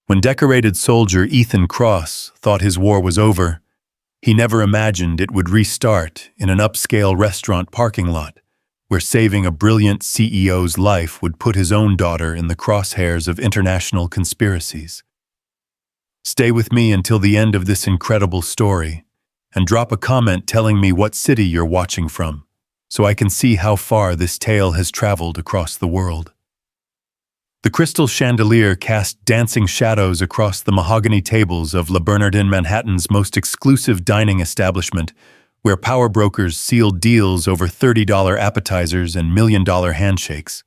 When decorated soldier Ethan Cross thought his war was over, he never imagined it would restart in an upscale restaurant parking lot, where saving a brilliant CEO's life would put his own daughter in the crosshairs of international conspiracies. Stay with me until the end of this incredible story, and drop a comment telling me what city you're watching from, so I can see how far this tale has traveled across the world. The crystal chandelier cast dancing shadows across the mahogany tables of Le Bernardin, Manhattan's most exclusive dining establishment, where power brokers sealed deals over $30 appetizers and million-dollar handshakes.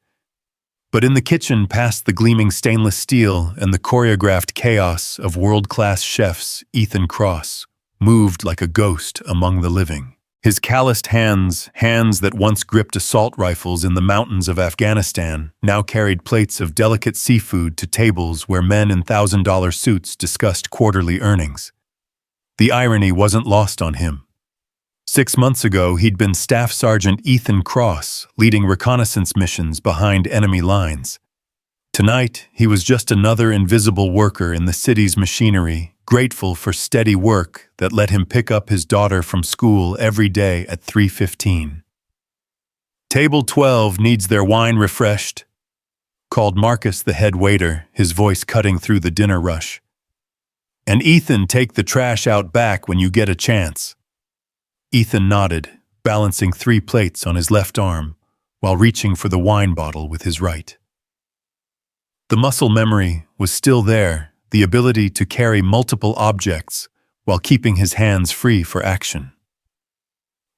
But in the kitchen, past the gleaming stainless steel and the choreographed chaos of world-class chefs, Ethan Cross moved like a ghost among the living. His calloused hands that once gripped assault rifles in the mountains of Afghanistan, now carried plates of delicate seafood to tables where men in $1,000 suits discussed quarterly earnings. The irony wasn't lost on him. 6 months ago, he'd been Staff Sergeant Ethan Cross, leading reconnaissance missions behind enemy lines. Tonight, he was just another invisible worker in the city's machinery, grateful for steady work that let him pick up his daughter from school every day at 3:15. "Table 12 needs their wine refreshed," called Marcus, the head waiter, his voice cutting through the dinner rush. "And Ethan, take the trash out back when you get a chance." Ethan nodded, balancing 3 plates on his left arm, while reaching for the wine bottle with his right. The muscle memory was still there, the ability to carry multiple objects while keeping his hands free for action.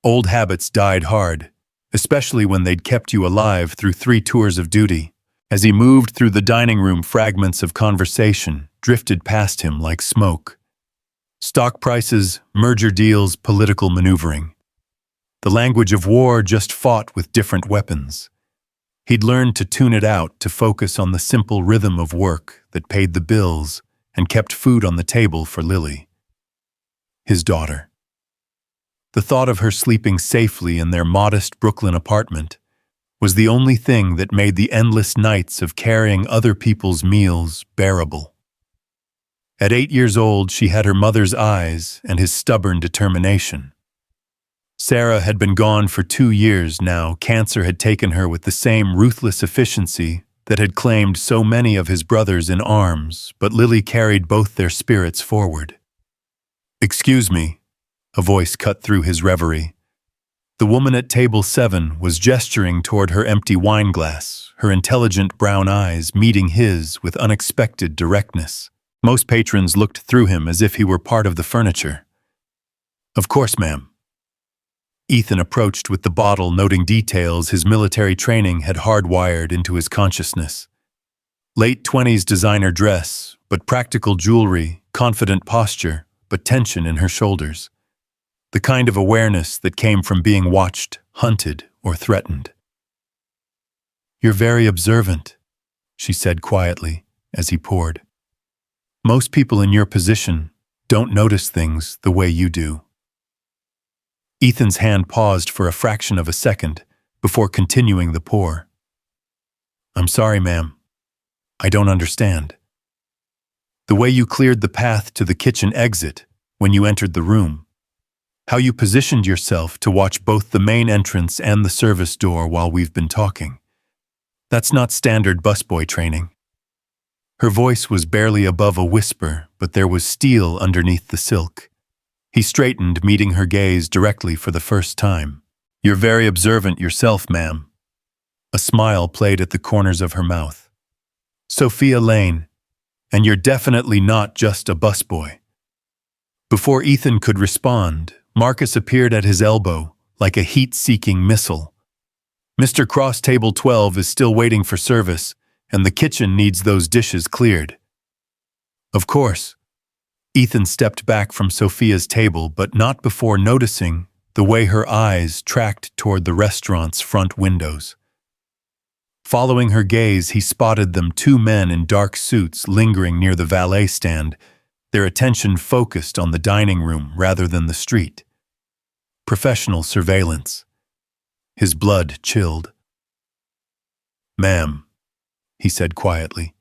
Old habits died hard, especially when they'd kept you alive through 3 tours of duty. As he moved through the dining room, fragments of conversation drifted past him like smoke. Stock prices, merger deals, political maneuvering. The language of war just fought with different weapons. He'd learned to tune it out to focus on the simple rhythm of work that paid the bills and kept food on the table for Lily, his daughter. The thought of her sleeping safely in their modest Brooklyn apartment was the only thing that made the endless nights of carrying other people's meals bearable. At 8 years old, she had her mother's eyes and his stubborn determination. Sarah had been gone for 2 years now. Cancer had taken her with the same ruthless efficiency that had claimed so many of his brothers in arms, but Lily carried both their spirits forward. "Excuse me," a voice cut through his reverie. The woman at table 7 was gesturing toward her empty wine glass, her intelligent brown eyes meeting his with unexpected directness. Most patrons looked through him as if he were part of the furniture. "Of course, ma'am." Ethan approached with the bottle, noting details his military training had hardwired into his consciousness. Late 20s designer dress, but practical jewelry, confident posture, but tension in her shoulders. The kind of awareness that came from being watched, hunted, or threatened. "You're very observant," she said quietly as he poured. "Most people in your position don't notice things the way you do." Ethan's hand paused for a fraction of a second before continuing the pour. "I'm sorry, ma'am. I don't understand. The way you cleared the path to the kitchen exit when you entered the room. How you positioned yourself to watch both the main entrance and the service door while we've been talking. That's not standard busboy training." Her voice was barely above a whisper, but there was steel underneath the silk. He straightened, meeting her gaze directly for the first time. "You're very observant yourself, ma'am." A smile played at the corners of her mouth. "Sophia Lane, and you're definitely not just a busboy." Before Ethan could respond, Marcus appeared at his elbow, like a heat-seeking missile. "Mr. Cross, table 12 is still waiting for service, and the kitchen needs those dishes cleared." "Of course." Ethan stepped back from Sophia's table, but not before noticing the way her eyes tracked toward the restaurant's front windows. Following her gaze, he spotted them, 2 men in dark suits lingering near the valet stand, their attention focused on the dining room rather than the street. Professional surveillance. His blood chilled. "Ma'am," he said quietly,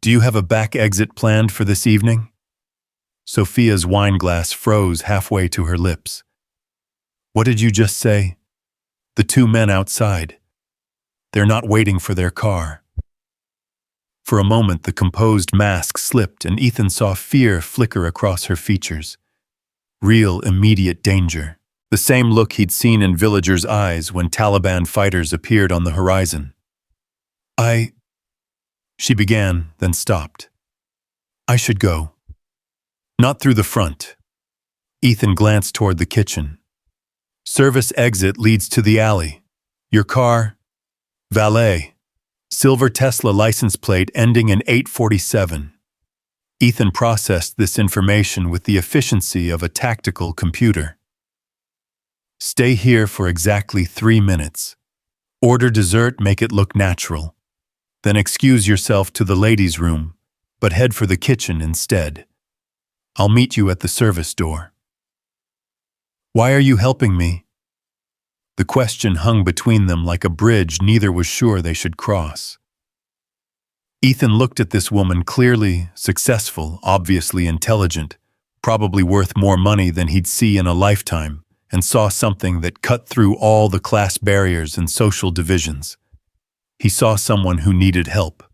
"do Do you have a back exit planned for this evening? Sophia's wine glass froze halfway to her lips. What did you just say? The two men outside. They're not waiting for their car. For a moment, the composed mask slipped and Ethan saw fear flicker across her features. Real, immediate danger. The same look he'd seen in villagers' eyes when Taliban fighters appeared on the horizon. She began, then stopped. I should go. Not through the front. Ethan glanced toward the kitchen. Service exit leads to the alley. Your car? Valet. Silver Tesla license plate ending in 847. Ethan processed this information with the efficiency of a tactical computer. Stay here for exactly 3 minutes. Order dessert, make it look natural. Then excuse yourself to the ladies' room, but head for the kitchen instead. I'll meet you at the service door. Why are you helping me? The question hung between them like a bridge neither was sure they should cross. Ethan looked at this woman, clearly successful, obviously intelligent, probably worth more money than he'd see in a lifetime, and saw something that cut through all the class barriers and social divisions. He saw someone who needed help.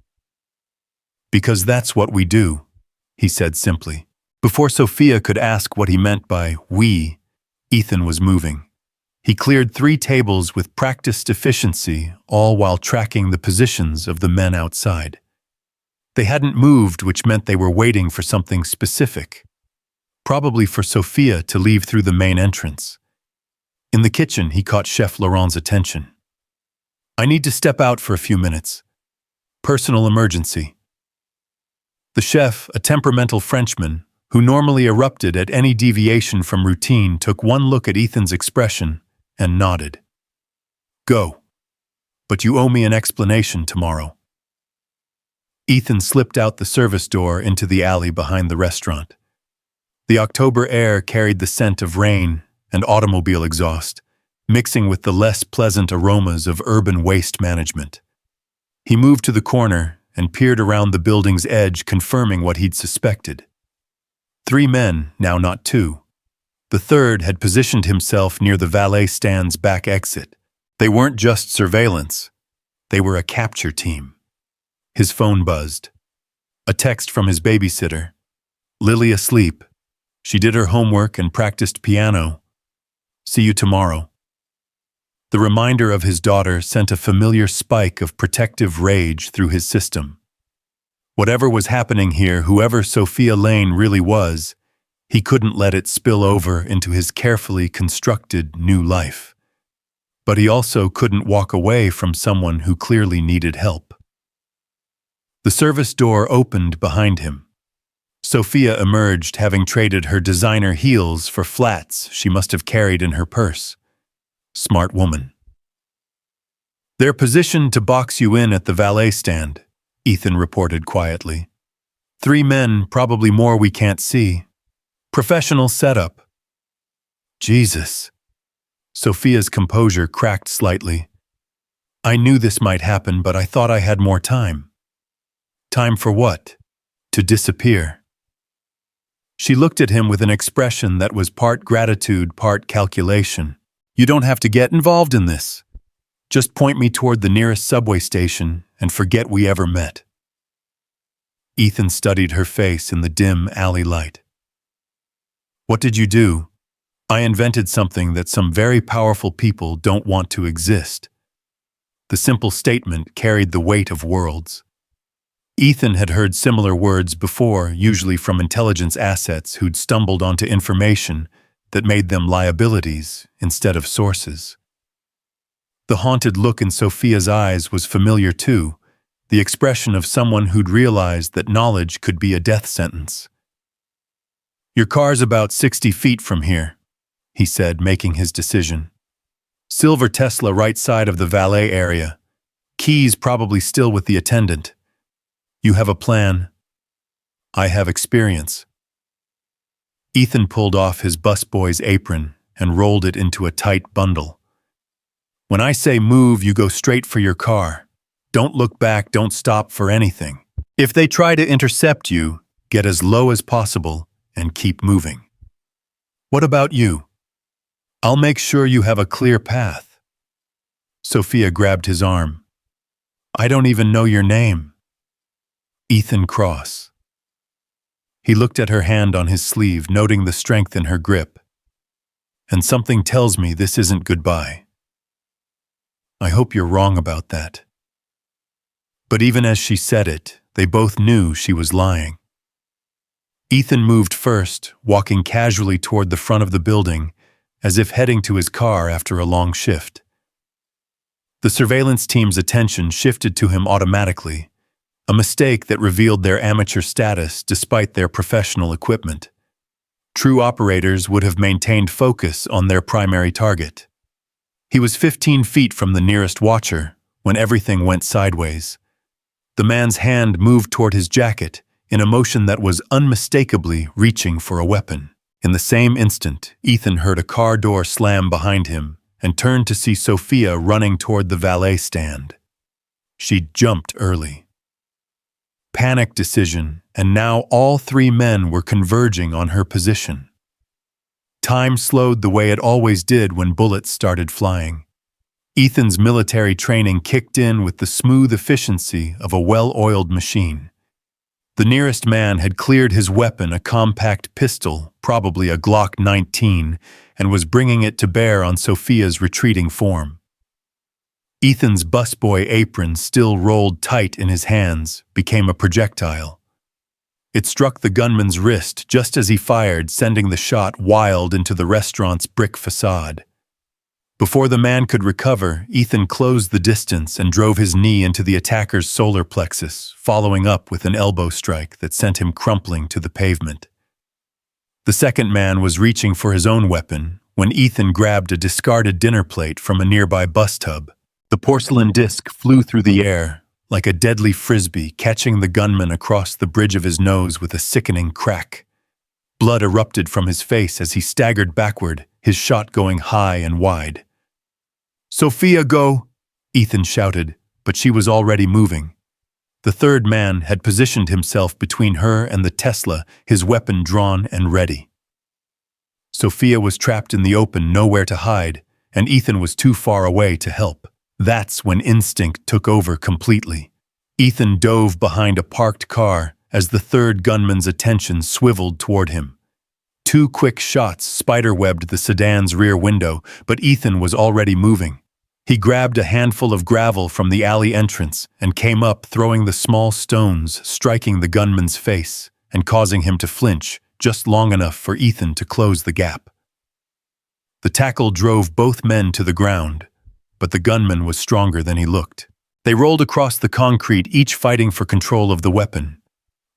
Because that's what we do, he said simply. Before Sophia could ask what he meant by we, Ethan was moving. He cleared 3 tables with practiced efficiency, all while tracking the positions of the men outside. They hadn't moved, which meant they were waiting for something specific. Probably for Sophia to leave through the main entrance. In the kitchen, he caught Chef Laurent's attention. I need to step out for a few minutes. Personal emergency. The chef, a temperamental Frenchman, who normally erupted at any deviation from routine, took one look at Ethan's expression and nodded. Go. But you owe me an explanation tomorrow. Ethan slipped out the service door into the alley behind the restaurant. The October air carried the scent of rain and automobile exhaust, mixing with the less pleasant aromas of urban waste management. He moved to the corner and peered around the building's edge, confirming what he'd suspected. 3 men, now not 2. The third had positioned himself near the valet stand's back exit. They weren't just surveillance. They were a capture team. His phone buzzed. A text from his babysitter. Lily asleep. She did her homework and practiced piano. See you tomorrow. The reminder of his daughter sent a familiar spike of protective rage through his system. Whatever was happening here, whoever Sophia Lane really was, he couldn't let it spill over into his carefully constructed new life. But he also couldn't walk away from someone who clearly needed help. The service door opened behind him. Sophia emerged, having traded her designer heels for flats she must have carried in her purse. Smart woman. They're positioned to box you in at the valet stand, Ethan reported quietly. 3 men, probably more we can't see. Professional setup. Jesus. Sophia's composure cracked slightly. I knew this might happen, but I thought I had more time. Time for what? To disappear. She looked at him with an expression that was part gratitude, part calculation. You don't have to get involved in this. Just point me toward the nearest subway station and forget we ever met. Ethan studied her face in the dim alley light. What did you do? I invented something that some very powerful people don't want to exist. The simple statement carried the weight of worlds. Ethan had heard similar words before, usually from intelligence assets who'd stumbled onto information that made them liabilities instead of sources. The haunted look in Sophia's eyes was familiar too, the expression of someone who'd realized that knowledge could be a death sentence. Your car's about 60 feet from here, he said, making his decision. Silver Tesla right side of the valet area. Keys probably still with the attendant. You have a plan. I have experience. Ethan pulled off his busboy's apron and rolled it into a tight bundle. When I say move, you go straight for your car. Don't look back, don't stop for anything. If they try to intercept you, get as low as possible and keep moving. What about you? I'll make sure you have a clear path. Sophia grabbed his arm. I don't even know your name. Ethan Cross. He looked at her hand on his sleeve, noting the strength in her grip. And something tells me this isn't goodbye. I hope you're wrong about that. But even as she said it, they both knew she was lying. Ethan moved first, walking casually toward the front of the building, as if heading to his car after a long shift. The surveillance team's attention shifted to him automatically, a mistake that revealed their amateur status despite their professional equipment. True operators would have maintained focus on their primary target. He was 15 feet from the nearest watcher when everything went sideways. The man's hand moved toward his jacket in a motion that was unmistakably reaching for a weapon. In the same instant, Ethan heard a car door slam behind him and turned to see Sophia running toward the valet stand. She jumped early. Panic decision, and now all three men were converging on her position. Time slowed the way it always did when bullets started flying. Ethan's military training kicked in with the smooth efficiency of a well-oiled machine. The nearest man had cleared his weapon, a compact pistol, probably a Glock 19, and was bringing it to bear on Sophia's retreating form. Ethan's busboy apron, still rolled tight in his hands, became a projectile. It struck the gunman's wrist just as he fired, sending the shot wild into the restaurant's brick facade. Before the man could recover, Ethan closed the distance and drove his knee into the attacker's solar plexus, following up with an elbow strike that sent him crumpling to the pavement. The second man was reaching for his own weapon when Ethan grabbed a discarded dinner plate from a nearby bus tub. The porcelain disc flew through the air like a deadly frisbee, catching the gunman across the bridge of his nose with a sickening crack. Blood erupted from his face as he staggered backward, his shot going high and wide. "Sophia, go!" Ethan shouted, but she was already moving. The third man had positioned himself between her and the Tesla, his weapon drawn and ready. Sophia was trapped in the open, nowhere to hide, and Ethan was too far away to help. That's when instinct took over completely. Ethan dove behind a parked car as the third gunman's attention swiveled toward him. Two quick shots spiderwebbed the sedan's rear window, but Ethan was already moving. He grabbed a handful of gravel from the alley entrance and came up, throwing the small stones, striking the gunman's face and causing him to flinch just long enough for Ethan to close the gap. The tackle drove both men to the ground, but the gunman was stronger than he looked. They rolled across the concrete, each fighting for control of the weapon.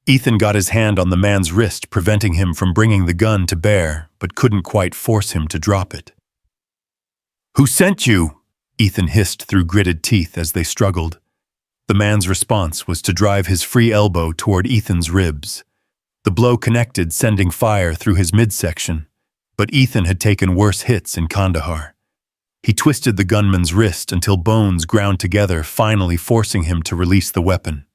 Ethan got his hand on the man's wrist, preventing him from bringing the gun to bear, but couldn't quite force him to drop it. "Who sent you?" Ethan hissed through gritted teeth as they struggled. The man's response was to drive his free elbow toward Ethan's ribs. The blow connected, sending fire through his midsection, but Ethan had taken worse hits in Kandahar. He twisted the gunman's wrist until bones ground together, finally forcing him to release the weapon.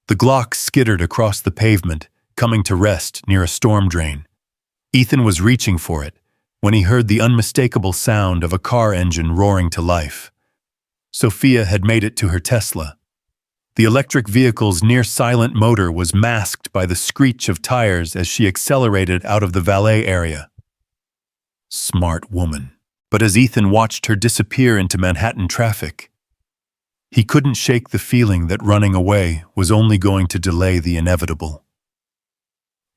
The Glock skittered across the pavement, coming to rest near a storm drain. Ethan was reaching for it when he heard the unmistakable sound of a car engine roaring to life. Sophia had made it to her Tesla. The electric vehicle's near-silent motor was masked by the screech of tires as she accelerated out of the valet area. Smart woman. But as Ethan watched her disappear into Manhattan traffic, he couldn't shake the feeling that running away was only going to delay the inevitable.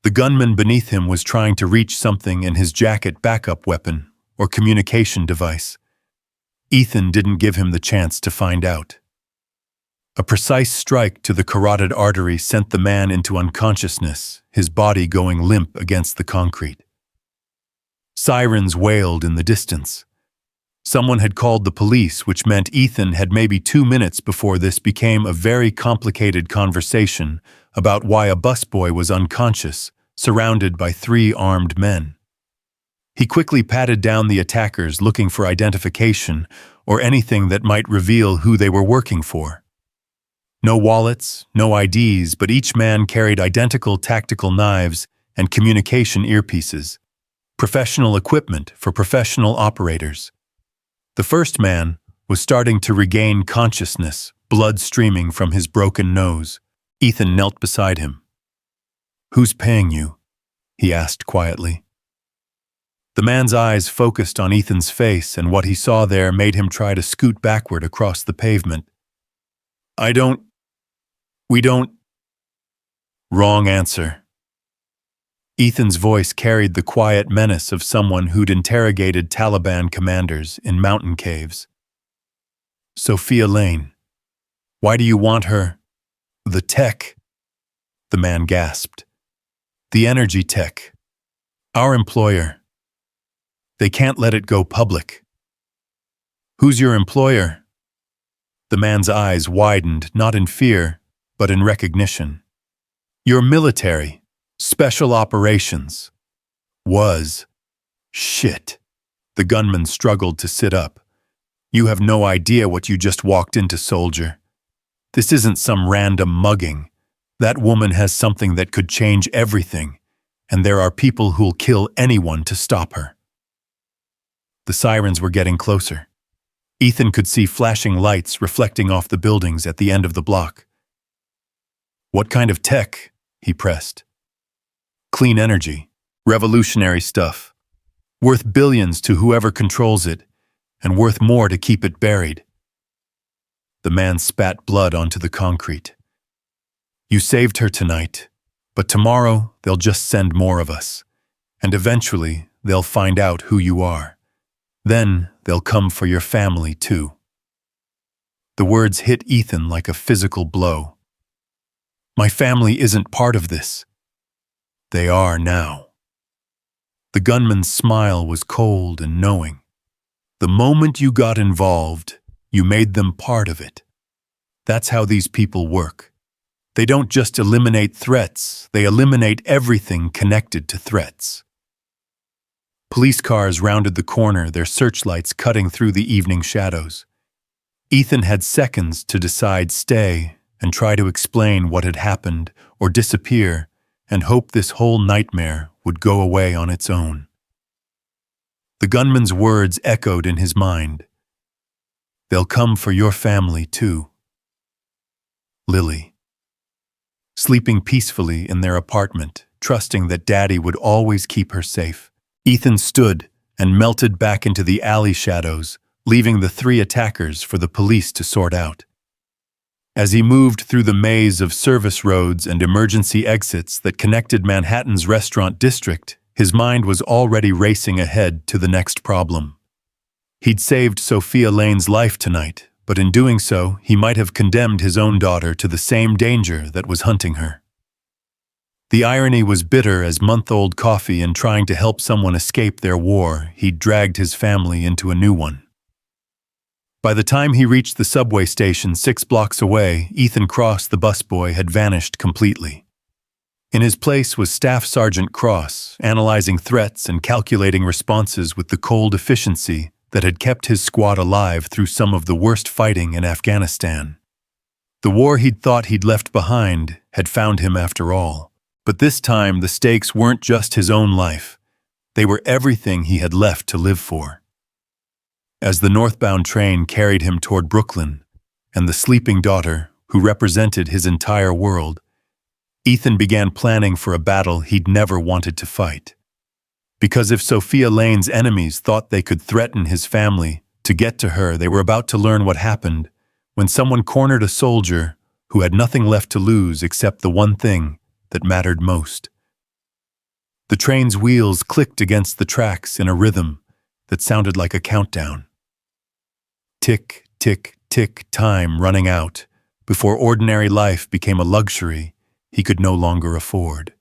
The gunman beneath him was trying to reach something in his jacket backup weapon or communication device. Ethan didn't give him the chance to find out. A precise strike to the carotid artery sent the man into unconsciousness, his body going limp against the concrete. Sirens wailed in the distance. Someone had called the police, which meant Ethan had maybe 2 minutes before this became a very complicated conversation about why a busboy was unconscious, surrounded by 3 armed men. He quickly patted down the attackers, looking for identification or anything that might reveal who they were working for. No wallets, no IDs, but each man carried identical tactical knives and communication earpieces. Professional equipment for professional operators. The first man was starting to regain consciousness, blood streaming from his broken nose. Ethan knelt beside him. "Who's paying you?" he asked quietly. The man's eyes focused on Ethan's face, and what he saw there made him try to scoot backward across the pavement. We don't. Wrong answer. Ethan's voice carried the quiet menace of someone who'd interrogated Taliban commanders in mountain caves. "Sophia Lane. Why do you want her?" "The tech," the man gasped. "The energy tech. Our employer. They can't let it go public." "Who's your employer?" The man's eyes widened, not in fear, but in recognition. "Your military. Special operations." "Was. Shit." The gunman struggled to sit up. "You have no idea what you just walked into, soldier. This isn't some random mugging. That woman has something that could change everything, and there are people who'll kill anyone to stop her." The sirens were getting closer. Ethan could see flashing lights reflecting off the buildings at the end of the block. "What kind of tech?" he pressed. "Clean energy. Revolutionary stuff. Worth billions to whoever controls it, and worth more to keep it buried." The man spat blood onto the concrete. "You saved her tonight, but tomorrow they'll just send more of us, and eventually they'll find out who you are. Then they'll come for your family too." The words hit Ethan like a physical blow. "My family isn't part of this." "They are now." The gunman's smile was cold and knowing. "The moment you got involved, you made them part of it. That's how these people work. They don't just eliminate threats, they eliminate everything connected to threats." Police cars rounded the corner, their searchlights cutting through the evening shadows. Ethan had seconds to decide stay and try to explain what had happened, or disappear and hope this whole nightmare would go away on its own. The gunman's words echoed in his mind. "They'll come for your family too." Lily. Sleeping peacefully in their apartment, trusting that Daddy would always keep her safe. Ethan stood and melted back into the alley shadows, leaving the three attackers for the police to sort out. As he moved through the maze of service roads and emergency exits that connected Manhattan's restaurant district, his mind was already racing ahead to the next problem. He'd saved Sophia Lane's life tonight, but in doing so, he might have condemned his own daughter to the same danger that was hunting her. The irony was bitter as month-old coffee in trying to help someone escape their war, he'd dragged his family into a new one. By the time he reached the subway station 6 blocks away, Ethan Cross, the busboy, had vanished completely. In his place was Staff Sergeant Cross, analyzing threats and calculating responses with the cold efficiency that had kept his squad alive through some of the worst fighting in Afghanistan. The war he'd thought he'd left behind had found him after all. But this time, the stakes weren't just his own life. They were everything he had left to live for. As the northbound train carried him toward Brooklyn, and the sleeping daughter, who represented his entire world, Ethan began planning for a battle he'd never wanted to fight. Because if Sophia Lane's enemies thought they could threaten his family to get to her, they were about to learn what happened when someone cornered a soldier who had nothing left to lose except the one thing that mattered most. The train's wheels clicked against the tracks in a rhythm that sounded like a countdown. Tick, tick, tick, time running out before ordinary life became a luxury he could no longer afford.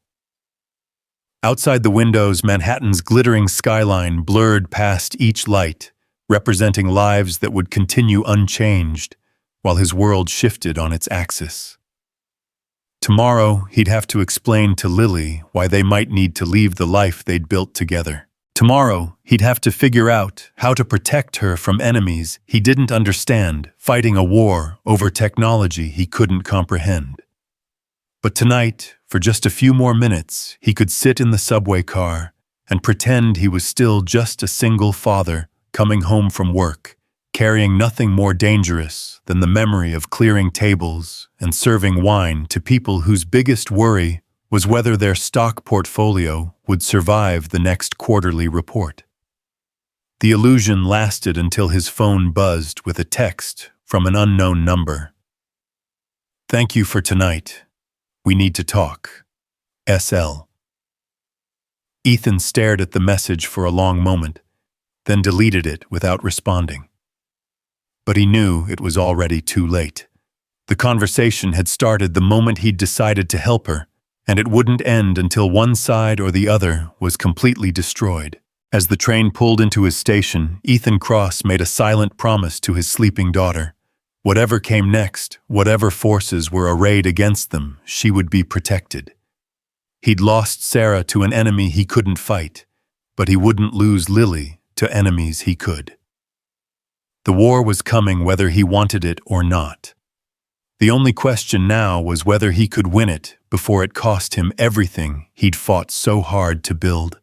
Outside the windows, Manhattan's glittering skyline blurred past each light, representing lives that would continue unchanged while his world shifted on its axis. Tomorrow, he'd have to explain to Lily why they might need to leave the life they'd built together. Tomorrow, he'd have to figure out how to protect her from enemies he didn't understand, fighting a war over technology he couldn't comprehend. But tonight, for just a few more minutes, he could sit in the subway car and pretend he was still just a single father coming home from work, carrying nothing more dangerous than the memory of clearing tables and serving wine to people whose biggest worry was whether their stock portfolio would survive the next quarterly report. The illusion lasted until his phone buzzed with a text from an unknown number. "Thank you for tonight. We need to talk. SL." Ethan stared at the message for a long moment, then deleted it without responding. But he knew it was already too late. The conversation had started the moment he'd decided to help her, and it wouldn't end until one side or the other was completely destroyed. As the train pulled into his station, Ethan Cross made a silent promise to his sleeping daughter. Whatever came next, whatever forces were arrayed against them, she would be protected. He'd lost Sarah to an enemy he couldn't fight, but he wouldn't lose Lily to enemies he could. The war was coming whether he wanted it or not. The only question now was whether he could win it before it cost him everything he'd fought so hard to build.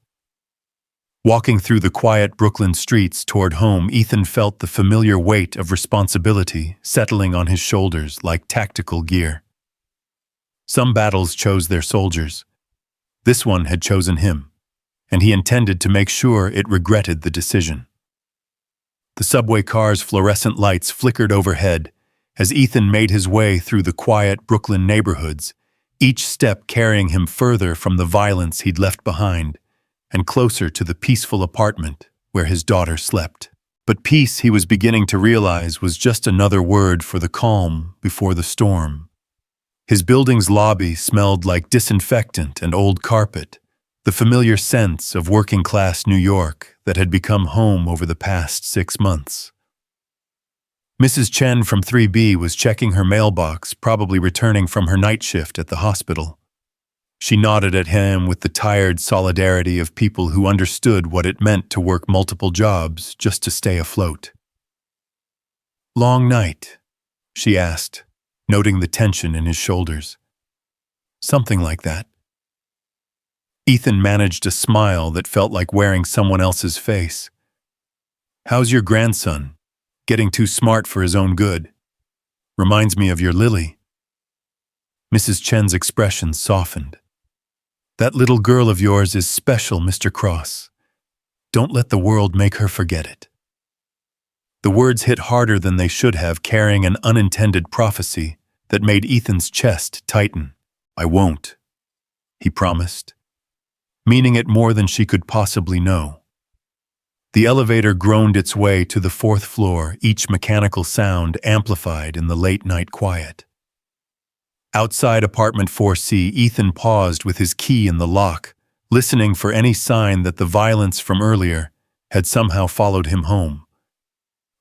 Walking through the quiet Brooklyn streets toward home, Ethan felt the familiar weight of responsibility settling on his shoulders like tactical gear. Some battles chose their soldiers. This one had chosen him, and he intended to make sure it regretted the decision. The subway car's fluorescent lights flickered overhead as Ethan made his way through the quiet Brooklyn neighborhoods, each step carrying him further from the violence he'd left behind and closer to the peaceful apartment where his daughter slept. But peace, he was beginning to realize, was just another word for the calm before the storm. His building's lobby smelled like disinfectant and old carpet, the familiar sense of working-class New York that had become home over the past 6 months. Mrs. Chen from 3B was checking her mailbox, probably returning from her night shift at the hospital. She nodded at him with the tired solidarity of people who understood what it meant to work multiple jobs just to stay afloat. "Long night?" she asked, noting the tension in his shoulders. "Something like that." Ethan managed a smile that felt like wearing someone else's face. "How's your grandson? Getting too smart for his own good. Reminds me of your Lily." Mrs. Chen's expression softened. "That little girl of yours is special, Mr. Cross. Don't let the world make her forget it." The words hit harder than they should have, carrying an unintended prophecy that made Ethan's chest tighten. "I won't," he promised, meaning it more than she could possibly know. The elevator groaned its way to the 4th floor, each mechanical sound amplified in the late-night quiet. Outside apartment 4C, Ethan paused with his key in the lock, listening for any sign that the violence from earlier had somehow followed him home.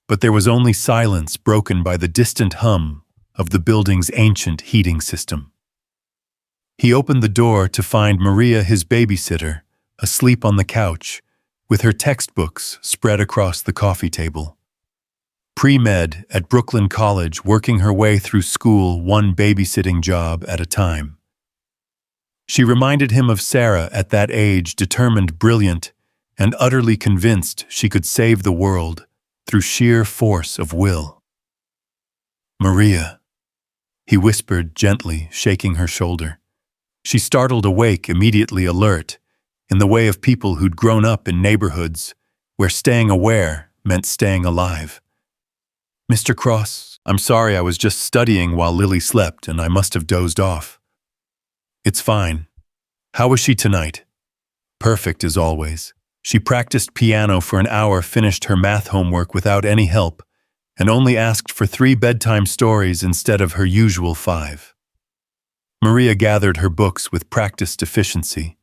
But there was only silence, broken by the distant hum of the building's ancient heating system. He opened the door to find Maria, his babysitter, asleep on the couch, with her textbooks spread across the coffee table. Pre-med at Brooklyn College, working her way through school one babysitting job at a time. She reminded him of Sarah at that age, determined, brilliant, and utterly convinced she could save the world through sheer force of will. "Maria," he whispered gently, shaking her shoulder. She startled awake, immediately alert, in the way of people who'd grown up in neighborhoods where staying aware meant staying alive. "Mr. Cross, I'm sorry, I was just studying while Lily slept and I must have dozed off." "It's fine. How was she tonight?" "Perfect as always. She practiced piano for an hour, finished her math homework without any help, and only asked for 3 bedtime stories instead of her usual 5. Maria gathered her books with practiced efficiency.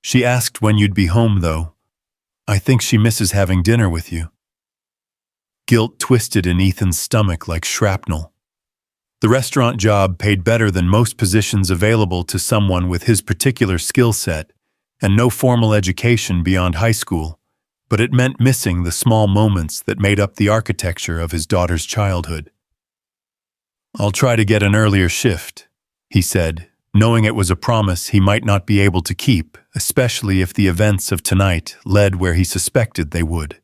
"She asked when you'd be home, though. I think she misses having dinner with you." Guilt twisted in Ethan's stomach like shrapnel. The restaurant job paid better than most positions available to someone with his particular skill set, and no formal education beyond high school, but it meant missing the small moments that made up the architecture of his daughter's childhood. "I'll try to get an earlier shift," he said, knowing it was a promise he might not be able to keep, especially if the events of tonight led where he suspected they would.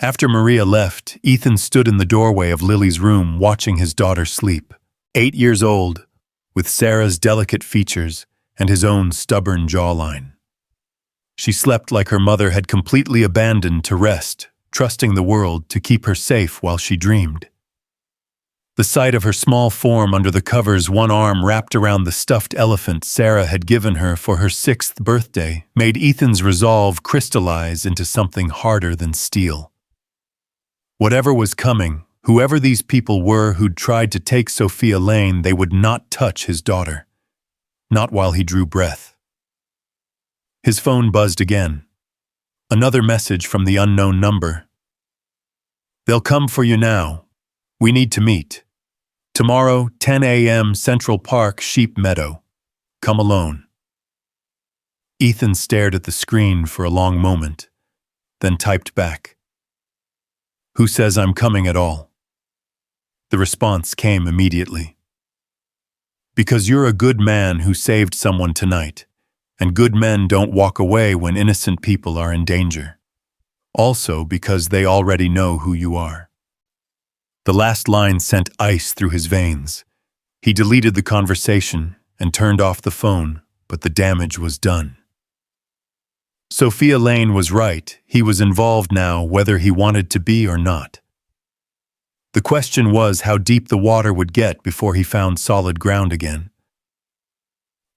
After Maria left, Ethan stood in the doorway of Lily's room watching his daughter sleep. 8 years old, with Sarah's delicate features and his own stubborn jawline. She slept like her mother had completely abandoned to rest, trusting the world to keep her safe while she dreamed. The sight of her small form under the covers, one arm wrapped around the stuffed elephant Sarah had given her for her 6th birthday, made Ethan's resolve crystallize into something harder than steel. Whatever was coming, whoever these people were who'd tried to take Sophia Lane, they would not touch his daughter. Not while he drew breath. His phone buzzed again. Another message from the unknown number. "They'll come for you now. We need to meet. Tomorrow, 10 a.m., Central Park, Sheep Meadow. Come alone." Ethan stared at the screen for a long moment, then typed back, "Who says I'm coming at all?" The response came immediately. "Because you're a good man who saved someone tonight, and good men don't walk away when innocent people are in danger. Also because they already know who you are." The last line sent ice through his veins. He deleted the conversation and turned off the phone, but the damage was done. Sophia Lane was right. He was involved now, whether he wanted to be or not. The question was how deep the water would get before he found solid ground again.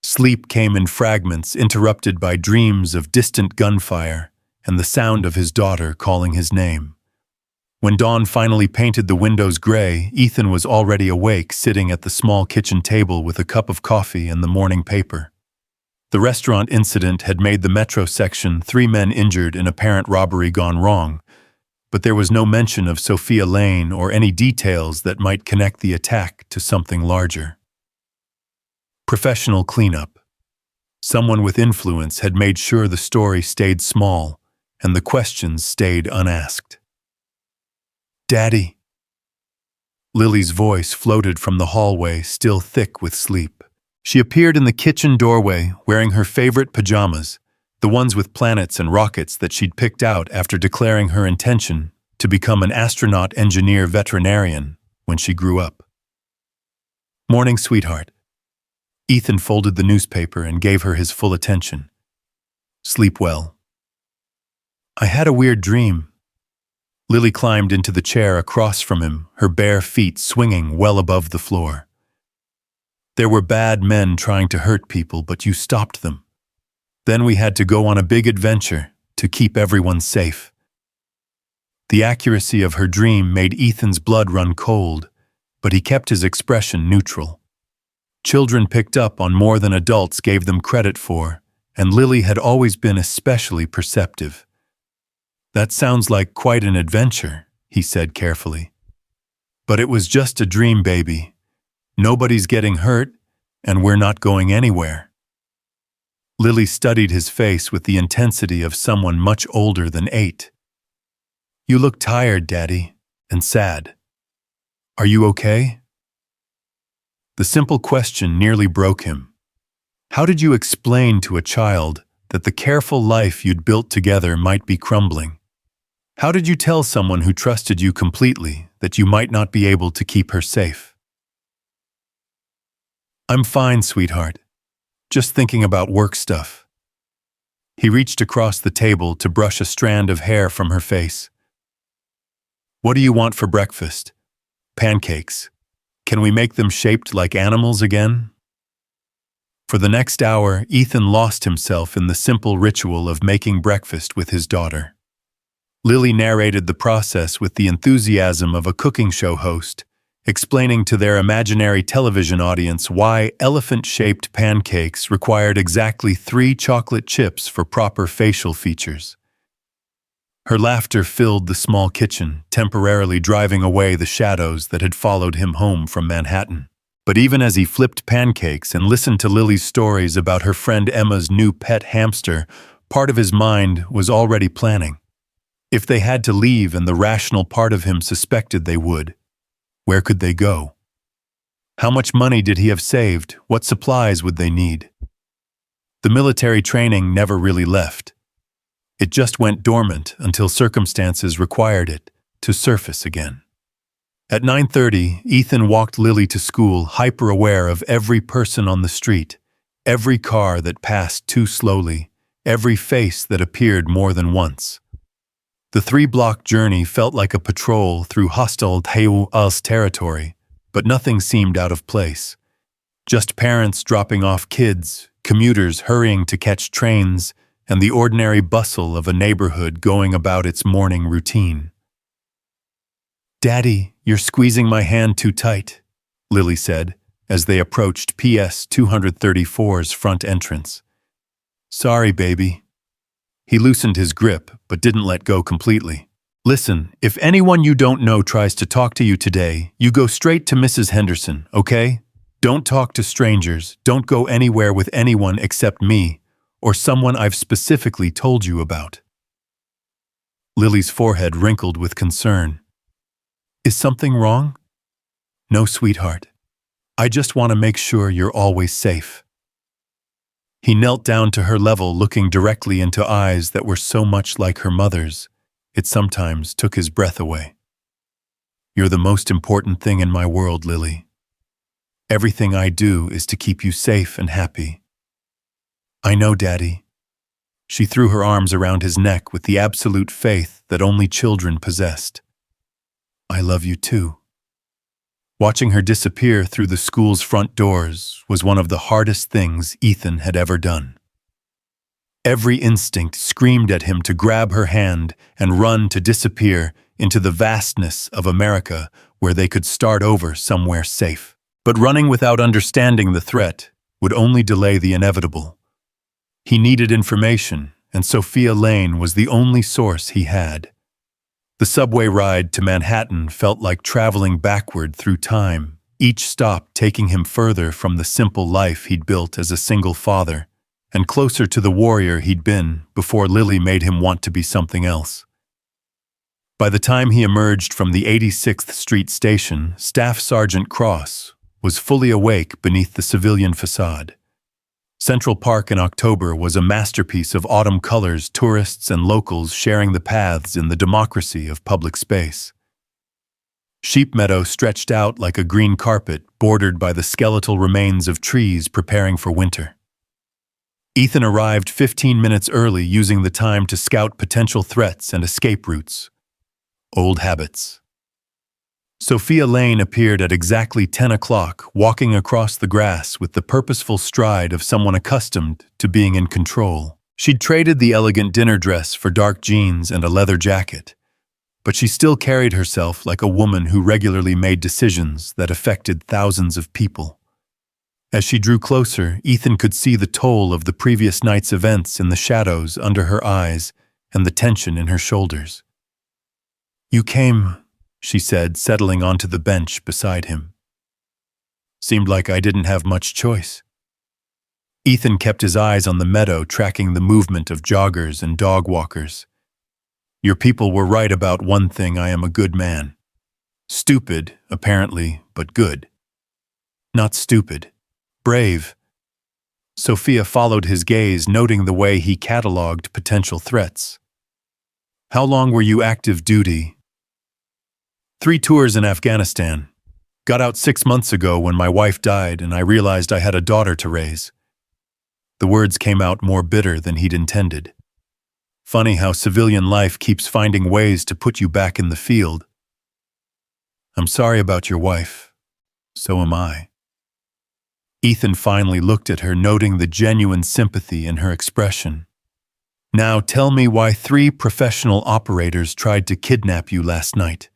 Sleep came in fragments, interrupted by dreams of distant gunfire and the sound of his daughter calling his name. When dawn finally painted the windows gray, Ethan was already awake, sitting at the small kitchen table with a cup of coffee and the morning paper. The restaurant incident had made the metro section 3 men injured in apparent robbery gone wrong, but there was no mention of Sophia Lane or any details that might connect the attack to something larger. Professional cleanup. Someone with influence had made sure the story stayed small and the questions stayed unasked. "Daddy." Lily's voice floated from the hallway, still thick with sleep. She appeared in the kitchen doorway, wearing her favorite pajamas, the ones with planets and rockets that she'd picked out after declaring her intention to become an astronaut engineer veterinarian when she grew up. "Morning, sweetheart." Ethan folded the newspaper and gave her his full attention. "Sleep well." "I had a weird dream." Lily climbed into the chair across from him, her bare feet swinging well above the floor. "There were bad men trying to hurt people, but you stopped them. Then we had to go on a big adventure to keep everyone safe." The accuracy of her dream made Ethan's blood run cold, but he kept his expression neutral. Children picked up on more than adults gave them credit for, and Lily had always been especially perceptive. "That sounds like quite an adventure," he said carefully. "But it was just a dream, baby. Nobody's getting hurt, and we're not going anywhere." Lily studied his face with the intensity of someone much older than 8. "You look tired, Daddy, and sad. Are you okay?" The simple question nearly broke him. How did you explain to a child that the careful life you'd built together might be crumbling? How did you tell someone who trusted you completely that you might not be able to keep her safe? "I'm fine, sweetheart. Just thinking about work stuff." He reached across the table to brush a strand of hair from her face. "What do you want for breakfast?" "Pancakes. Can we make them shaped like animals again?" For the next hour, Ethan lost himself in the simple ritual of making breakfast with his daughter. Lily narrated the process with the enthusiasm of a cooking show host, explaining to their imaginary television audience why elephant-shaped pancakes required exactly 3 chocolate chips for proper facial features. Her laughter filled the small kitchen, temporarily driving away the shadows that had followed him home from Manhattan. But even as he flipped pancakes and listened to Lily's stories about her friend Emma's new pet hamster, part of his mind was already planning. If they had to leave and the rational part of him suspected they would, where could they go? How much money did he have saved? What supplies would they need? The military training never really left. It just went dormant until circumstances required it to surface again. At 9:30, Ethan walked Lily to school, hyper-aware of every person on the street, every car that passed too slowly, every face that appeared more than once. The 3-block journey felt like a patrol through hostile territory, but nothing seemed out of place. Just parents dropping off kids, commuters hurrying to catch trains, and the ordinary bustle of a neighborhood going about its morning routine. "Daddy, you're squeezing my hand too tight," Lily said, as they approached PS 234's front entrance. "Sorry, baby." He loosened his grip, but didn't let go completely. "Listen, if anyone you don't know tries to talk to you today, you go straight to Mrs. Henderson, okay? Don't talk to strangers, don't go anywhere with anyone except me, or someone I've specifically told you about." Lily's forehead wrinkled with concern. "Is something wrong?" "No, sweetheart. I just want to make sure you're always safe." He knelt down to her level, looking directly into eyes that were so much like her mother's, it sometimes took his breath away. "You're the most important thing in my world, Lily. Everything I do is to keep you safe and happy." "I know, Daddy." She threw her arms around his neck with the absolute faith that only children possessed. "I love you too." Watching her disappear through the school's front doors was one of the hardest things Ethan had ever done. Every instinct screamed at him to grab her hand and run to disappear into the vastness of America where they could start over somewhere safe. But running without understanding the threat would only delay the inevitable. He needed information, and Sophia Lane was the only source he had. The subway ride to Manhattan felt like traveling backward through time, each stop taking him further from the simple life he'd built as a single father, and closer to the warrior he'd been before Lily made him want to be something else. By the time he emerged from the 86th Street station, Staff Sergeant Cross was fully awake beneath the civilian facade. Central Park in October was a masterpiece of autumn colors, tourists and locals sharing the paths in the democracy of public space. Sheep Meadow stretched out like a green carpet bordered by the skeletal remains of trees preparing for winter. Ethan arrived 15 minutes early, using the time to scout potential threats and escape routes. Old habits. Sophia Lane appeared at exactly 10 o'clock, walking across the grass with the purposeful stride of someone accustomed to being in control. She'd traded the elegant dinner dress for dark jeans and a leather jacket, but she still carried herself like a woman who regularly made decisions that affected thousands of people. As she drew closer, Ethan could see the toll of the previous night's events in the shadows under her eyes and the tension in her shoulders. "You came," she said, settling onto the bench beside him. "Seemed like I didn't have much choice." Ethan kept his eyes on the meadow, tracking the movement of joggers and dog walkers. "Your people were right about one thing. I am a good man. Stupid, apparently, but good." "Not stupid. Brave." Sophia followed his gaze, noting the way he cataloged potential threats. "How long were you active duty?" 3 tours in Afghanistan. Got out 6 months ago when my wife died and I realized I had a daughter to raise." The words came out more bitter than he'd intended. Funny how civilian life keeps finding ways to put you back in the field. "I'm sorry about your wife. So am I." Ethan finally looked at her, noting the genuine sympathy in her expression. "Now tell me why 3 professional operators tried to kidnap you last night,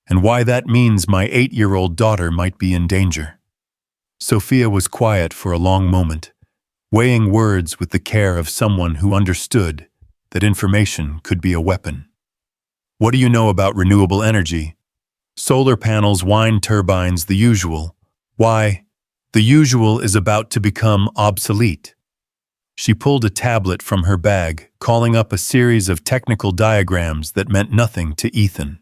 and why that means my 8-year-old daughter might be in danger." Sophia was quiet for a long moment, weighing words with the care of someone who understood that information could be a weapon. "What do you know about renewable energy? Solar panels, wind turbines, the usual. Why?" The usual is about to become obsolete. She pulled a tablet from her bag, calling up a series of technical diagrams that meant nothing to Ethan.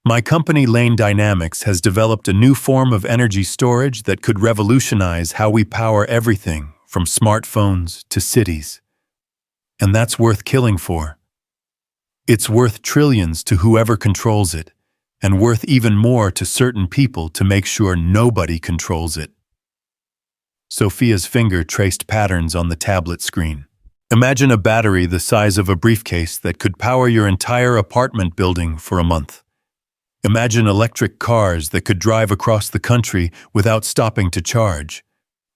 My company Lane Dynamics has developed a new form of energy storage that could revolutionize how we power everything from smartphones to cities. And that's worth killing for. It's worth trillions to whoever controls it, and worth even more to certain people to make sure nobody controls it. Sophia's finger traced patterns on the tablet screen. Imagine a battery the size of a briefcase that could power your entire apartment building for a month. Imagine electric cars that could drive across the country without stopping to charge.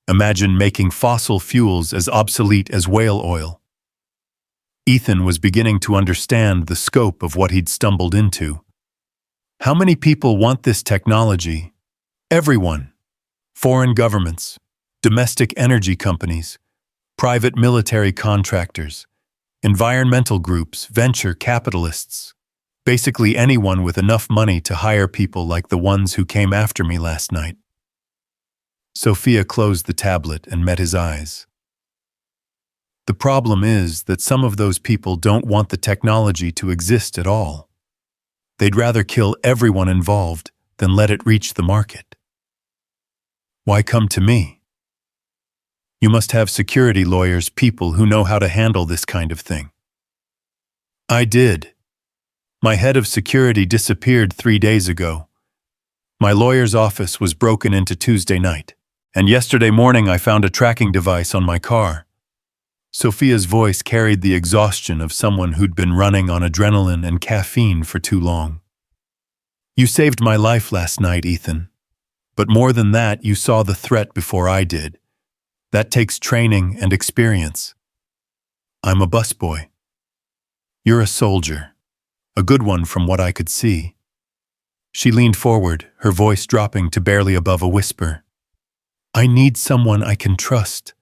Imagine making fossil fuels as obsolete as whale oil. Ethan was beginning to understand the scope of what he'd stumbled into. How many people want this technology? Everyone. Foreign governments, domestic energy companies, private military contractors, environmental groups, venture capitalists. Basically anyone with enough money to hire people like the ones who came after me last night. Sophia closed the tablet and met his eyes. The problem is that some of those people don't want the technology to exist at all. They'd rather kill everyone involved than let it reach the market. Why come to me? You must have security lawyers, people who know how to handle this kind of thing. I did. My head of security disappeared 3 days ago. My lawyer's office was broken into Tuesday night, and yesterday morning I found a tracking device on my car. Sophia's voice carried the exhaustion of someone who'd been running on adrenaline and caffeine for too long. You saved my life last night, Ethan. But more than that, you saw the threat before I did. That takes training and experience. I'm a busboy. You're a soldier. A good one from what I could see. She leaned forward, her voice dropping to barely above a whisper. I need someone I can trust.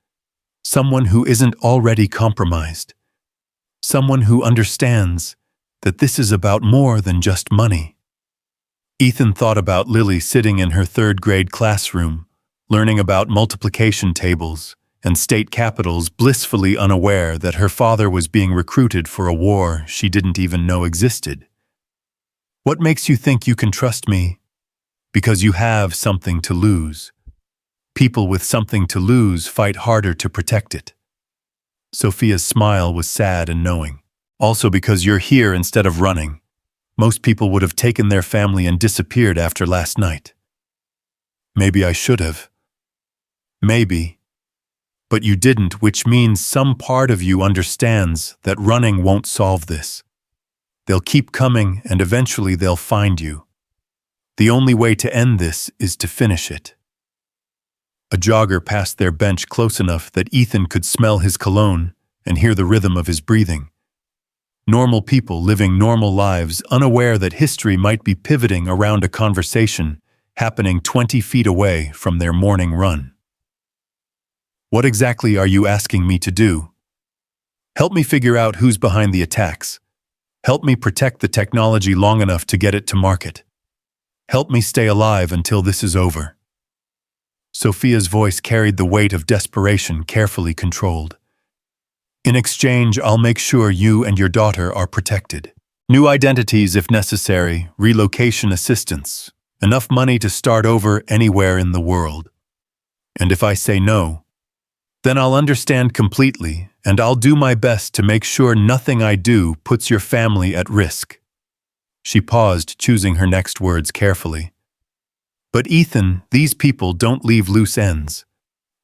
Someone who isn't already compromised. Someone who understands that this is about more than just money. Ethan thought about Lily sitting in her third-grade classroom, learning about multiplication tables and state capitals, blissfully unaware that her father was being recruited for a war she didn't even know existed. What makes you think you can trust me? Because you have something to lose. People with something to lose fight harder to protect it. Sophia's smile was sad and knowing. Also because you're here instead of running. Most people would have taken their family and disappeared after last night. Maybe I should have. Maybe. But you didn't, which means some part of you understands that running won't solve this. They'll keep coming and eventually they'll find you. The only way to end this is to finish it. A jogger passed their bench close enough that Ethan could smell his cologne and hear the rhythm of his breathing. Normal people living normal lives, unaware that history might be pivoting around a conversation happening 20 feet away from their morning run. What exactly are you asking me to do? Help me figure out who's behind the attacks. Help me protect the technology long enough to get it to market. Help me stay alive until this is over. Sophia's voice carried the weight of desperation, carefully controlled. In exchange, I'll make sure you and your daughter are protected. New identities if necessary, relocation assistance, enough money to start over anywhere in the world. And if I say no, then I'll understand completely, and I'll do my best to make sure nothing I do puts your family at risk. She paused, choosing her next words carefully. But Ethan, these people don't leave loose ends.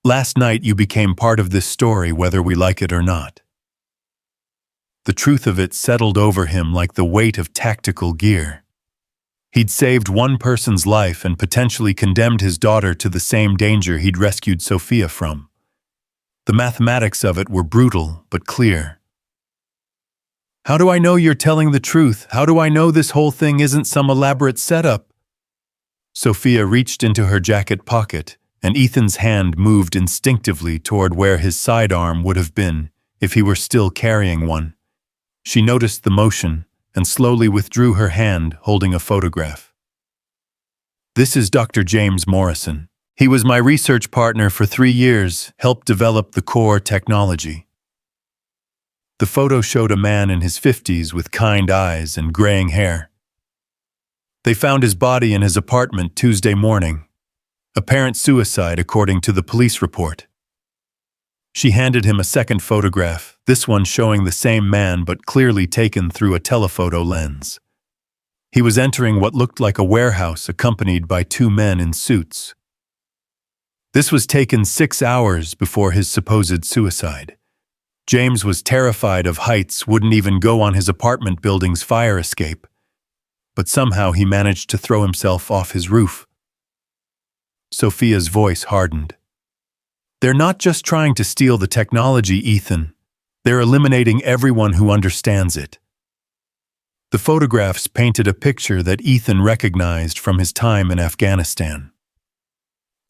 Last night you became part of this story whether we like it or not. The truth of it settled over him like the weight of tactical gear. He'd saved one person's life and potentially condemned his daughter to the same danger he'd rescued Sophia from. The mathematics of it were brutal but clear. How do I know you're telling the truth? How do I know this whole thing isn't some elaborate setup? Sophia reached into her jacket pocket, and Ethan's hand moved instinctively toward where his sidearm would have been if he were still carrying one. She noticed the motion and slowly withdrew her hand, holding a photograph. This is Dr. James Morrison. He was my research partner for 3 years, helped develop the core technology. The photo showed a man in his 50s with kind eyes and graying hair. They found his body in his apartment Tuesday morning. Apparent suicide, according to the police report. She handed him a second photograph, this one showing the same man but clearly taken through a telephoto lens. He was entering what looked like a warehouse accompanied by 2 men in suits. This was taken 6 hours before his supposed suicide. James was terrified of heights, wouldn't even go on his apartment building's fire escape. But somehow he managed to throw himself off his roof. Sophia's voice hardened. They're not just trying to steal the technology, Ethan. They're eliminating everyone who understands it. The photographs painted a picture that Ethan recognized from his time in Afghanistan.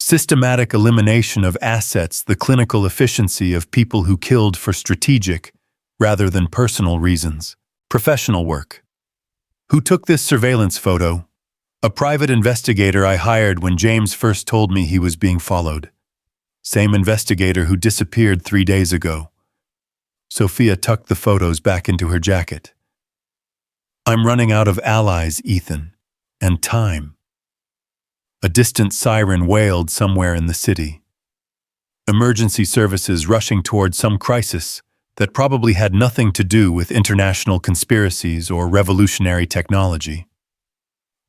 Systematic elimination of assets, the clinical efficiency of people who killed for strategic, rather than personal reasons. Professional work. Who took this surveillance photo? A private investigator I hired when James first told me he was being followed. Same investigator who disappeared 3 days ago. Sophia tucked the photos back into her jacket. I'm running out of allies, Ethan, and time. A distant siren wailed somewhere in the city. Emergency services rushing toward some crisis that probably had nothing to do with international conspiracies or revolutionary technology.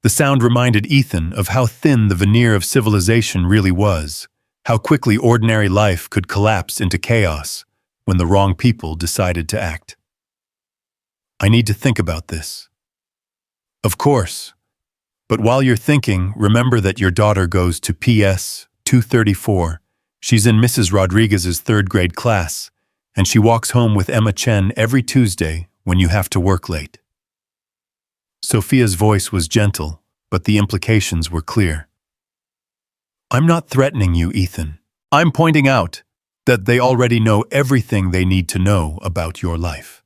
The sound reminded Ethan of how thin the veneer of civilization really was, how quickly ordinary life could collapse into chaos when the wrong people decided to act. I need to think about this. Of course. But while you're thinking, remember that your daughter goes to PS 234. She's in Mrs. Rodriguez's 3rd grade class, and she walks home with Emma Chen every Tuesday when you have to work late. Sophia's voice was gentle, but the implications were clear. I'm not threatening you, Ethan. I'm pointing out that they already know everything they need to know about your life.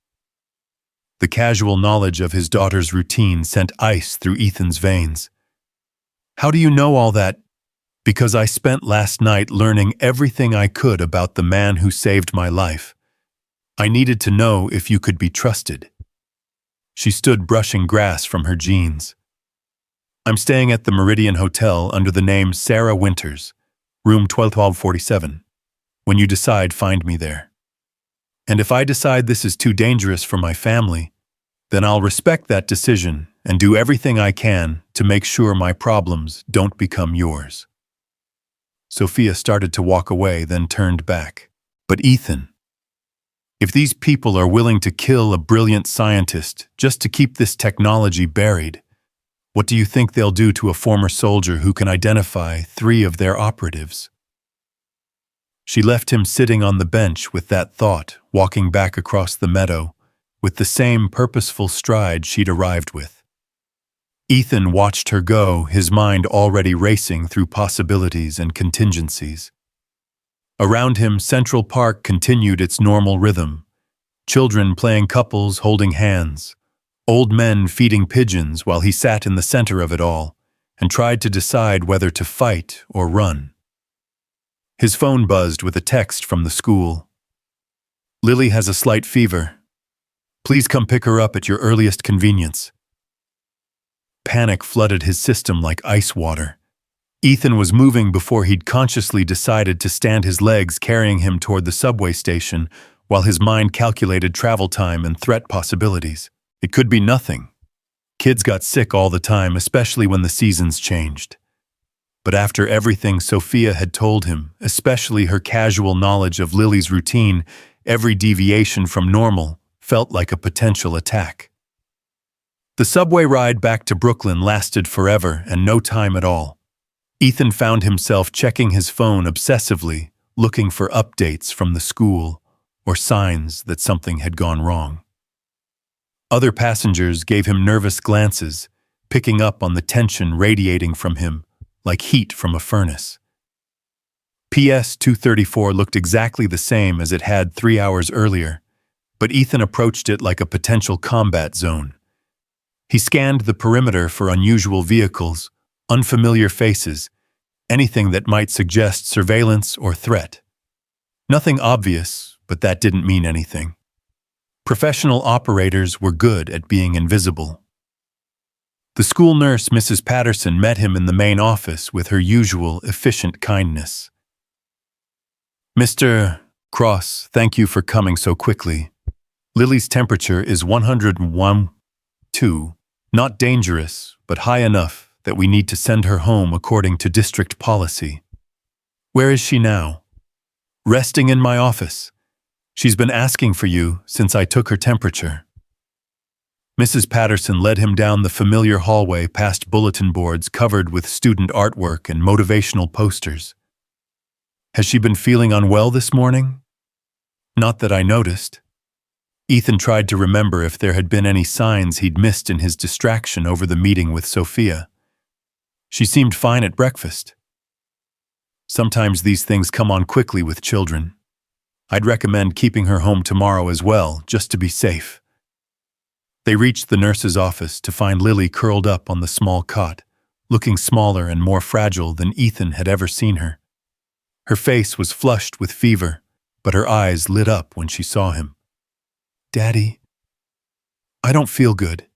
The casual knowledge of his daughter's routine sent ice through Ethan's veins. How do you know all that? Because I spent last night learning everything I could about the man who saved my life. I needed to know if you could be trusted. She stood brushing grass from her jeans. I'm staying at the Meridian Hotel under the name Sarah Winters, room 1247. When you decide, find me there. And if I decide this is too dangerous for my family, then I'll respect that decision and do everything I can to make sure my problems don't become yours. Sophia started to walk away, then turned back. But Ethan, if these people are willing to kill a brilliant scientist just to keep this technology buried, what do you think they'll do to a former soldier who can identify 3 of their operatives? She left him sitting on the bench with that thought, walking back across the meadow, with the same purposeful stride she'd arrived with. Ethan watched her go, his mind already racing through possibilities and contingencies. Around him, Central Park continued its normal rhythm. Children playing couples holding hands. Old men feeding pigeons while he sat in the center of it all and tried to decide whether to fight or run. His phone buzzed with a text from the school. Lily has a slight fever. Please come pick her up at your earliest convenience. Panic flooded his system like ice water. Ethan was moving before he'd consciously decided to stand his legs, carrying him toward the subway station while his mind calculated travel time and threat possibilities. It could be nothing. Kids got sick all the time, especially when the seasons changed. But after everything Sophia had told him, especially her casual knowledge of Lily's routine, every deviation from normal felt like a potential attack. The subway ride back to Brooklyn lasted forever and no time at all. Ethan found himself checking his phone obsessively, looking for updates from the school or signs that something had gone wrong. Other passengers gave him nervous glances, picking up on the tension radiating from him like heat from a furnace. PS 234 looked exactly the same as it had 3 hours earlier, but Ethan approached it like a potential combat zone. He scanned the perimeter for unusual vehicles, unfamiliar faces, anything that might suggest surveillance or threat. Nothing obvious, but that didn't mean anything. Professional operators were good at being invisible. The school nurse, Mrs. Patterson, met him in the main office with her usual efficient kindness. "Mr. Cross, thank you for coming so quickly. Lily's temperature is 101.2, not dangerous, but high enough that we need to send her home according to district policy. Where is she now?" "Resting in my office. She's been asking for you since I took her temperature." Mrs. Patterson led him down the familiar hallway past bulletin boards covered with student artwork and motivational posters. "Has she been feeling unwell this morning?" "Not that I noticed." Ethan tried to remember if there had been any signs he'd missed in his distraction over the meeting with Sophia. She seemed fine at breakfast. Sometimes these things come on quickly with children. I'd recommend keeping her home tomorrow as well, just to be safe. They reached the nurse's office to find Lily curled up on the small cot, looking smaller and more fragile than Ethan had ever seen her. Her face was flushed with fever, but her eyes lit up when she saw him. "Daddy, I don't feel good."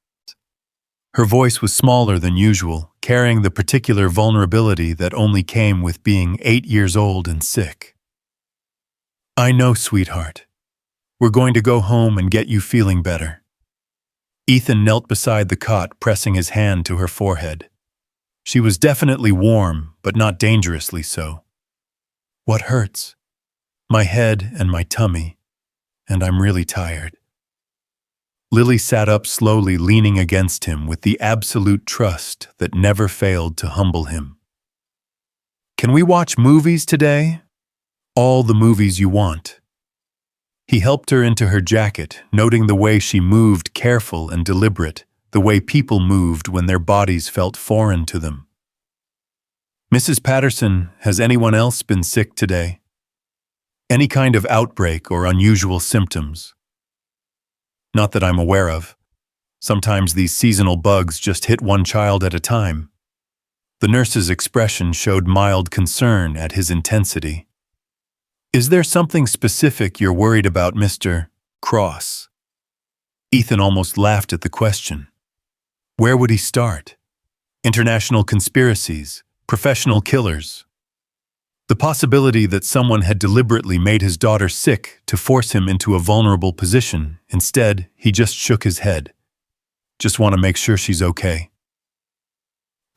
Her voice was smaller than usual, carrying the particular vulnerability that only came with being 8 years old and sick. "I know, sweetheart. We're going to go home and get you feeling better." Ethan knelt beside the cot, pressing his hand to her forehead. She was definitely warm, but not dangerously so. "What hurts?" "My head and my tummy, and I'm really tired." Lily sat up slowly, leaning against him with the absolute trust that never failed to humble him. "Can we watch movies today?" "All the movies you want." He helped her into her jacket, noting the way she moved, careful and deliberate, the way people moved when their bodies felt foreign to them. "Mrs. Patterson, has anyone else been sick today? Any kind of outbreak or unusual symptoms?" "Not that I'm aware of. Sometimes these seasonal bugs just hit one child at a time." The nurse's expression showed mild concern at his intensity. "Is there something specific you're worried about, Mr. Cross?" Ethan almost laughed at the question. Where would he start? International conspiracies, professional killers. The possibility that someone had deliberately made his daughter sick to force him into a vulnerable position. Instead, he just shook his head. "Just want to make sure she's okay."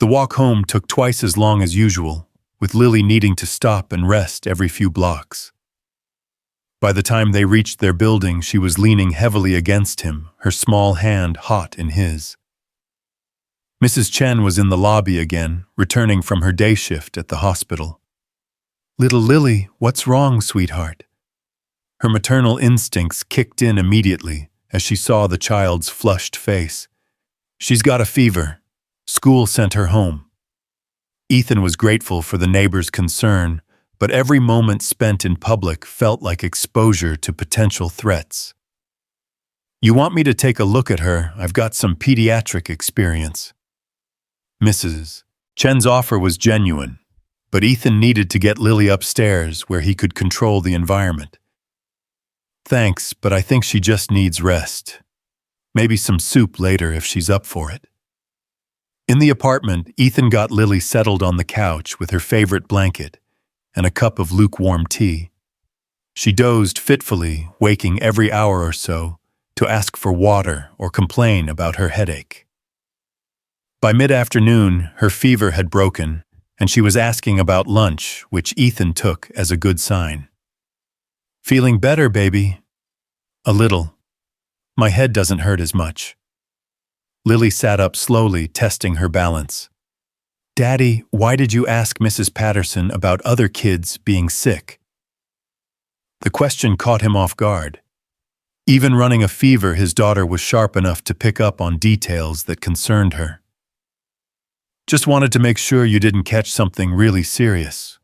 The walk home took twice as long as usual, with Lily needing to stop and rest every few blocks. By the time they reached their building, she was leaning heavily against him, her small hand hot in his. Mrs. Chen was in the lobby again, returning from her day shift at the hospital. "Little Lily, what's wrong, sweetheart?" Her maternal instincts kicked in immediately as she saw the child's flushed face. "She's got a fever. School sent her home." Ethan was grateful for the neighbor's concern, but every moment spent in public felt like exposure to potential threats. "You want me to take a look at her? I've got some pediatric experience." Mrs. Chen's offer was genuine, but Ethan needed to get Lily upstairs where he could control the environment. "Thanks, but I think she just needs rest. Maybe some soup later if she's up for it." In the apartment, Ethan got Lily settled on the couch with her favorite blanket and a cup of lukewarm tea. She dozed fitfully, waking every hour or so to ask for water or complain about her headache. By mid-afternoon, her fever had broken, and she was asking about lunch, which Ethan took as a good sign. "Feeling better, baby?" "A little. My head doesn't hurt as much." Lily sat up slowly, testing her balance. "Daddy, why did you ask Mrs. Patterson about other kids being sick?" The question caught him off guard. Even running a fever, his daughter was sharp enough to pick up on details that concerned her. "Just wanted to make sure you didn't catch something really serious.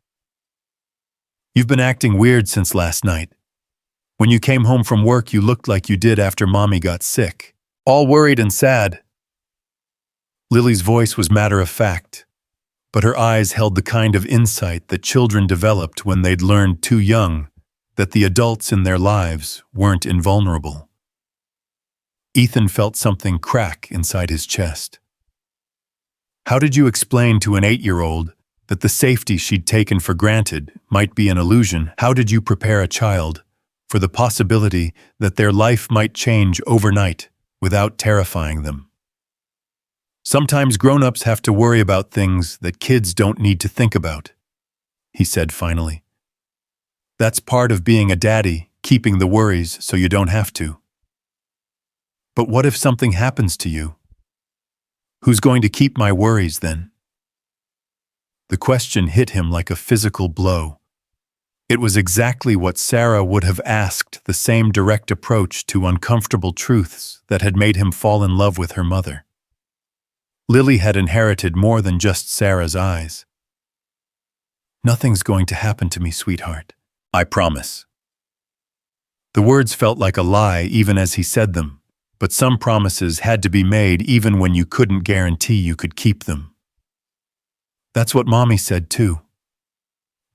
You've been acting weird since last night. When you came home from work, you looked like you did after Mommy got sick. All worried and sad." Lily's voice was matter-of-fact. but her eyes held the kind of insight that children developed when they'd learned too young that the adults in their lives weren't invulnerable. Ethan felt something crack inside his chest. How did you explain to an 8-year-old that the safety she'd taken for granted might be an illusion? How did you prepare a child for the possibility that their life might change overnight without terrifying them? Sometimes grown-ups have to worry about things that kids don't need to think about, he said finally. That's part of being a daddy, keeping the worries so you don't have to. But what if something happens to you? Who's going to keep my worries then? The question hit him like a physical blow. It was exactly what Sarah would have asked, the same direct approach to uncomfortable truths that had made him fall in love with her mother. Lily had inherited more than just Sarah's eyes. Nothing's going to happen to me, sweetheart. I promise. The words felt like a lie even as he said them, but some promises had to be made even when you couldn't guarantee you could keep them. That's what Mommy said too.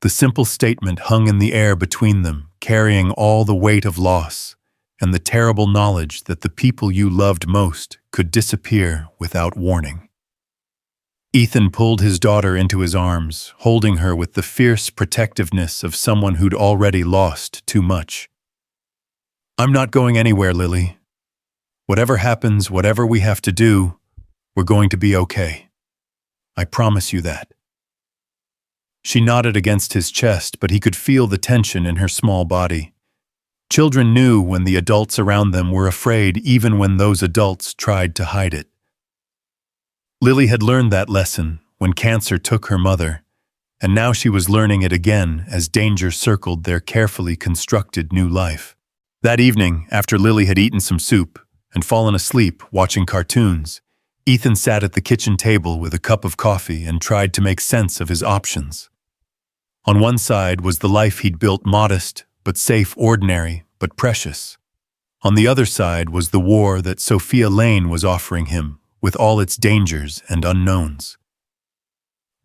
The simple statement hung in the air between them, carrying all the weight of loss and the terrible knowledge that the people you loved most could disappear without warning. Ethan pulled his daughter into his arms, holding her with the fierce protectiveness of someone who'd already lost too much. I'm not going anywhere, Lily. Whatever happens, whatever we have to do, we're going to be okay. I promise you that. She nodded against his chest, but he could feel the tension in her small body. Children knew when the adults around them were afraid, even when those adults tried to hide it. Lily had learned that lesson when cancer took her mother, and now she was learning it again as danger circled their carefully constructed new life. That evening, after Lily had eaten some soup and fallen asleep watching cartoons, Ethan sat at the kitchen table with a cup of coffee and tried to make sense of his options. On one side was the life he'd built, modest but safe, ordinary but precious. On the other side was the war that Sophia Lane was offering him, with all its dangers and unknowns.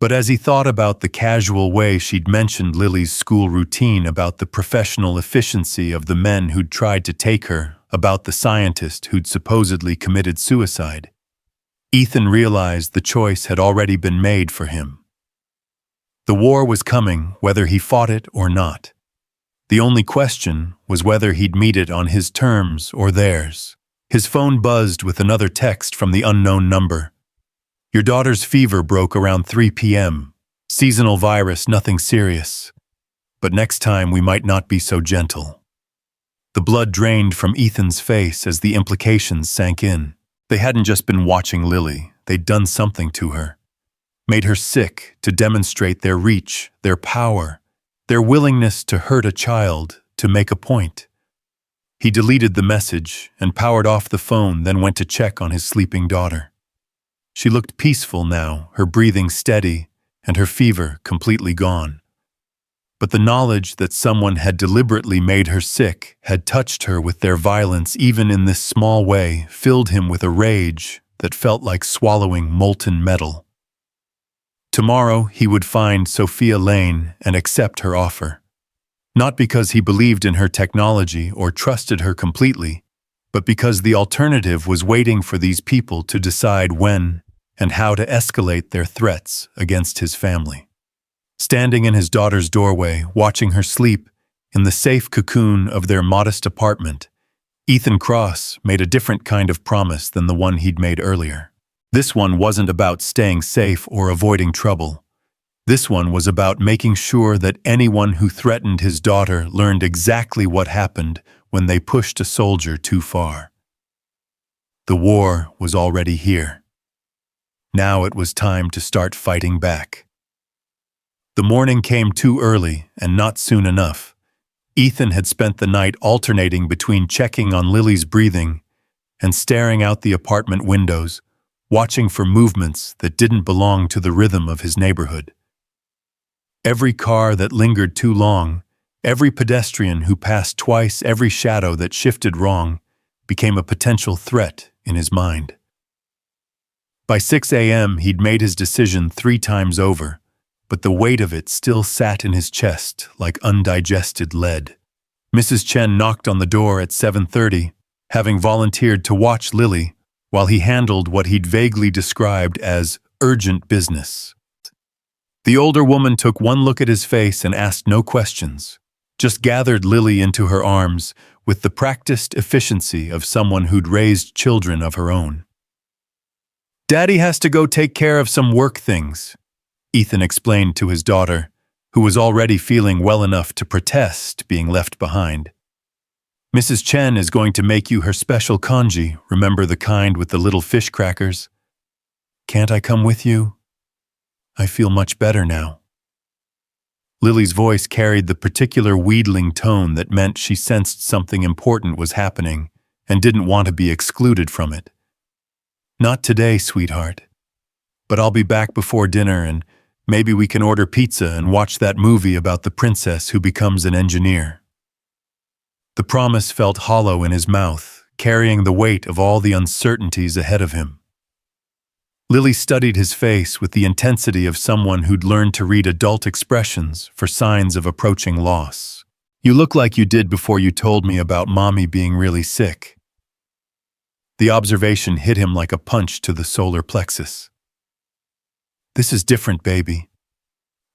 But as he thought about the casual way she'd mentioned Lily's school routine, about the professional efficiency of the men who'd tried to take her, about the scientist who'd supposedly committed suicide, Ethan realized the choice had already been made for him. The war was coming, whether he fought it or not. The only question was whether he'd meet it on his terms or theirs. His phone buzzed with another text from the unknown number. Your daughter's fever broke around 3 p.m. Seasonal virus, nothing serious. But next time we might not be so gentle. The blood drained from Ethan's face as the implications sank in. They hadn't just been watching Lily, they'd done something to her. Made her sick to demonstrate their reach, their power, their willingness to hurt a child, to make a point. He deleted the message and powered off the phone, then went to check on his sleeping daughter. She looked peaceful now, her breathing steady and her fever completely gone. But the knowledge that someone had deliberately made her sick, had touched her with their violence even in this small way, filled him with a rage that felt like swallowing molten metal. Tomorrow he would find Sophia Lane and accept her offer. Not because he believed in her technology or trusted her completely, but because the alternative was waiting for these people to decide when and how to escalate their threats against his family. Standing in his daughter's doorway, watching her sleep in the safe cocoon of their modest apartment, Ethan Cross made a different kind of promise than the one he'd made earlier. This one wasn't about staying safe or avoiding trouble. This one was about making sure that anyone who threatened his daughter learned exactly what happened when they pushed a soldier too far. The war was already here. Now it was time to start fighting back. The morning came too early and not soon enough. Ethan had spent the night alternating between checking on Lily's breathing and staring out the apartment windows, watching for movements that didn't belong to the rhythm of his neighborhood. Every car that lingered too long, every pedestrian who passed twice, every shadow that shifted wrong, became a potential threat in his mind. By 6 a.m., he'd made his decision 3 times over, but the weight of it still sat in his chest like undigested lead. Mrs. Chen knocked on the door at 7:30, having volunteered to watch Lily while he handled what he'd vaguely described as urgent business. The older woman took one look at his face and asked no questions, just gathered Lily into her arms with the practiced efficiency of someone who'd raised children of her own. "Daddy has to go take care of some work things," Ethan explained to his daughter, who was already feeling well enough to protest being left behind. "Mrs. Chen is going to make you her special congee, remember the kind with the little fish crackers? Can't I come with you? I feel much better now." Lily's voice carried the particular wheedling tone that meant she sensed something important was happening and didn't want to be excluded from it. "Not today, sweetheart. But I'll be back before dinner and maybe we can order pizza and watch that movie about the princess who becomes an engineer." The promise felt hollow in his mouth, carrying the weight of all the uncertainties ahead of him. Lily studied his face with the intensity of someone who'd learned to read adult expressions for signs of approaching loss. "You look like you did before you told me about Mommy being really sick." The observation hit him like a punch to the solar plexus. "This is different, baby.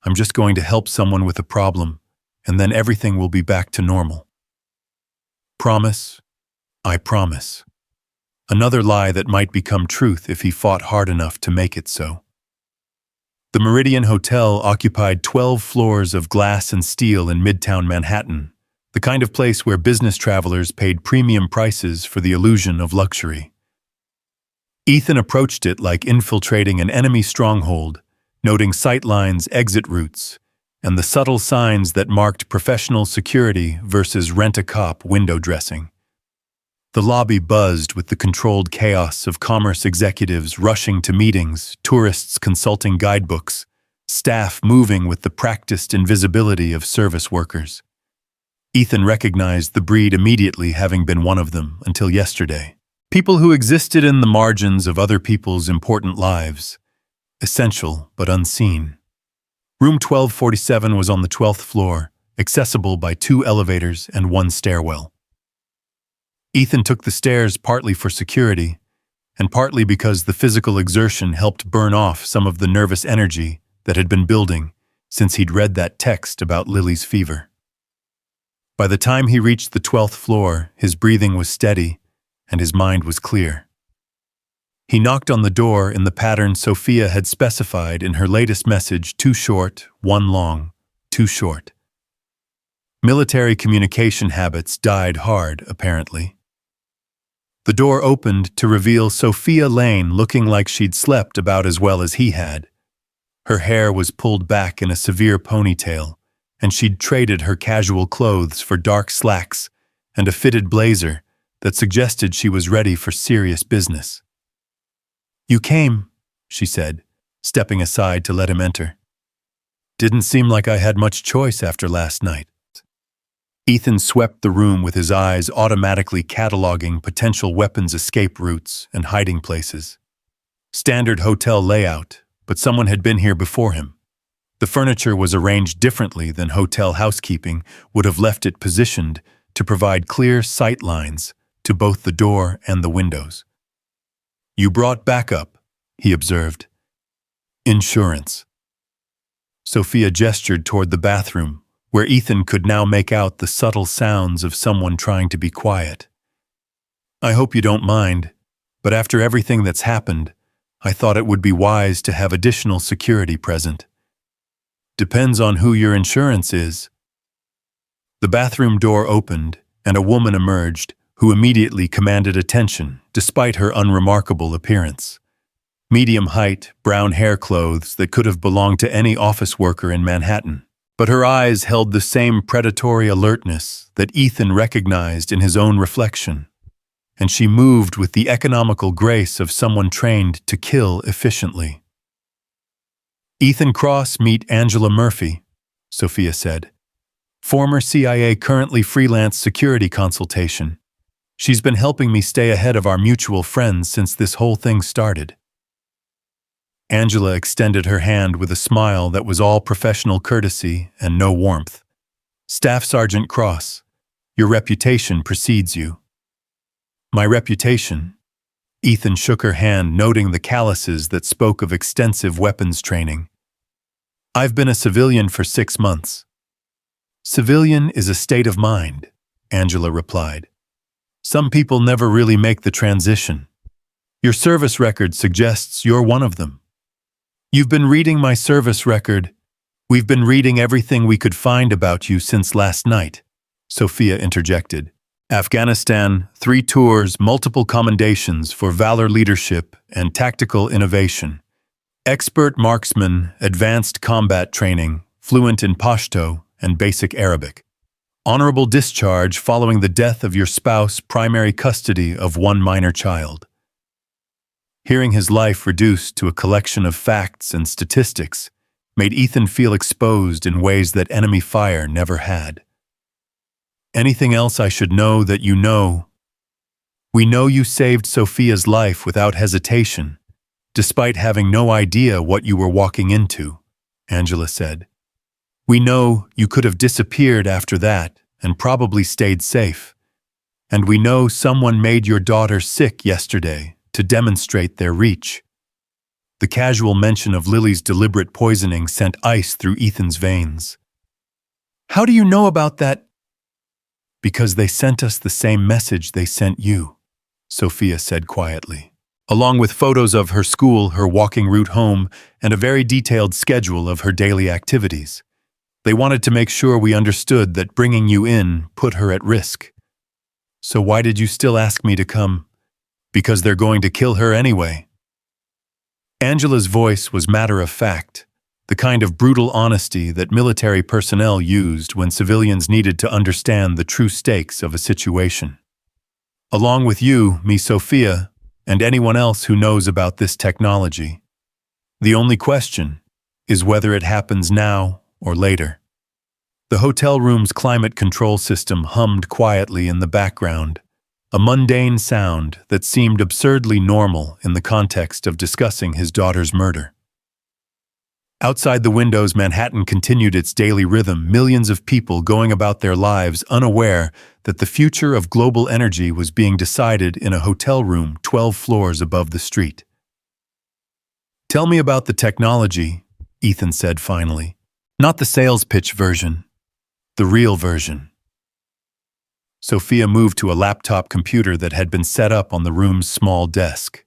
I'm just going to help someone with a problem, and then everything will be back to normal. Promise? I promise." Another lie that might become truth if he fought hard enough to make it so. The Meridian Hotel occupied 12 floors of glass and steel in Midtown Manhattan, the kind of place where business travelers paid premium prices for the illusion of luxury. Ethan approached it like infiltrating an enemy stronghold, noting sightlines, exit routes, and the subtle signs that marked professional security versus rent-a-cop window dressing. The lobby buzzed with the controlled chaos of commerce executives rushing to meetings, tourists consulting guidebooks, staff moving with the practiced invisibility of service workers. Ethan recognized the breed immediately, having been one of them until yesterday. People who existed in the margins of other people's important lives, essential but unseen. Room 1247 was on the 12th floor, accessible by 2 elevators and 1 stairwell. Ethan took the stairs partly for security, and partly because the physical exertion helped burn off some of the nervous energy that had been building since he'd read that text about Lily's fever. By the time he reached the 12th floor, his breathing was steady and his mind was clear. He knocked on the door in the pattern Sophia had specified in her latest message: 2 short, 1 long, 2 short. Military communication habits died hard, apparently. The door opened to reveal Sophia Lane looking like she'd slept about as well as he had. Her hair was pulled back in a severe ponytail, and she'd traded her casual clothes for dark slacks and a fitted blazer that suggested she was ready for serious business. "You came," she said, stepping aside to let him enter. "Didn't seem like I had much choice after last night." Ethan swept the room with his eyes automatically cataloging potential weapons escape routes and hiding places. Standard hotel layout, but someone had been here before him. The furniture was arranged differently than hotel housekeeping would have left it positioned to provide clear sight lines to both the door and the windows. "You brought backup," he observed. "Insurance." Sophia gestured toward the bathroom, where Ethan could now make out the subtle sounds of someone trying to be quiet. "I hope you don't mind, but after everything that's happened, I thought it would be wise to have additional security present." "Depends on who your insurance is." The bathroom door opened, and a woman emerged, who immediately commanded attention, despite her unremarkable appearance. Medium height, brown hair clothes that could have belonged to any office worker in Manhattan. But her eyes held the same predatory alertness that Ethan recognized in his own reflection, and she moved with the economical grace of someone trained to kill efficiently. "Ethan Cross, meet Angela Murphy," Sophia said. "Former CIA, currently freelance security consultation. She's been helping me stay ahead of our mutual friends since this whole thing started." Angela extended her hand with a smile that was all professional courtesy and no warmth. Staff Sergeant Cross, your reputation precedes you. My reputation? Ethan shook her hand, noting the calluses that spoke of extensive weapons training. I've been a civilian for 6 months. Civilian is a state of mind, Angela replied. Some people never really make the transition. Your service record suggests you're one of them. You've been reading my service record. We've been reading everything we could find about you since last night, Sophia interjected. Afghanistan, 3 tours, multiple commendations for valor leadership and tactical innovation. Expert marksman, advanced combat training, fluent in Pashto and basic Arabic. Honorable discharge following the death of your spouse, primary custody of 1 minor child. Hearing his life reduced to a collection of facts and statistics made Ethan feel exposed in ways that enemy fire never had. Anything else I should know that you know? We know you saved Sophia's life without hesitation, despite having no idea what you were walking into, Angela said. We know you could have disappeared after that and probably stayed safe. And we know someone made your daughter sick yesterday to demonstrate their reach. The casual mention of Lily's deliberate poisoning sent ice through Ethan's veins. How do you know about that? Because they sent us the same message they sent you, Sophia said quietly, along with photos of her school, her walking route home, and a very detailed schedule of her daily activities. They wanted to make sure we understood that bringing you in put her at risk. So why did you still ask me to come? Because they're going to kill her anyway. Angela's voice was matter-of-fact, the kind of brutal honesty that military personnel used when civilians needed to understand the true stakes of a situation. Along with you, me Sophia, and anyone else who knows about this technology. The only question is whether it happens now or later. The hotel room's climate control system hummed quietly in the background, a mundane sound that seemed absurdly normal in the context of discussing his daughter's murder. Outside the windows, Manhattan continued its daily rhythm, millions of people going about their lives unaware that the future of global energy was being decided in a hotel room 12 floors above the street. Tell me about the technology, Ethan said finally. Not the sales pitch version, the real version. Sophia moved to a laptop computer that had been set up on the room's small desk.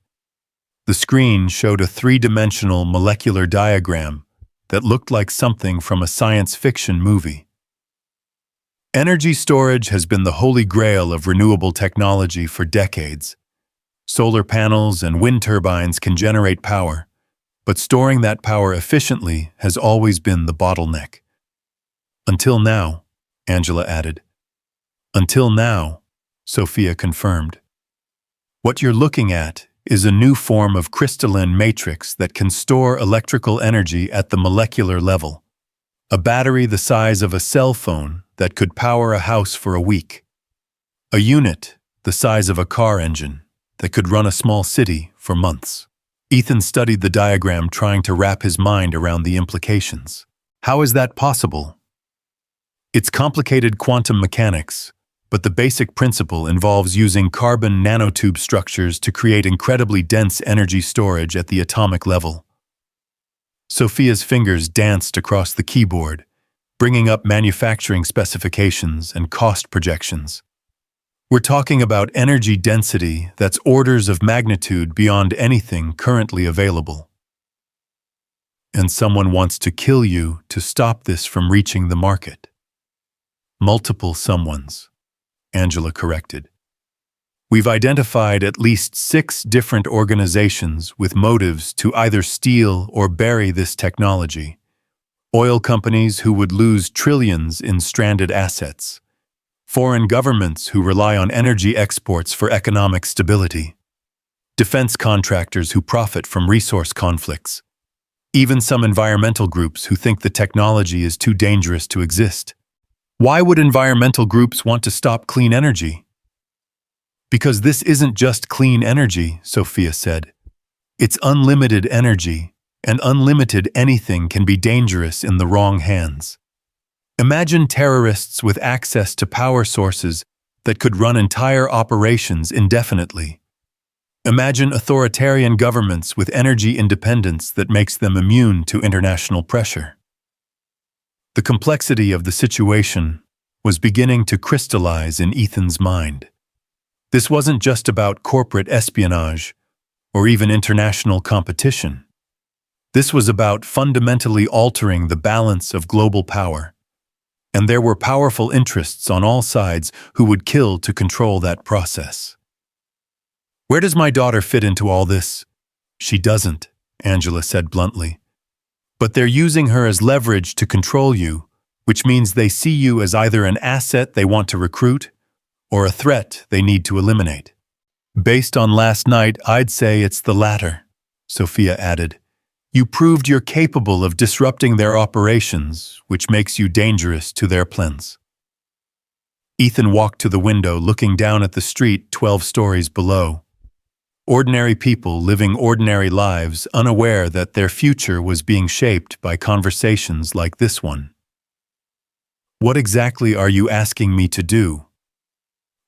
The screen showed a 3-dimensional molecular diagram that looked like something from a science fiction movie. Energy storage has been the holy grail of renewable technology for decades. Solar panels and wind turbines can generate power, but storing that power efficiently has always been the bottleneck. Until now, Angela added. Until now, Sophia confirmed. What you're looking at is a new form of crystalline matrix that can store electrical energy at the molecular level. A battery the size of a cell phone that could power a house for a week. A unit the size of a car engine that could run a small city for months. Ethan studied the diagram, trying to wrap his mind around the implications. How is that possible? It's complicated quantum mechanics, but the basic principle involves using carbon nanotube structures to create incredibly dense energy storage at the atomic level. Sophia's fingers danced across the keyboard, bringing up manufacturing specifications and cost projections. We're talking about energy density that's orders of magnitude beyond anything currently available. And someone wants to kill you to stop this from reaching the market. Multiple someones, Angela corrected. We've identified at least 6 different organizations with motives to either steal or bury this technology. Oil companies who would lose trillions in stranded assets. Foreign governments who rely on energy exports for economic stability. Defense contractors who profit from resource conflicts. Even some environmental groups who think the technology is too dangerous to exist. Why would environmental groups want to stop clean energy? Because this isn't just clean energy, Sophia said. It's unlimited energy, and unlimited anything can be dangerous in the wrong hands. Imagine terrorists with access to power sources that could run entire operations indefinitely. Imagine authoritarian governments with energy independence that makes them immune to international pressure. The complexity of the situation was beginning to crystallize in Ethan's mind. This wasn't just about corporate espionage or even international competition. This was about fundamentally altering the balance of global power. And there were powerful interests on all sides who would kill to control that process. "Where does my daughter fit into all this?" "She doesn't," Angela said bluntly. "But they're using her as leverage to control you, which means they see you as either an asset they want to recruit or a threat they need to eliminate." "Based on last night, I'd say it's the latter," Sophia added. "You proved you're capable of disrupting their operations, which makes you dangerous to their plans." Ethan walked to the window, looking down at the street 12 stories below. Ordinary people living ordinary lives, unaware that their future was being shaped by conversations like this one. "What exactly are you asking me to do?"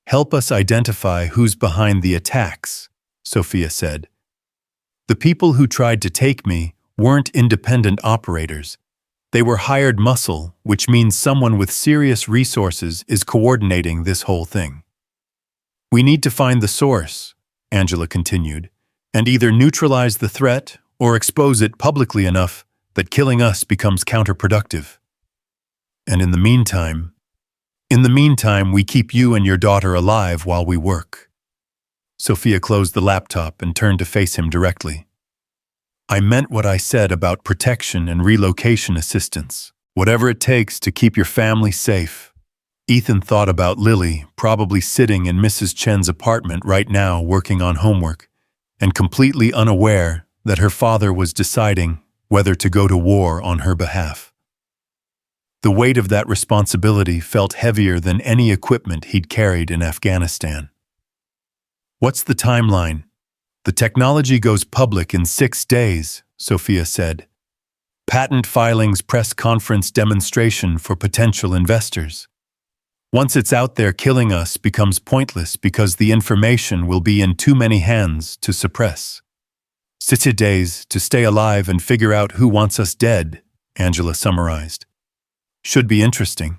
"Help us identify who's behind the attacks," Sophia said. "The people who tried to take me weren't independent operators. They were hired muscle, which means someone with serious resources is coordinating this whole thing." "We need to find the source," Angela continued, "and either neutralize the threat or expose it publicly enough that killing us becomes counterproductive. And in the meantime, we keep you and your daughter alive while we work." Sophia closed the laptop and turned to face him directly. "I meant what I said about protection and relocation assistance. Whatever it takes to keep your family safe." Ethan thought about Lily, probably sitting in Mrs. Chen's apartment right now working on homework, and completely unaware that her father was deciding whether to go to war on her behalf. The weight of that responsibility felt heavier than any equipment he'd carried in Afghanistan. "What's the timeline?" "The technology goes public in 6 days, Sophia said. "Patent filings, press conference, demonstration for potential investors. Once it's out there, killing us becomes pointless because the information will be in too many hands to suppress. 6 days to stay alive and figure out who wants us dead," Angela summarized. "Should be interesting."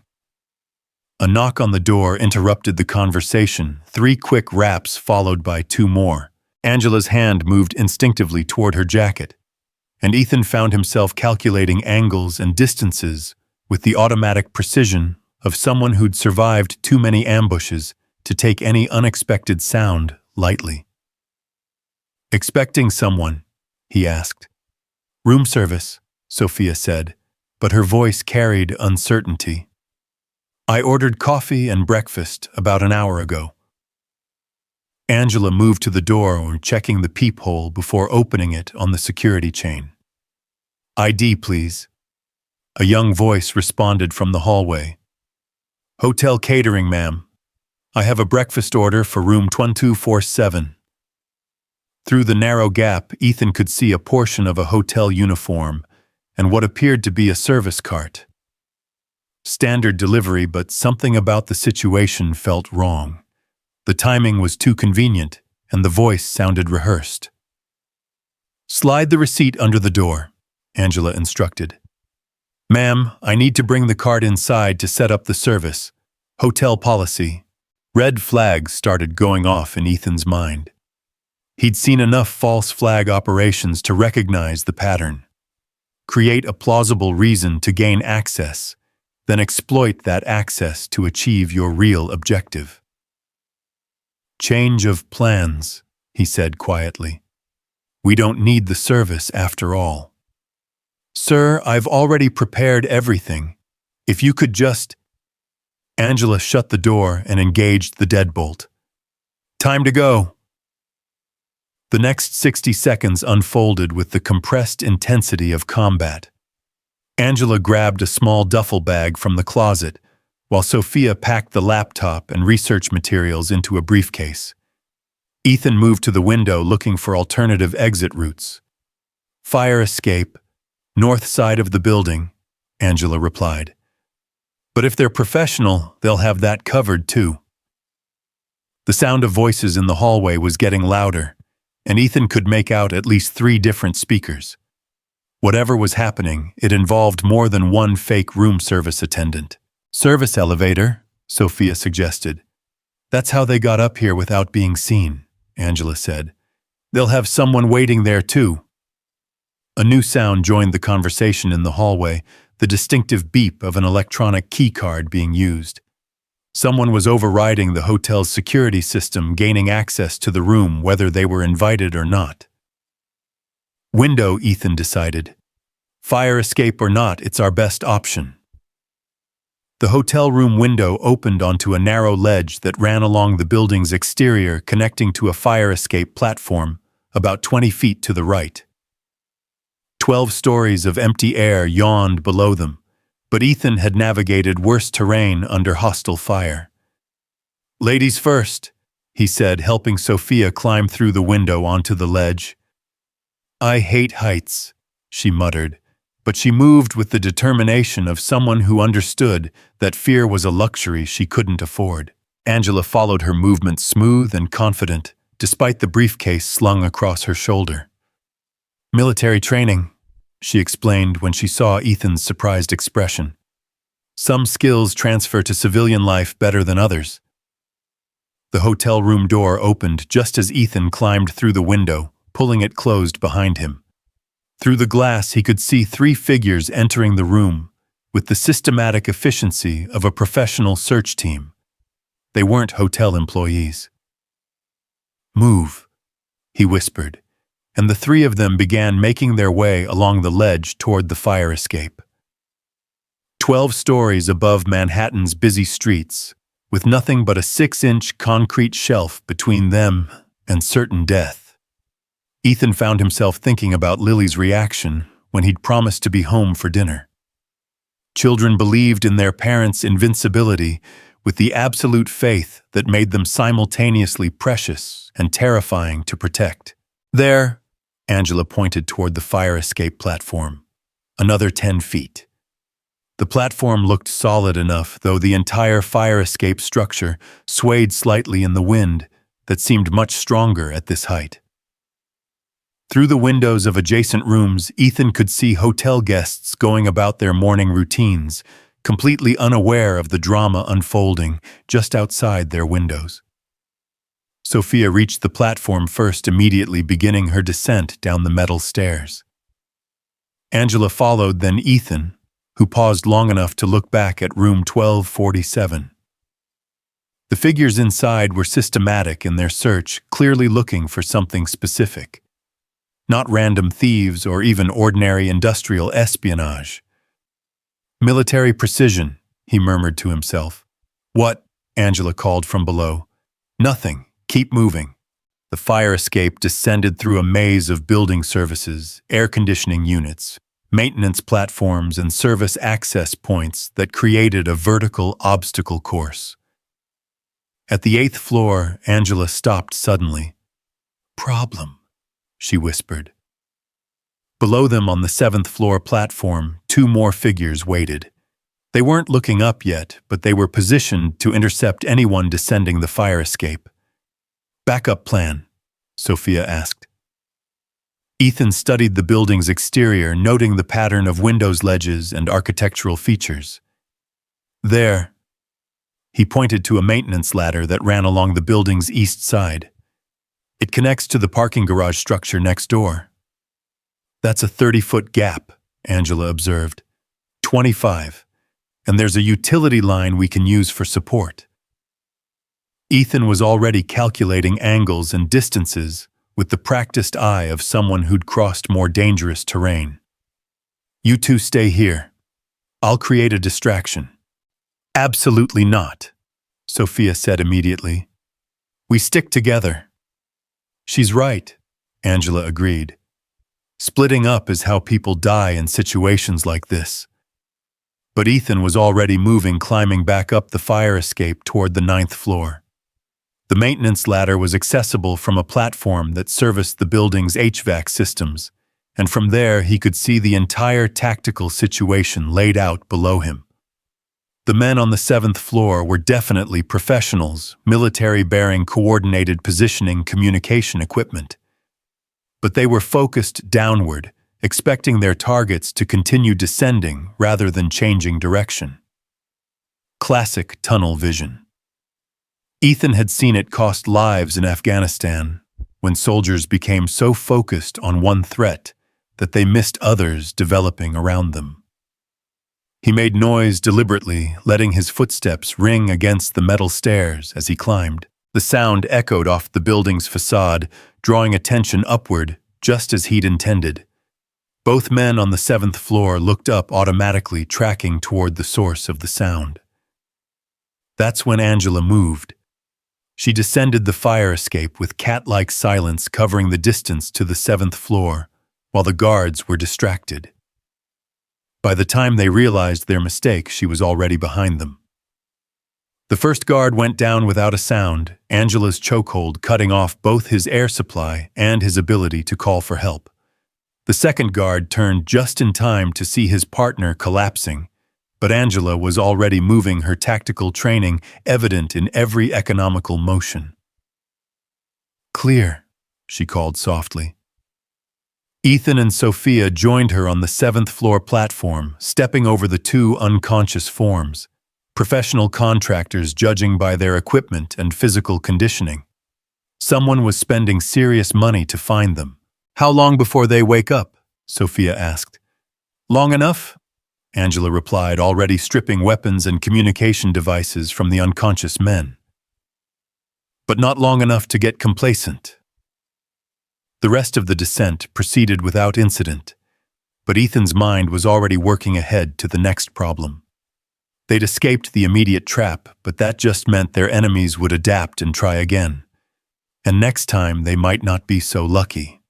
A knock on the door interrupted the conversation, 3 quick raps followed by 2 more. Angela's hand moved instinctively toward her jacket, and Ethan found himself calculating angles and distances with the automatic precision of someone who'd survived too many ambushes to take any unexpected sound lightly. "Expecting someone?" he asked. "Room service," Sophia said, but her voice carried uncertainty. "I ordered coffee and breakfast about an hour ago." Angela moved to the door, checking the peephole before opening it on the security chain. "ID, please." A young voice responded from the hallway. "Hotel catering, ma'am. I have a breakfast order for room 1247. Through the narrow gap, Ethan could see a portion of a hotel uniform and what appeared to be a service cart. Standard delivery, but something about the situation felt wrong. The timing was too convenient, and the voice sounded rehearsed. "Slide the receipt under the door," Angela instructed. "Ma'am, I need to bring the cart inside to set up the service. Hotel policy." Red flags started going off in Ethan's mind. He'd seen enough false flag operations to recognize the pattern. Create a plausible reason to gain access, then exploit that access to achieve your real objective. "Change of plans," he said quietly. "We don't need the service after all." "Sir, I've already prepared everything. If you could just—" Angela shut the door and engaged the deadbolt. "Time to go." The next 60 seconds unfolded with the compressed intensity of combat. Angela grabbed a small duffel bag from the closet, while Sophia packed the laptop and research materials into a briefcase. Ethan moved to the window looking for alternative exit routes. Fire escape, north side of the building, Angela replied. But if they're professional, they'll have that covered too. The sound of voices in the hallway was getting louder, and Ethan could make out at least 3 different speakers. Whatever was happening, it involved more than one fake room service attendant. Service elevator, Sophia suggested. That's how they got up here without being seen, Angela said. They'll have someone waiting there too. A new sound joined the conversation in the hallway, the distinctive beep of an electronic key card being used. Someone was overriding the hotel's security system, gaining access to the room whether they were invited or not. Window, Ethan decided. Fire escape or not, it's our best option. The hotel room window opened onto a narrow ledge that ran along the building's exterior, connecting to a fire escape platform about 20 feet to the right. 12 stories of empty air yawned below them, but Ethan had navigated worse terrain under hostile fire. Ladies first, he said, helping Sophia climb through the window onto the ledge. I hate heights, she muttered, but she moved with the determination of someone who understood that fear was a luxury she couldn't afford. Angela followed her movements smooth and confident, despite the briefcase slung across her shoulder. Military training, she explained when she saw Ethan's surprised expression. Some skills transfer to civilian life better than others. The hotel room door opened just as Ethan climbed through the window, pulling it closed behind him. Through the glass, he could see 3 figures entering the room, with the systematic efficiency of a professional search team. They weren't hotel employees. Move, he whispered, and the 3 of them began making their way along the ledge toward the fire escape. 12 stories above Manhattan's busy streets, with nothing but a 6-inch concrete shelf between them and certain death. Ethan found himself thinking about Lily's reaction when he'd promised to be home for dinner. Children believed in their parents' invincibility with the absolute faith that made them simultaneously precious and terrifying to protect. There, Angela pointed toward the fire escape platform. Another 10 feet. The platform looked solid enough, though the entire fire escape structure swayed slightly in the wind that seemed much stronger at this height. Through the windows of adjacent rooms, Ethan could see hotel guests going about their morning routines, completely unaware of the drama unfolding just outside their windows. Sophia reached the platform first, immediately beginning her descent down the metal stairs. Angela followed, then Ethan, who paused long enough to look back at room 1247. The figures inside were systematic in their search, clearly looking for something specific. Not random thieves or even ordinary industrial espionage. Military precision, he murmured to himself. What? Angela called from below. Nothing. Keep moving. The fire escape descended through a maze of building services, air conditioning units, maintenance platforms, and service access points that created a vertical obstacle course. At the 8th floor, Angela stopped suddenly. Problem, she whispered. Below them on the 7th floor platform, 2 more figures waited. They weren't looking up yet, but they were positioned to intercept anyone descending the fire escape. Backup plan, Sophia asked. Ethan studied the building's exterior, noting the pattern of windows ledges and architectural features. There, he pointed to a maintenance ladder that ran along the building's east side. It connects to the parking garage structure next door. That's a 30-foot gap, Angela observed. 25. And there's a utility line we can use for support. Ethan was already calculating angles and distances with the practiced eye of someone who'd crossed more dangerous terrain. You 2 stay here. I'll create a distraction. Absolutely not, Sophia said immediately. We stick together. She's right, Angela agreed. Splitting up is how people die in situations like this. But Ethan was already moving, climbing back up the fire escape toward the 9th floor. The maintenance ladder was accessible from a platform that serviced the building's HVAC systems, and from there he could see the entire tactical situation laid out below him. The men on the 7th floor were definitely professionals, military-bearing coordinated positioning communication equipment. But they were focused downward, expecting their targets to continue descending rather than changing direction. Classic tunnel vision. Ethan had seen it cost lives in Afghanistan, when soldiers became so focused on one threat that they missed others developing around them. He made noise deliberately, letting his footsteps ring against the metal stairs as he climbed. The sound echoed off the building's facade, drawing attention upward, just as he'd intended. Both men on the 7th floor looked up automatically, tracking toward the source of the sound. That's when Angela moved. She descended the fire escape with cat-like silence covering the distance to the 7th floor, while the guards were distracted. By the time they realized their mistake, she was already behind them. The first guard went down without a sound, Angela's chokehold cutting off both his air supply and his ability to call for help. The second guard turned just in time to see his partner collapsing, but Angela was already moving, her tactical training evident in every economical motion. "Clear," she called softly. Ethan and Sophia joined her on the 7th floor platform, stepping over the two unconscious forms, professional contractors judging by their equipment and physical conditioning. Someone was spending serious money to find them. "How long before they wake up?" Sophia asked. "Long enough?" Angela replied, already stripping weapons and communication devices from the unconscious men. "But not long enough to get complacent." The rest of the descent proceeded without incident, but Ethan's mind was already working ahead to the next problem. They'd escaped the immediate trap, but that just meant their enemies would adapt and try again. And next time they might not be so lucky.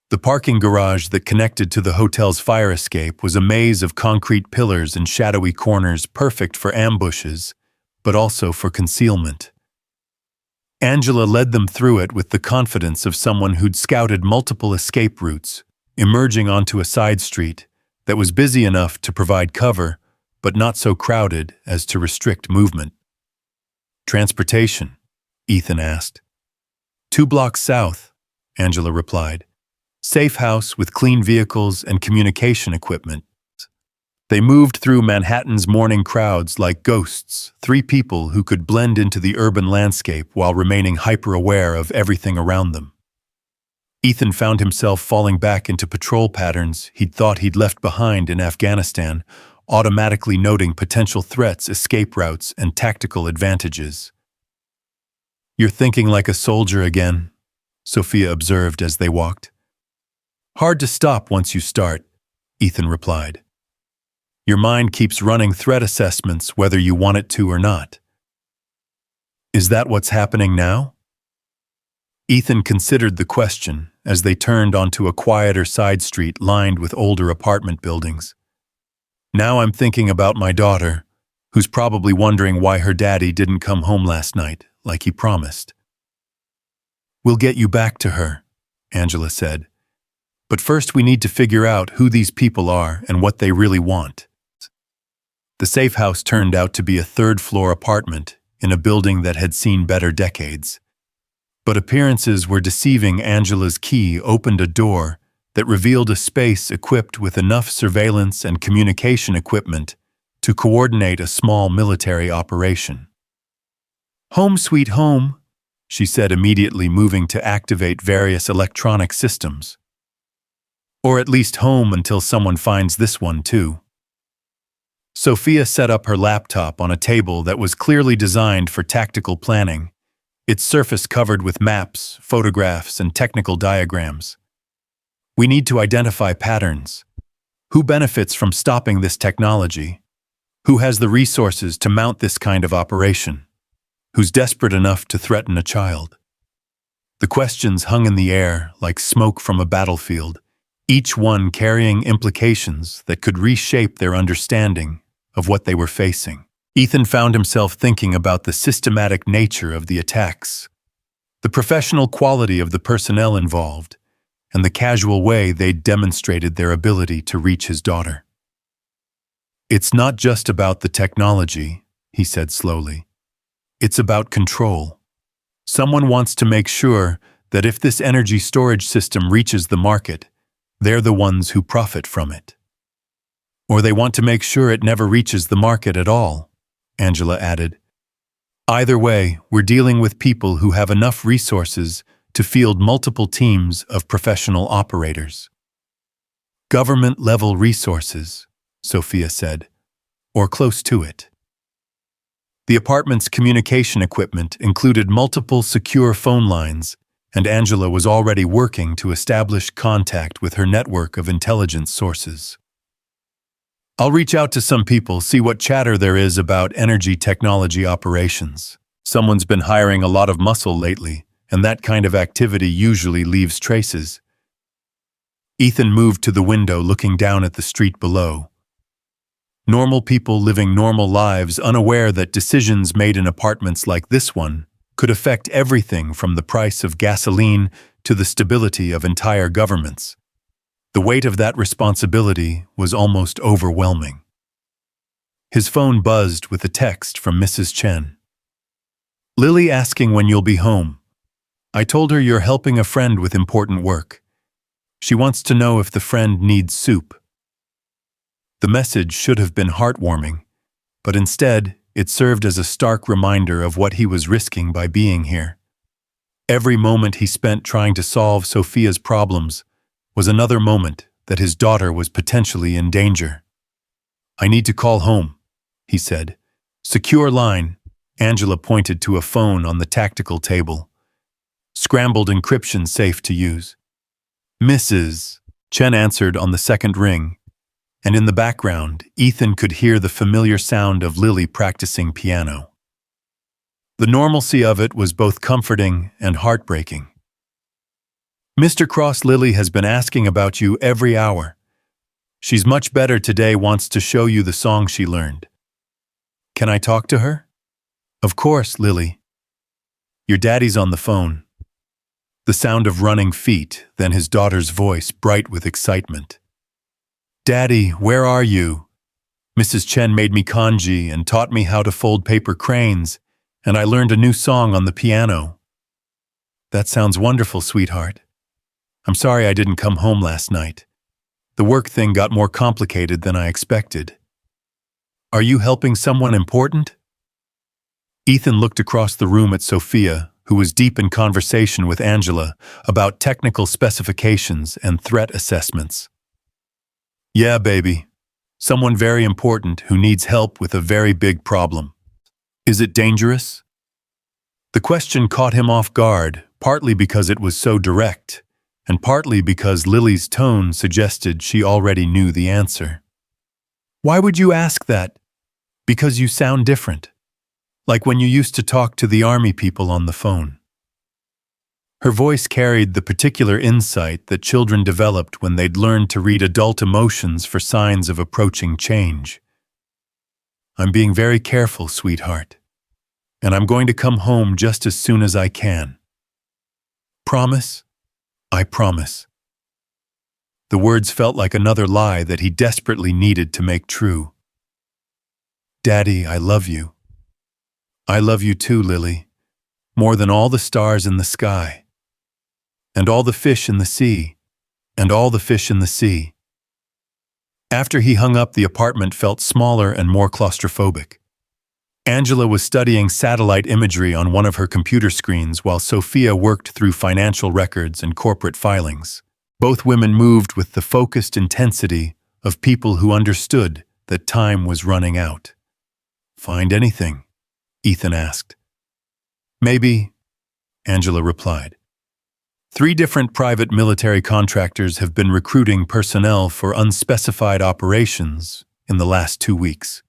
The parking garage that connected to the hotel's fire escape was a maze of concrete pillars and shadowy corners, perfect for ambushes, but also for concealment. Angela led them through it with the confidence of someone who'd scouted multiple escape routes, emerging onto a side street that was busy enough to provide cover, but not so crowded as to restrict movement. "Transportation?" Ethan asked. "2 blocks south," Angela replied. "Safe house with clean vehicles and communication equipment." They moved through Manhattan's morning crowds like ghosts, 3 people who could blend into the urban landscape while remaining hyper-aware of everything around them. Ethan found himself falling back into patrol patterns he'd thought he'd left behind in Afghanistan, automatically noting potential threats, escape routes, and tactical advantages. "You're thinking like a soldier again," Sophia observed as they walked. "Hard to stop once you start," Ethan replied. "Your mind keeps running threat assessments whether you want it to or not." "Is that what's happening now?" Ethan considered the question as they turned onto a quieter side street lined with older apartment buildings. "Now I'm thinking about my daughter, who's probably wondering why her daddy didn't come home last night, like he promised." "We'll get you back to her," Angela said. "But first we need to figure out who these people are and what they really want." The safe house turned out to be a 3rd-floor apartment in a building that had seen better decades. But appearances were deceiving. Angela's key opened a door that revealed a space equipped with enough surveillance and communication equipment to coordinate a small military operation. "Home sweet home," she said, immediately moving to activate various electronic systems. "Or at least home until someone finds this one too." Sophia set up her laptop on a table that was clearly designed for tactical planning, its surface covered with maps, photographs, and technical diagrams. "We need to identify patterns. Who benefits from stopping this technology? Who has the resources to mount this kind of operation? Who's desperate enough to threaten a child?" The questions hung in the air like smoke from a battlefield, each one carrying implications that could reshape their understanding of what they were facing. Ethan found himself thinking about the systematic nature of the attacks, the professional quality of the personnel involved, and the casual way they'd demonstrated their ability to reach his daughter. "It's not just about the technology," he said slowly. "It's about control. Someone wants to make sure that if this energy storage system reaches the market, they're the ones who profit from it. Or they want to make sure it never reaches the market at all," Angela added. "Either way, we're dealing with people who have enough resources to field multiple teams of professional operators." "Government-level resources," Sophia said, "or close to it." The apartment's communication equipment included multiple secure phone lines, and Angela was already working to establish contact with her network of intelligence sources. "I'll reach out to some people, see what chatter there is about energy technology operations. Someone's been hiring a lot of muscle lately, and that kind of activity usually leaves traces." Ethan moved to the window, looking down at the street below. Normal people living normal lives, unaware that decisions made in apartments like this one could affect everything from the price of gasoline to the stability of entire governments. The weight of that responsibility was almost overwhelming. His phone buzzed with a text from Mrs. Chen. "Lily asking when you'll be home. I told her you're helping a friend with important work. She wants to know if the friend needs soup." The message should have been heartwarming, but instead, it served as a stark reminder of what he was risking by being here. Every moment he spent trying to solve Sophia's problems was another moment that his daughter was potentially in danger. "I need to call home," he said. "Secure line," Angela pointed to a phone on the tactical table. "Scrambled encryption safe to use." "Mrs. Chen answered on the second ring, and in the background, Ethan could hear the familiar sound of Lily practicing piano. The normalcy of it was both comforting and heartbreaking. "Mr. Cross, Lily has been asking about you every hour. She's much better today, wants to show you the song she learned. Can I talk to her?" "Of course, Lily. Your daddy's on the phone." The sound of running feet, then his daughter's voice, bright with excitement. "Daddy, where are you? Mrs. Chen made me kanji and taught me how to fold paper cranes, and I learned a new song on the piano." "That sounds wonderful, sweetheart. I'm sorry I didn't come home last night. The work thing got more complicated than I expected." "Are you helping someone important?" Ethan looked across the room at Sophia, who was deep in conversation with Angela about technical specifications and threat assessments. "Yeah, baby. Someone very important who needs help with a very big problem." "Is it dangerous?" The question caught him off guard, partly because it was so direct, and partly because Lily's tone suggested she already knew the answer. "Why would you ask that?" "Because you sound different. Like when you used to talk to the army people on the phone." Her voice carried the particular insight that children developed when they'd learned to read adult emotions for signs of approaching change. "I'm being very careful, sweetheart. And I'm going to come home just as soon as I can." "Promise?" "I promise." The words felt like another lie that he desperately needed to make true. "Daddy, I love you." "I love you too, Lily. More than all the stars in the sky. And all the fish in the sea. And all the fish in the sea." After he hung up, the apartment felt smaller and more claustrophobic. Angela was studying satellite imagery on one of her computer screens while Sophia worked through financial records and corporate filings. Both women moved with the focused intensity of people who understood that time was running out. "Find anything?" Ethan asked. "Maybe," Angela replied. 3 different private military contractors have been recruiting personnel for unspecified operations in the last 2 weeks.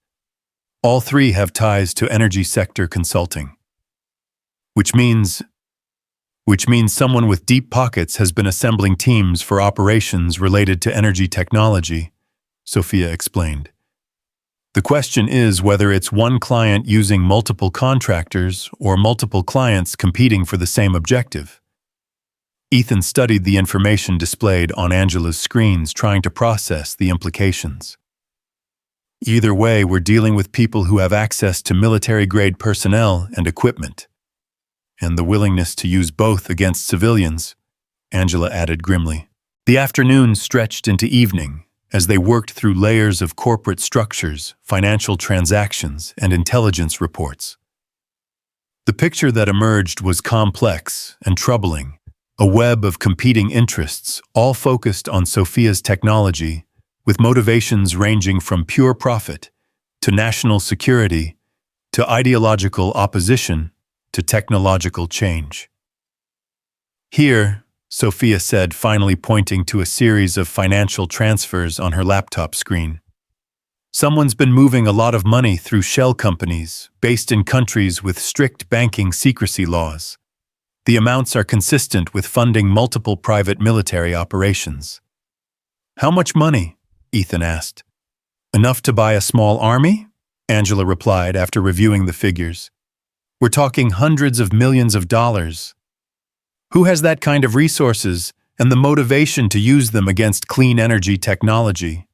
All 3 have ties to energy sector consulting. Which means someone with deep pockets has been assembling teams for operations related to energy technology, Sophia explained. The question is whether it's one client using multiple contractors or multiple clients competing for the same objective. Ethan studied the information displayed on Angela's screens, trying to process the implications. Either way, we're dealing with people who have access to military-grade personnel and equipment, and the willingness to use both against civilians, Angela added grimly. The afternoon stretched into evening as they worked through layers of corporate structures, financial transactions, and intelligence reports. The picture that emerged was complex and troubling, a web of competing interests, all focused on Sophia's technology, with motivations ranging from pure profit to national security to ideological opposition to technological change. Here, Sophia said, finally pointing to a series of financial transfers on her laptop screen. Someone's been moving a lot of money through shell companies based in countries with strict banking secrecy laws. The amounts are consistent with funding multiple private military operations. How much money? Ethan asked. Enough to buy a small army? Angela replied after reviewing the figures. We're talking hundreds of millions of dollars. Who has that kind of resources and the motivation to use them against clean energy technology?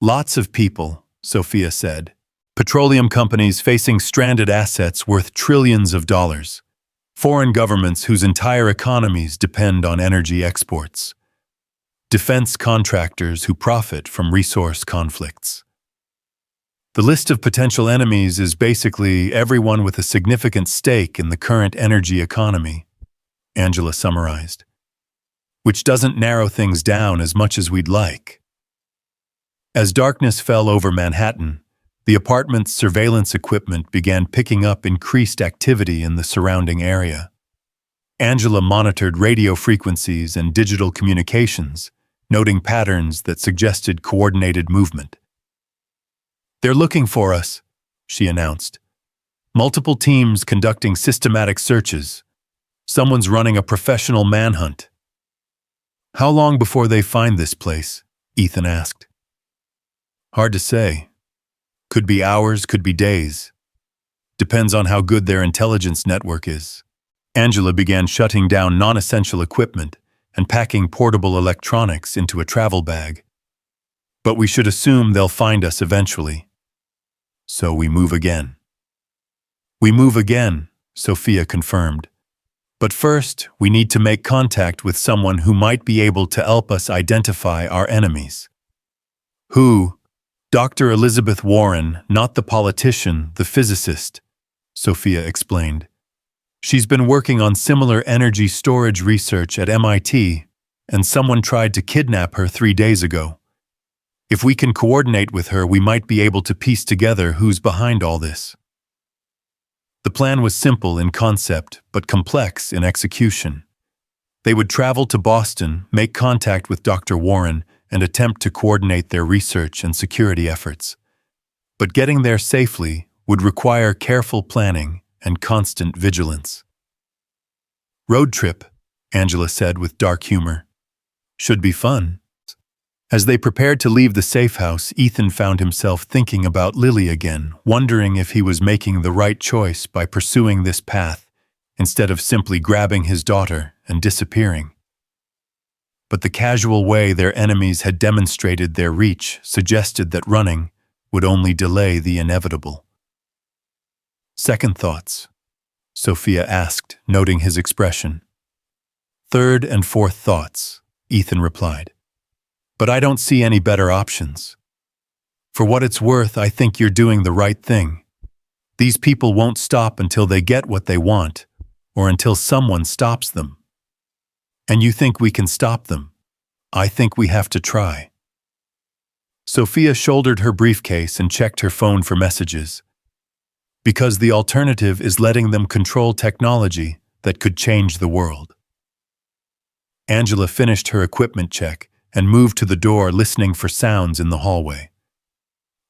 Lots of people, Sophia said. Petroleum companies facing stranded assets worth trillions of dollars. Foreign governments whose entire economies depend on energy exports. Defense contractors who profit from resource conflicts. The list of potential enemies is basically everyone with a significant stake in the current energy economy, Angela summarized, which doesn't narrow things down as much as we'd like. As darkness fell over Manhattan, the apartment's surveillance equipment began picking up increased activity in the surrounding area. Angela monitored radio frequencies and digital communications, noting patterns that suggested coordinated movement. They're looking for us, she announced. Multiple teams conducting systematic searches. Someone's running a professional manhunt. How long before they find this place? Ethan asked. Hard to say. Could be hours, could be days. Depends on how good their intelligence network is. Angela began shutting down non-essential equipment and packing portable electronics into a travel bag. But we should assume they'll find us eventually. So we move again. We move again, Sophia confirmed. But first, we need to make contact with someone who might be able to help us identify our enemies. Who? Dr. Elizabeth Warren, not the politician, the physicist, Sophia explained. She's been working on similar energy storage research at MIT, and someone tried to kidnap her 3 days ago. If we can coordinate with her, we might be able to piece together who's behind all this. The plan was simple in concept, but complex in execution. They would travel to Boston, make contact with Dr. Warren, and attempt to coordinate their research and security efforts. But getting there safely would require careful planning and constant vigilance. Road trip, Angela said with dark humor. Should be fun. As they prepared to leave the safe house, Ethan found himself thinking about Lily again, wondering if he was making the right choice by pursuing this path instead of simply grabbing his daughter and disappearing. But the casual way their enemies had demonstrated their reach suggested that running would only delay the inevitable. Second thoughts, Sophia asked, noting his expression. Third and fourth thoughts, Ethan replied. But I don't see any better options. For what it's worth, I think you're doing the right thing. These people won't stop until they get what they want, or until someone stops them. And you think we can stop them? I think we have to try. Sophia shouldered her briefcase and checked her phone for messages. Because the alternative is letting them control technology that could change the world. Angela finished her equipment check and moved to the door, listening for sounds in the hallway.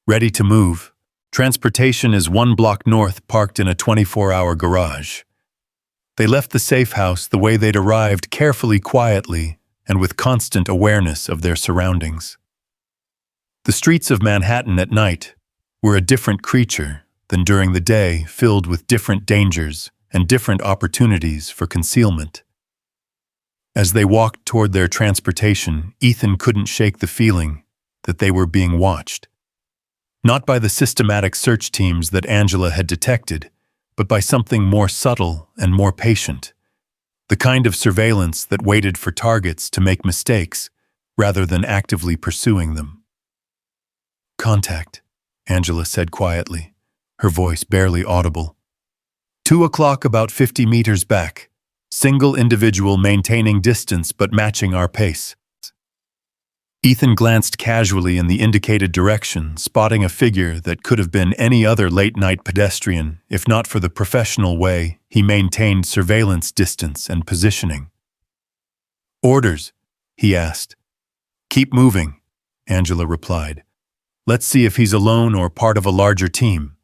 Ready to move. Transportation is 1 block north, parked in a 24-hour garage. They left the safe house the way they'd arrived, carefully, quietly, and with constant awareness of their surroundings. The streets of Manhattan at night were a different creature than during the day, filled with different dangers and different opportunities for concealment. As they walked toward their transportation, Ethan couldn't shake the feeling that they were being watched. Not by the systematic search teams that Angela had detected, but by something more subtle and more patient. The kind of surveillance that waited for targets to make mistakes rather than actively pursuing them. "Contact," Angela said quietly, her voice barely audible. 2 o'clock about 50 meters back. Single individual maintaining distance but matching our pace. Ethan glanced casually in the indicated direction, spotting a figure that could have been any other late-night pedestrian, if not for the professional way he maintained surveillance distance and positioning. "Orders?" he asked. "Keep moving," Angela replied. "Let's see if he's alone or part of a larger team."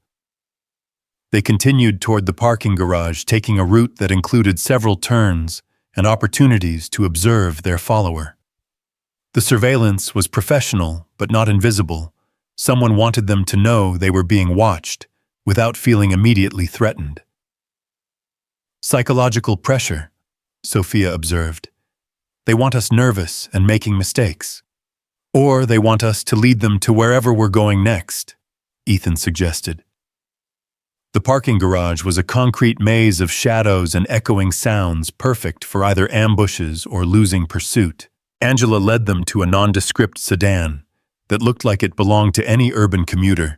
They continued toward the parking garage, taking a route that included several turns and opportunities to observe their follower. The surveillance was professional, but not invisible. Someone wanted them to know they were being watched, without feeling immediately threatened. "Psychological pressure," Sophia observed. "They want us nervous and making mistakes. Or they want us to lead them to wherever we're going next," Ethan suggested. The parking garage was a concrete maze of shadows and echoing sounds, perfect for either ambushes or losing pursuit. Angela led them to a nondescript sedan that looked like it belonged to any urban commuter,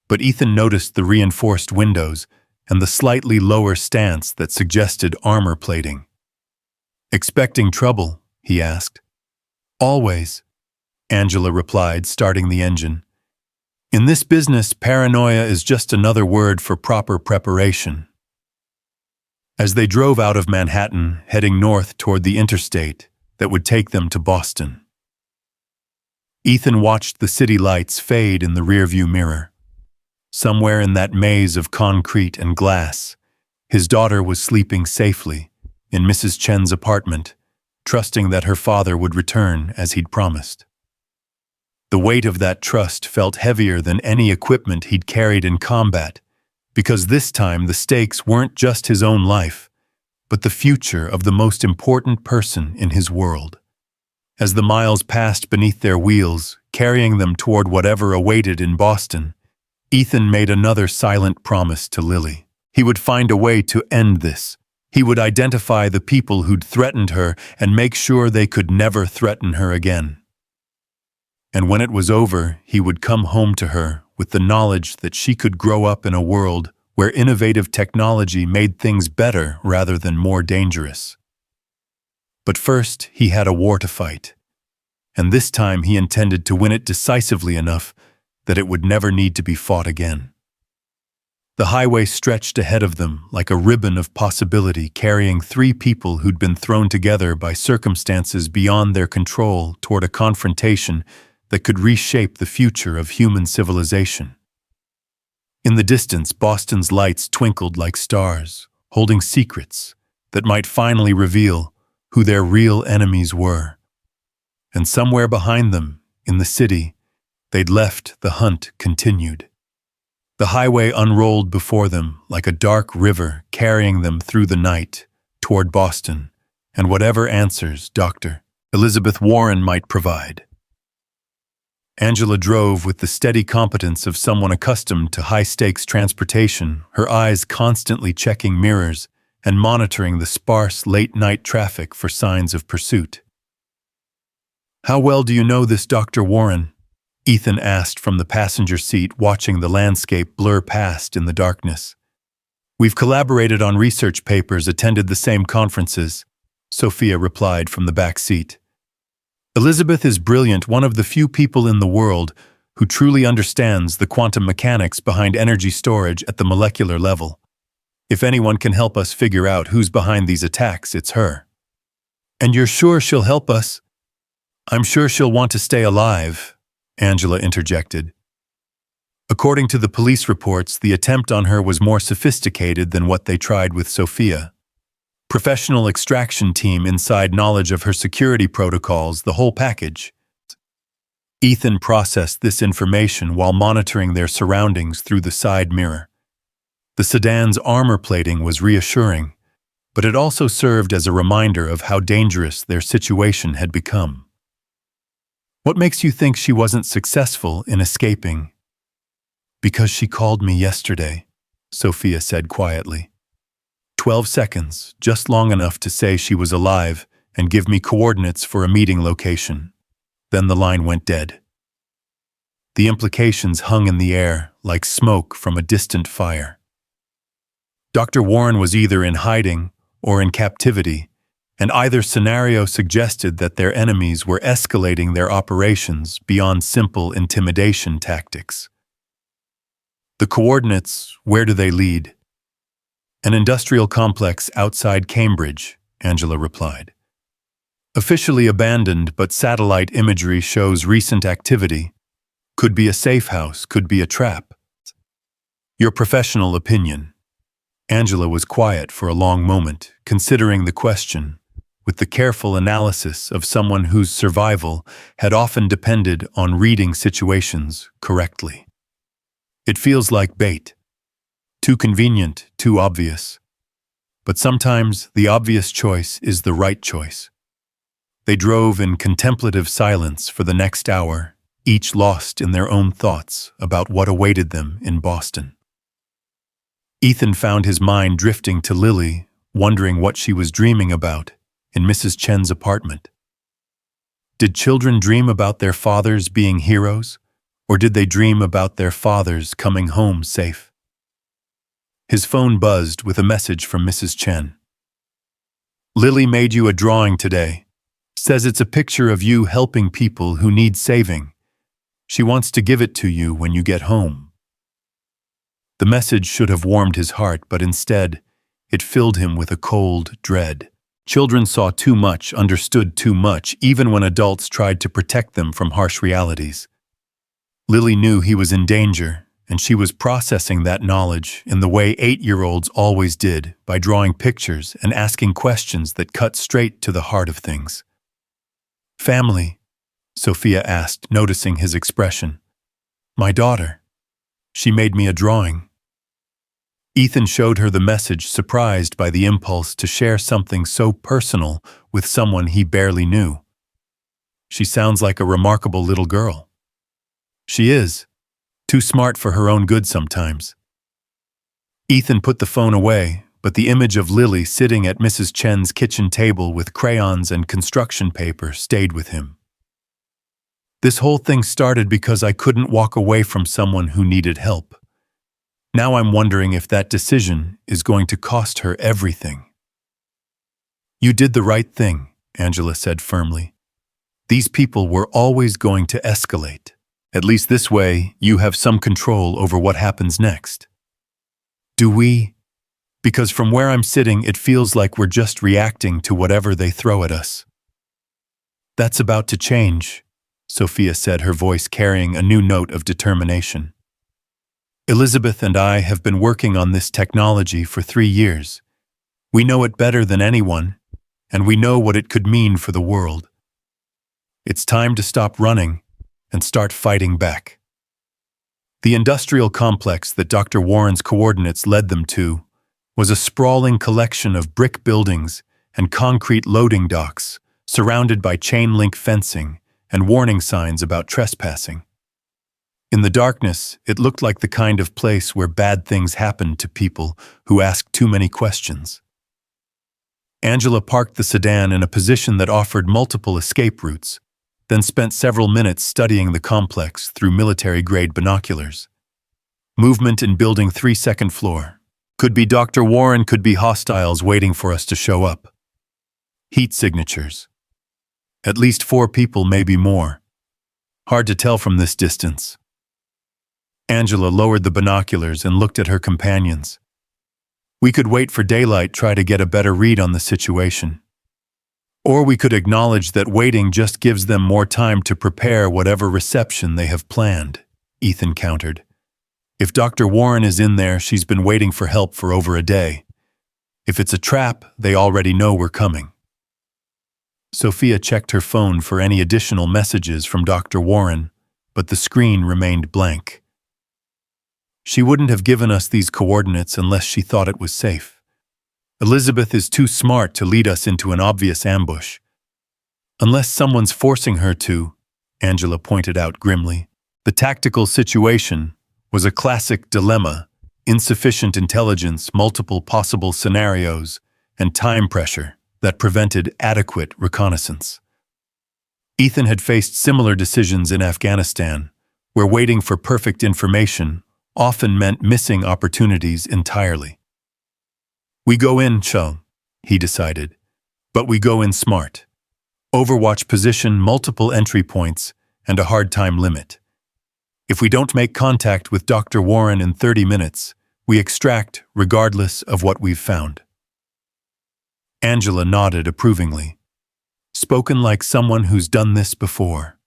but Ethan noticed the reinforced windows and the slightly lower stance that suggested armor plating. "Expecting trouble?" he asked. "Always," Angela replied, starting the engine. "In this business, paranoia is just another word for proper preparation." As they drove out of Manhattan, heading north toward the interstate that would take them to Boston, Ethan watched the city lights fade in the rearview mirror. Somewhere in that maze of concrete and glass, his daughter was sleeping safely in Mrs. Chen's apartment, trusting that her father would return as he'd promised. The weight of that trust felt heavier than any equipment he'd carried in combat, because this time the stakes weren't just his own life, but the future of the most important person in his world. As the miles passed beneath their wheels, carrying them toward whatever awaited in Boston, Ethan made another silent promise to Lily. He would find a way to end this. He would identify the people who'd threatened her and make sure they could never threaten her again. And when it was over, he would come home to her with the knowledge that she could grow up in a world where innovative technology made things better rather than more dangerous. But first, he had a war to fight, and this time he intended to win it decisively enough that it would never need to be fought again. The highway stretched ahead of them like a ribbon of possibility, carrying 3 people who'd been thrown together by circumstances beyond their control toward a confrontation that could reshape the future of human civilization. In the distance, Boston's lights twinkled like stars, holding secrets that might finally reveal who their real enemies were. And somewhere behind them, in the city, they'd left the hunt continued. The highway unrolled before them like a dark river, carrying them through the night toward Boston and whatever answers Dr. Elizabeth Warren might provide. Angela drove with the steady competence of someone accustomed to high-stakes transportation, her eyes constantly checking mirrors and monitoring the sparse late-night traffic for signs of pursuit. "How well do you know this Dr. Warren?" Ethan asked from the passenger seat, watching the landscape blur past in the darkness. "We've collaborated on research papers, attended the same conferences," Sophia replied from the back seat. "Elizabeth is brilliant, one of the few people in the world who truly understands the quantum mechanics behind energy storage at the molecular level. If anyone can help us figure out who's behind these attacks, it's her." "And you're sure she'll help us?" "I'm sure she'll want to stay alive," Angela interjected. According to the police reports, the attempt on her was more sophisticated than what they tried with Sophia. Professional extraction team inside knowledge of her security protocols, the whole package. Ethan processed this information while monitoring their surroundings through the side mirror. The sedan's armor plating was reassuring, but it also served as a reminder of how dangerous their situation had become. "What makes you think she wasn't successful in escaping?" "Because she called me yesterday," Sophia said quietly. 12 seconds, just long enough to say she was alive and give me coordinates for a meeting location. Then the line went dead. The implications hung in the air like smoke from a distant fire. Dr. Warren was either in hiding or in captivity, and either scenario suggested that their enemies were escalating their operations beyond simple intimidation tactics. "The coordinates, where do they lead?" "An industrial complex outside Cambridge," Angela replied. "Officially abandoned, but satellite imagery shows recent activity. Could be a safe house, could be a trap." "Your professional opinion." Angela was quiet for a long moment, considering the question, with the careful analysis of someone whose survival had often depended on reading situations correctly. "It feels like bait. Too convenient, too obvious. But sometimes the obvious choice is the right choice." They drove in contemplative silence for the next hour, each lost in their own thoughts about what awaited them in Boston. Ethan found his mind drifting to Lily, wondering what she was dreaming about in Mrs. Chen's apartment. Did children dream about their fathers being heroes, or did they dream about their fathers coming home safe? His phone buzzed with a message from Mrs. Chen. "Lily made you a drawing today. Says it's a picture of you helping people who need saving. She wants to give it to you when you get home." The message should have warmed his heart, but instead, it filled him with a cold dread. Children saw too much, understood too much, even when adults tried to protect them from harsh realities. Lily knew he was in danger, and she was processing that knowledge in the way 8-year-olds always did, by drawing pictures and asking questions that cut straight to the heart of things. "Family?" Sophia asked, noticing his expression. "My daughter. She made me a drawing." Ethan showed her the message, surprised by the impulse to share something so personal with someone he barely knew. "She sounds like a remarkable little girl." "She is. Too smart for her own good sometimes." Ethan put the phone away, but the image of Lily sitting at Mrs. Chen's kitchen table with crayons and construction paper stayed with him. "This whole thing started because I couldn't walk away from someone who needed help. Now I'm wondering if that decision is going to cost her everything." "You did the right thing," Angela said firmly. "These people were always going to escalate. At least this way, you have some control over what happens next." "Do we?" "Because from where I'm sitting, it feels like we're just reacting to whatever they throw at us." "That's about to change," Sophia said, her voice carrying a new note of determination. "Elizabeth and I have been working on this technology for 3 years. We know it better than anyone, and we know what it could mean for the world. It's time to stop running and start fighting back." The industrial complex that Dr. Warren's coordinates led them to was a sprawling collection of brick buildings and concrete loading docks, surrounded by chain-link fencing and warning signs about trespassing. In the darkness, it looked like the kind of place where bad things happened to people who asked too many questions. Angela parked the sedan in a position that offered multiple escape routes, then spent several minutes studying the complex through military-grade binoculars. "Movement in Building 3, second floor. Could be Dr. Warren, could be hostiles waiting for us to show up. Heat signatures. At least 4 people, maybe more. Hard to tell from this distance." Angela lowered the binoculars and looked at her companions. "We could wait for daylight, try to get a better read on the situation. Or we could acknowledge that waiting just gives them more time to prepare whatever reception they have planned," Ethan countered. "If Dr. Warren is in there, she's been waiting for help for over a day. If it's a trap, they already know we're coming." Sophia checked her phone for any additional messages from Dr. Warren, but the screen remained blank. "She wouldn't have given us these coordinates unless she thought it was safe." Elizabeth is too smart to lead us into an obvious ambush. Unless someone's forcing her to, Angela pointed out grimly. The tactical situation was a classic dilemma: insufficient intelligence, multiple possible scenarios, and time pressure that prevented adequate reconnaissance. Ethan had faced similar decisions in Afghanistan, where waiting for perfect information often meant missing opportunities entirely. We go in, Chung, he decided, but we go in smart. Overwatch position, multiple entry points, and a hard time limit. If we don't make contact with Dr. Warren in 30 minutes, we extract regardless of what we've found. Angela nodded approvingly. Spoken like someone who's done this before.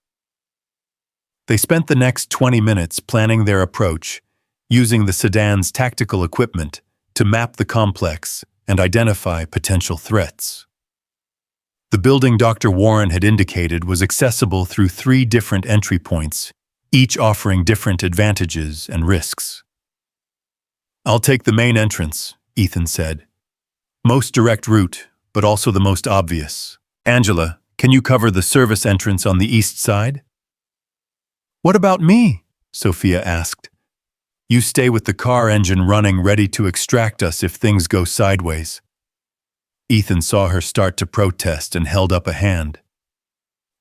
They spent the next 20 minutes planning their approach, using the sedan's tactical equipment to map the complex and identify potential threats. The building Dr. Warren had indicated was accessible through 3 different entry points, each offering different advantages and risks. I'll take the main entrance, Ethan said. Most direct route, but also the most obvious. Angela, can you cover the service entrance on the east side? What about me? Sophia asked. You stay with the car engine running, ready to extract us if things go sideways. Ethan saw her start to protest and held up a hand.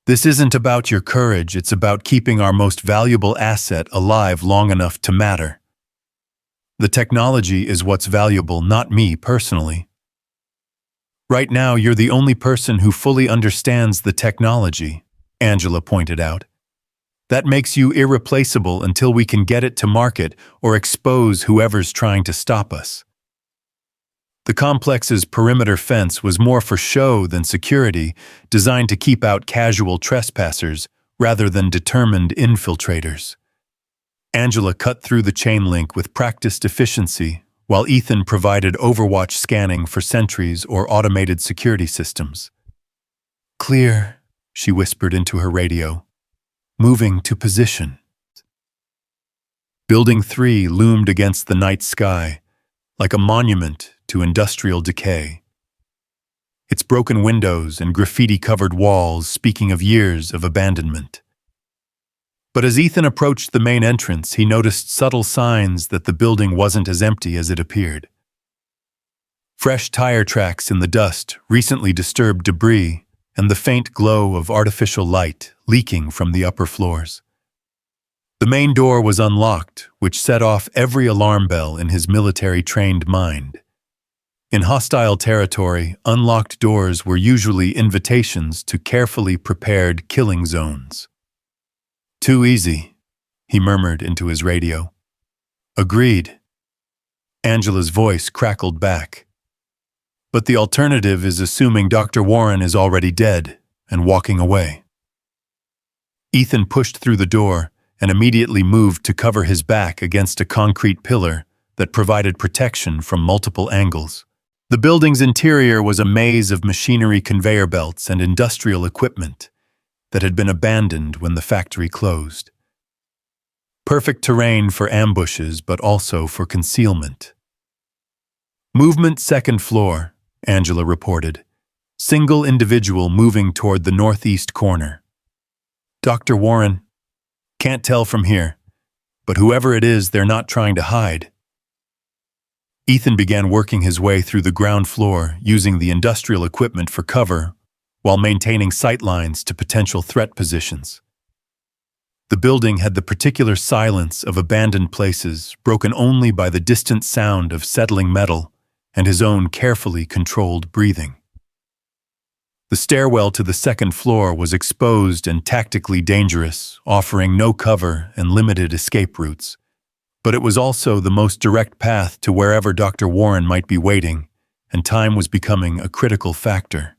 This isn't about your courage, it's about keeping our most valuable asset alive long enough to matter. The technology is what's valuable, not me personally. Right now, you're the only person who fully understands the technology, Angela pointed out. That makes you irreplaceable until we can get it to market or expose whoever's trying to stop us. The complex's perimeter fence was more for show than security, designed to keep out casual trespassers rather than determined infiltrators. Angela cut through the chain link with practiced efficiency, while Ethan provided overwatch scanning for sentries or automated security systems. Clear, she whispered into her radio. Moving to position. Building 3 loomed against the night sky, like a monument to industrial decay. Its broken windows and graffiti-covered walls speaking of years of abandonment. But as Ethan approached the main entrance, he noticed subtle signs that the building wasn't as empty as it appeared. Fresh tire tracks in the dust, recently disturbed debris, and the faint glow of artificial light leaking from the upper floors. The main door was unlocked, which set off every alarm bell in his military-trained mind. In hostile territory, unlocked doors were usually invitations to carefully prepared killing zones. Too easy, he murmured into his radio. Agreed. Angela's voice crackled back. But the alternative is assuming Dr. Warren is already dead and walking away. Ethan pushed through the door and immediately moved to cover his back against a concrete pillar that provided protection from multiple angles. The building's interior was a maze of machinery, conveyor belts, and industrial equipment that had been abandoned when the factory closed. Perfect terrain for ambushes, but also for concealment. Movement second floor, Angela reported. Single individual moving toward the northeast corner. Dr. Warren, can't tell from here, but whoever it is, they're not trying to hide. Ethan began working his way through the ground floor, using the industrial equipment for cover, while maintaining sight lines to potential threat positions. The building had the particular silence of abandoned places, broken only by the distant sound of settling metal and his own carefully controlled breathing. The stairwell to the second floor was exposed and tactically dangerous, offering no cover and limited escape routes. But it was also the most direct path to wherever Dr. Warren might be waiting, and time was becoming a critical factor.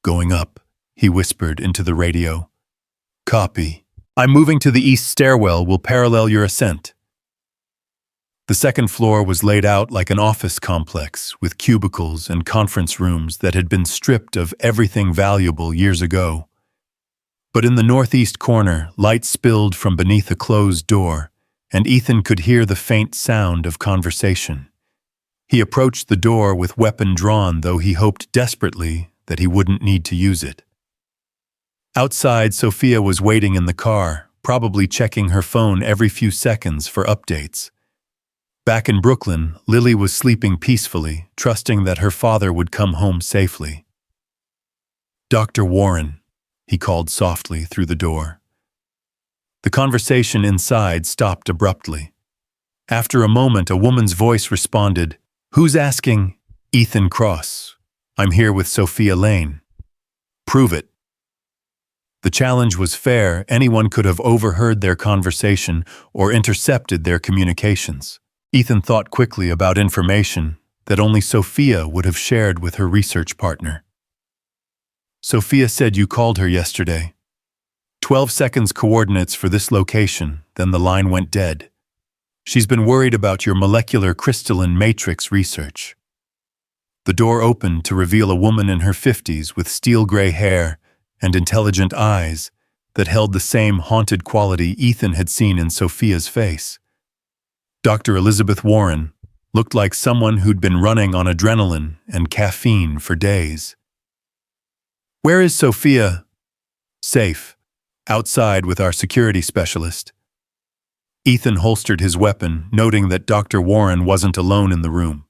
Going up, he whispered into the radio. Copy. I'm moving to the east stairwell, will parallel your ascent. The second floor was laid out like an office complex with cubicles and conference rooms that had been stripped of everything valuable years ago. But in the northeast corner, light spilled from beneath a closed door, and Ethan could hear the faint sound of conversation. He approached the door with weapon drawn, though he hoped desperately that he wouldn't need to use it. Outside, Sophia was waiting in the car, probably checking her phone every few seconds for updates. Back in Brooklyn, Lily was sleeping peacefully, trusting that her father would come home safely. "Dr. Warren," he called softly through the door. The conversation inside stopped abruptly. After a moment, a woman's voice responded, "Who's asking?" "Ethan Cross. I'm here with Sophia Lane." "Prove it." The challenge was fair. Anyone could have overheard their conversation or intercepted their communications. Ethan thought quickly about information that only Sophia would have shared with her research partner. "Sophia said you called her yesterday. 12 seconds coordinates for this location, then the line went dead. She's been worried about your molecular crystalline matrix research." The door opened to reveal a woman in her 50s with steel-gray hair and intelligent eyes that held the same haunted quality Ethan had seen in Sophia's face. Dr. Elizabeth Warren looked like someone who'd been running on adrenaline and caffeine for days. "Where is Sophia?" "Safe. Outside with our security specialist." Ethan holstered his weapon, noting that Dr. Warren wasn't alone in the room.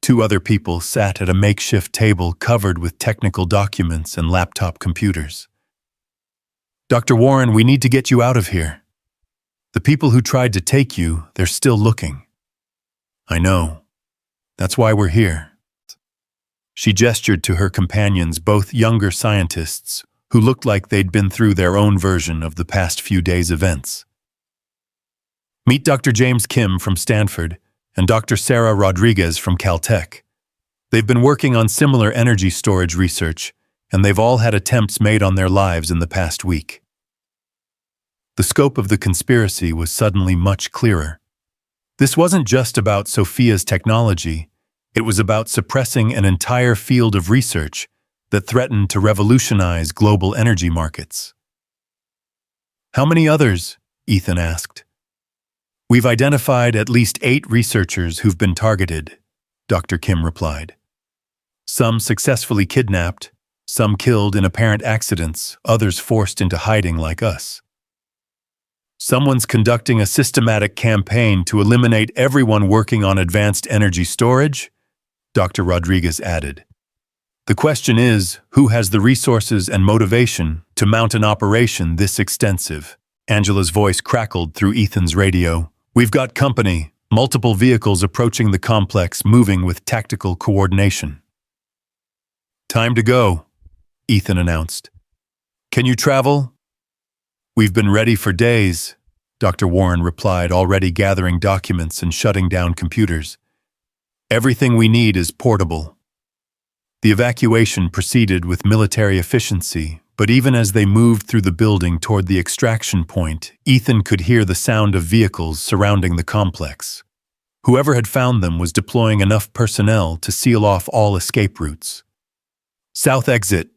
2 other people sat at a makeshift table covered with technical documents and laptop computers. "Dr. Warren, we need to get you out of here. The people who tried to take you, they're still looking." "I know. That's why we're here." She gestured to her companions, both younger scientists, who looked like they'd been through their own version of the past few days' events. "Meet Dr. James Kim from Stanford and Dr. Sarah Rodriguez from Caltech. They've been working on similar energy storage research, and they've all had attempts made on their lives in the past week." The scope of the conspiracy was suddenly much clearer. This wasn't just about Sophia's technology, it was about suppressing an entire field of research that threatened to revolutionize global energy markets. "How many others?" Ethan asked. "We've identified at least 8 researchers who've been targeted," Dr. Kim replied. "Some successfully kidnapped, some killed in apparent accidents, others forced into hiding like us. Someone's conducting a systematic campaign to eliminate everyone working on advanced energy storage," Dr. Rodriguez added. "The question is, who has the resources and motivation to mount an operation this extensive?" Angela's voice crackled through Ethan's radio. "We've got company, multiple vehicles approaching the complex, moving with tactical coordination." "Time to go," Ethan announced. "Can you travel?" "We've been ready for days," Dr. Warren replied, already gathering documents and shutting down computers. "Everything we need is portable." The evacuation proceeded with military efficiency, but even as they moved through the building toward the extraction point, Ethan could hear the sound of vehicles surrounding the complex. Whoever had found them was deploying enough personnel to seal off all escape routes. "South exit."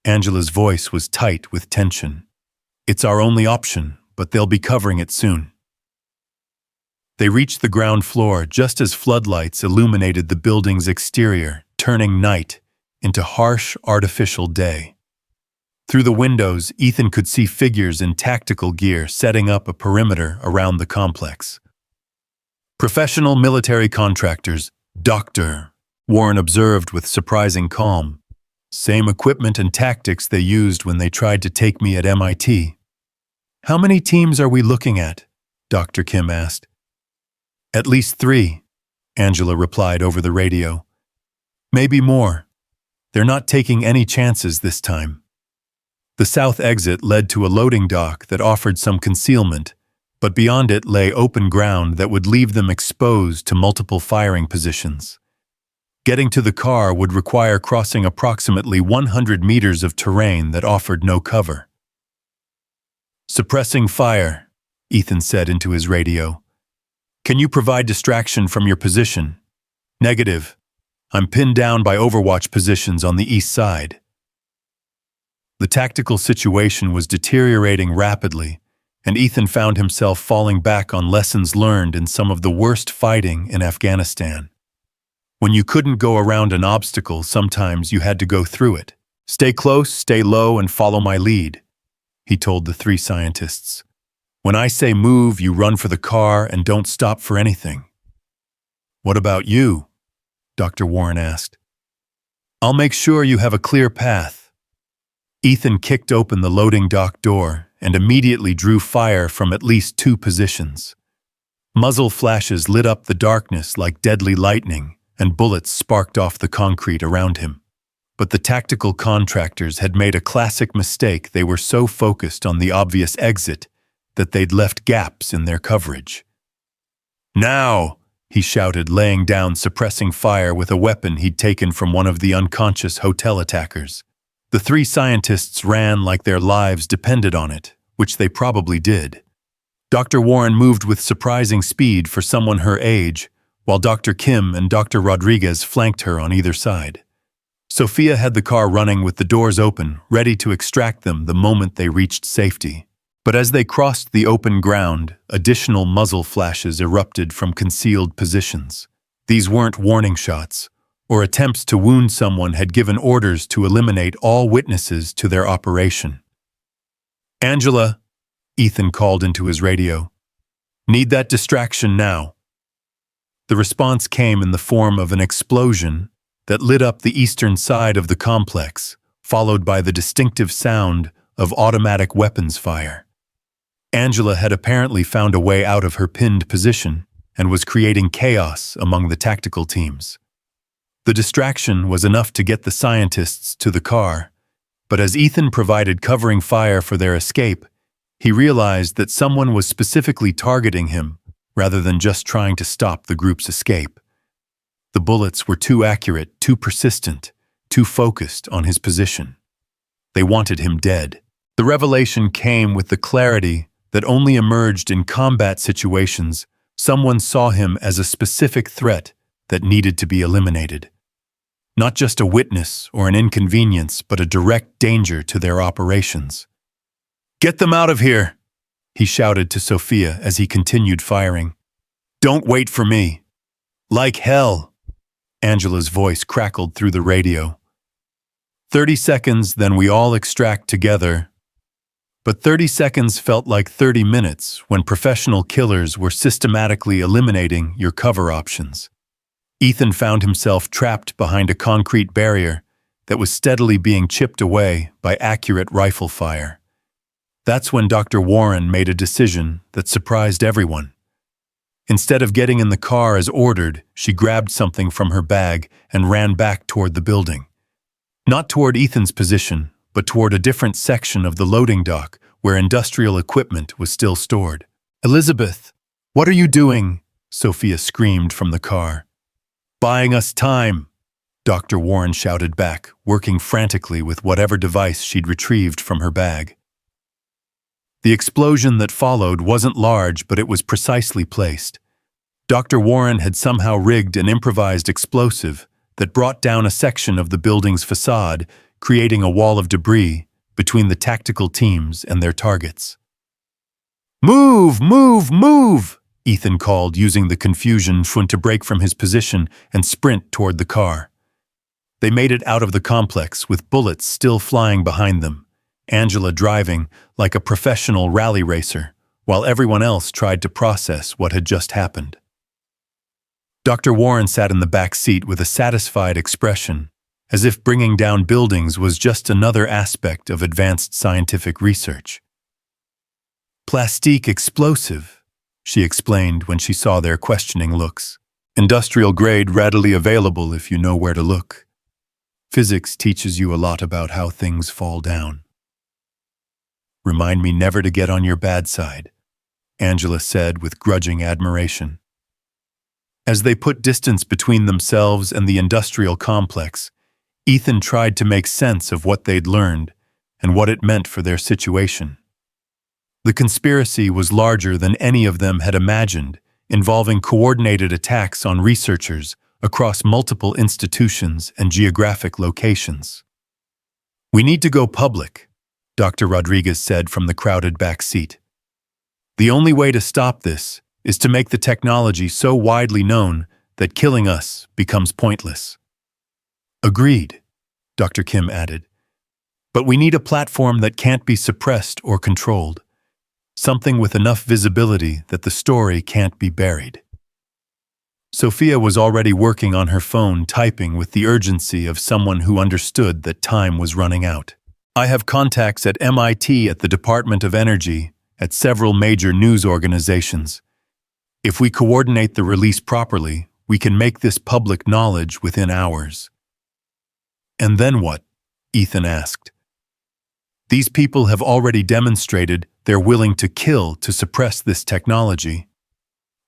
Angela's voice was tight with tension. "It's our only option, but they'll be covering it soon." They reached the ground floor just as floodlights illuminated the building's exterior, turning night into harsh, artificial day. Through the windows, Ethan could see figures in tactical gear setting up a perimeter around the complex. "Professional military contractors, Dr. Warren observed with surprising calm. "Same equipment and tactics they used when they tried to take me at MIT. "How many teams are we looking at?" Dr. Kim asked. "At least 3, Angela replied over the radio. "Maybe more. They're not taking any chances this time." The south exit led to a loading dock that offered some concealment, but beyond it lay open ground that would leave them exposed to multiple firing positions. Getting to the car would require crossing approximately 100 meters of terrain that offered no cover. "Suppressing fire," Ethan said into his radio. "Can you provide distraction from your position?" "Negative. I'm pinned down by overwatch positions on the east side." The tactical situation was deteriorating rapidly, and Ethan found himself falling back on lessons learned in some of the worst fighting in Afghanistan. When you couldn't go around an obstacle, sometimes you had to go through it. Stay close, stay low, and follow my lead, he told the three scientists. When I say move, you run for the car and don't stop for anything. What about you? Dr. Warren asked. I'll make sure you have a clear path. Ethan kicked open the loading dock door and immediately drew fire from at least 2 positions. Muzzle flashes lit up the darkness like deadly lightning, and bullets sparked off the concrete around him. But the tactical contractors had made a classic mistake. They were so focused on the obvious exit that they'd left gaps in their coverage. Now, he shouted, laying down suppressing fire with a weapon he'd taken from one of the unconscious hotel attackers. The 3 scientists ran like their lives depended on it, which they probably did. Dr. Warren moved with surprising speed for someone her age, while Dr. Kim and Dr. Rodriguez flanked her on either side. Sophia had the car running with the doors open, ready to extract them the moment they reached safety. But as they crossed the open ground, additional muzzle flashes erupted from concealed positions. These weren't warning shots, or attempts to wound someone. Had given orders to eliminate all witnesses to their operation. Angela, Ethan called into his radio. Need that distraction now. The response came in the form of an explosion that lit up the eastern side of the complex, followed by the distinctive sound of automatic weapons fire. Angela had apparently found a way out of her pinned position and was creating chaos among the tactical teams. The distraction was enough to get the scientists to the car, but as Ethan provided covering fire for their escape, he realized that someone was specifically targeting him rather than just trying to stop the group's escape. The bullets were too accurate, too persistent, too focused on his position. They wanted him dead. The revelation came with the clarity that only emerged in combat situations. Someone saw him as a specific threat that needed to be eliminated. Not just a witness or an inconvenience, but a direct danger to their operations. "Get them out of here," he shouted to Sophia as he continued firing. "Don't wait for me." "Like hell," Angela's voice crackled through the radio. 30 seconds, then we all extract together. But 30 seconds felt like 30 minutes when professional killers were systematically eliminating your cover options. Ethan found himself trapped behind a concrete barrier that was steadily being chipped away by accurate rifle fire. That's when Dr. Warren made a decision that surprised everyone. Instead of getting in the car as ordered, she grabbed something from her bag and ran back toward the building. Not toward Ethan's position, but toward a different section of the loading dock where industrial equipment was still stored. "Elizabeth, what are you doing?" Sophia screamed from the car. "Buying us time," Dr. Warren shouted back, working frantically with whatever device she'd retrieved from her bag. The explosion that followed wasn't large, but it was precisely placed. Dr. Warren had somehow rigged an improvised explosive that brought down a section of the building's facade, creating a wall of debris between the tactical teams and their targets. "Move, move, move!" Ethan called, using the confusion to break from his position and sprint toward the car. They made it out of the complex with bullets still flying behind them, Angela driving like a professional rally racer, while everyone else tried to process what had just happened. Dr. Warren sat in the back seat with a satisfied expression, as if bringing down buildings was just another aspect of advanced scientific research. "Plastique explosive," she explained when she saw their questioning looks. "Industrial grade, readily available if you know where to look. Physics teaches you a lot about how things fall down." "Remind me never to get on your bad side," Angela said with grudging admiration. As they put distance between themselves and the industrial complex, Ethan tried to make sense of what they'd learned and what it meant for their situation. The conspiracy was larger than any of them had imagined, involving coordinated attacks on researchers across multiple institutions and geographic locations. "We need to go public," Dr. Rodriguez said from the crowded back seat. "The only way to stop this is to make the technology so widely known that killing us becomes pointless. Agreed, Dr. Kim added. But we need a platform that can't be suppressed or controlled. Something with enough visibility that the story can't be buried. Sophia was already working on her phone, typing with the urgency of someone who understood that time was running out. I have contacts at MIT, at the Department of Energy, at several major news organizations. If we coordinate the release properly, we can make this public knowledge within hours. And then what? Ethan asked. These people have already demonstrated they're willing to kill to suppress this technology.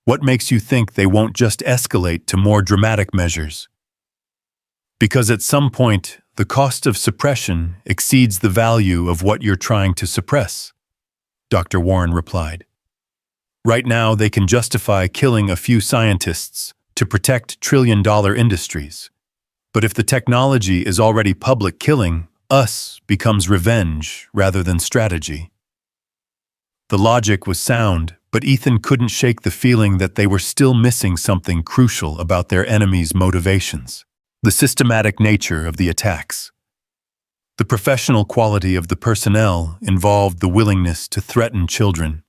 What makes you think they won't just escalate to more dramatic measures? Because at some point, the cost of suppression exceeds the value of what you're trying to suppress, Dr. Warren replied. Right now, they can justify killing a few scientists to protect trillion-dollar industries. But if the technology is already public, killing us becomes revenge rather than strategy. The logic was sound, but Ethan couldn't shake the feeling that they were still missing something crucial about their enemy's motivations. The systematic nature of the attacks. The professional quality of the personnel involved the willingness to threaten children.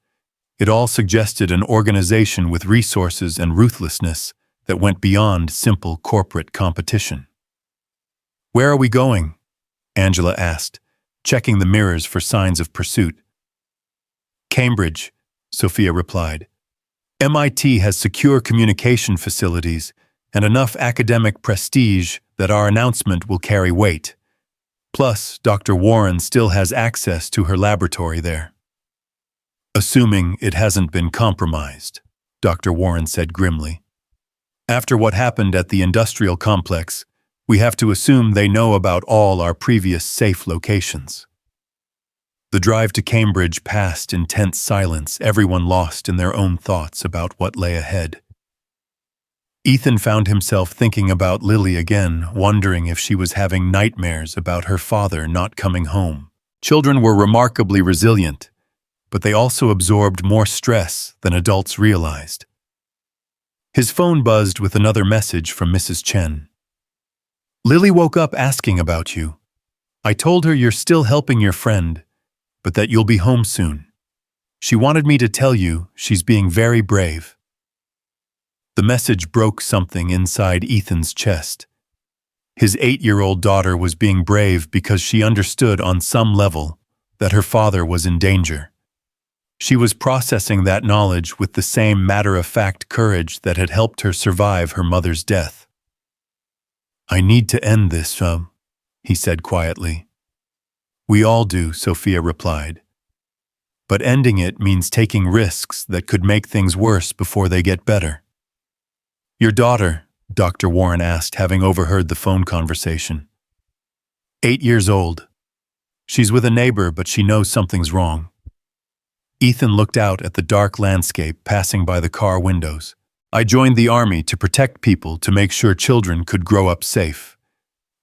It all suggested an organization with resources and ruthlessness that went beyond simple corporate competition. Where are we going? Angela asked, checking the mirrors for signs of pursuit. Cambridge, Sophia replied. MIT has secure communication facilities and enough academic prestige that our announcement will carry weight. Plus, Dr. Warren still has access to her laboratory there. Assuming it hasn't been compromised, Dr. Warren said grimly. After what happened at the industrial complex, we have to assume they know about all our previous safe locations. The drive to Cambridge passed in tense silence, everyone lost in their own thoughts about what lay ahead. Ethan found himself thinking about Lily again, wondering if she was having nightmares about her father not coming home. Children were remarkably resilient, but they also absorbed more stress than adults realized. His phone buzzed with another message from Mrs. Chen. Lily woke up asking about you. I told her you're still helping your friend, but that you'll be home soon. She wanted me to tell you she's being very brave. The message broke something inside Ethan's chest. His 8-year-old daughter was being brave because she understood on some level that her father was in danger. She was processing that knowledge with the same matter-of-fact courage that had helped her survive her mother's death. I need to end this, he said quietly. We all do, Sophia replied. But ending it means taking risks that could make things worse before they get better. Your daughter, Dr. Warren asked, having overheard the phone conversation. 8 years old. She's with a neighbor, but she knows something's wrong. Ethan looked out at the dark landscape passing by the car windows. I joined the army to protect people, to make sure children could grow up safe.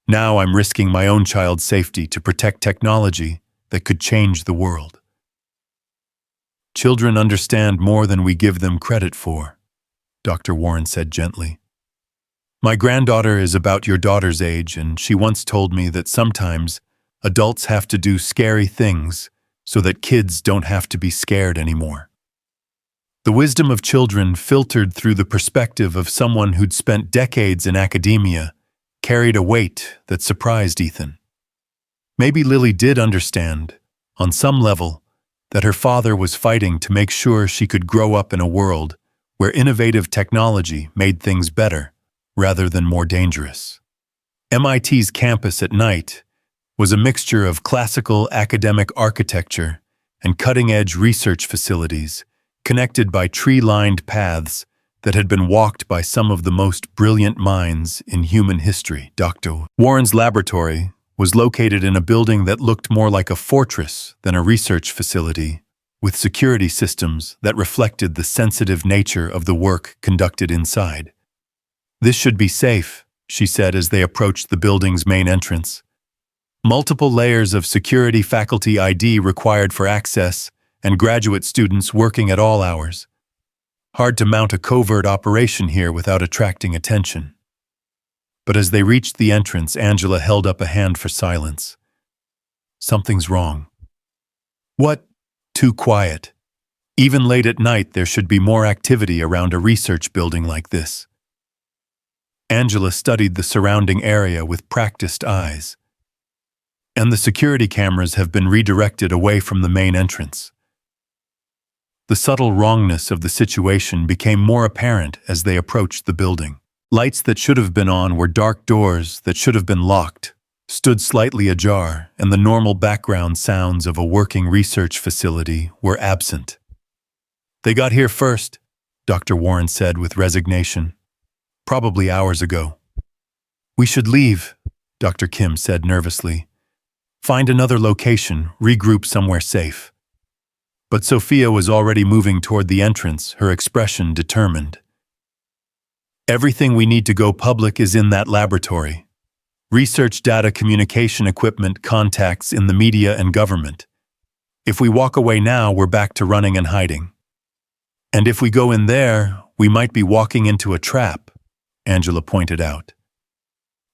Now I'm risking my own child's safety to protect technology that could change the world. Children understand more than we give them credit for, Dr. Warren said gently. My granddaughter is about your daughter's age, and she once told me that sometimes adults have to do scary things so that kids don't have to be scared anymore. The wisdom of children, filtered through the perspective of someone who'd spent decades in academia, carried a weight that surprised Ethan. Maybe Lily did understand, on some level, that her father was fighting to make sure she could grow up in a world where innovative technology made things better rather than more dangerous. MIT's campus at night was a mixture of classical academic architecture and cutting-edge research facilities, connected by tree-lined paths that had been walked by some of the most brilliant minds in human history. Dr. Warren's laboratory was located in a building that looked more like a fortress than a research facility, with security systems that reflected the sensitive nature of the work conducted inside. This should be safe, she said as they approached the building's main entrance. Multiple layers of security, faculty ID required for access, and graduate students working at all hours. Hard to mount a covert operation here without attracting attention. But as they reached the entrance, Angela held up a hand for silence. Something's wrong. What? Too quiet. Even late at night, there should be more activity around a research building like this. Angela studied the surrounding area with practiced eyes. And the security cameras have been redirected away from the main entrance. The subtle wrongness of the situation became more apparent as they approached the building. Lights that should have been on were dark doors that should have been locked, stood slightly ajar, and the normal background sounds of a working research facility were absent. They got here first, Dr. Warren said with resignation. Probably hours ago. We should leave, Dr. Kim said nervously. Find another location, regroup somewhere safe. But Sophia was already moving toward the entrance, her expression determined. Everything we need to go public is in that laboratory. Research data, communication equipment, contacts in the media and government. If we walk away now, we're back to running and hiding. And if we go in there, we might be walking into a trap, Angela pointed out.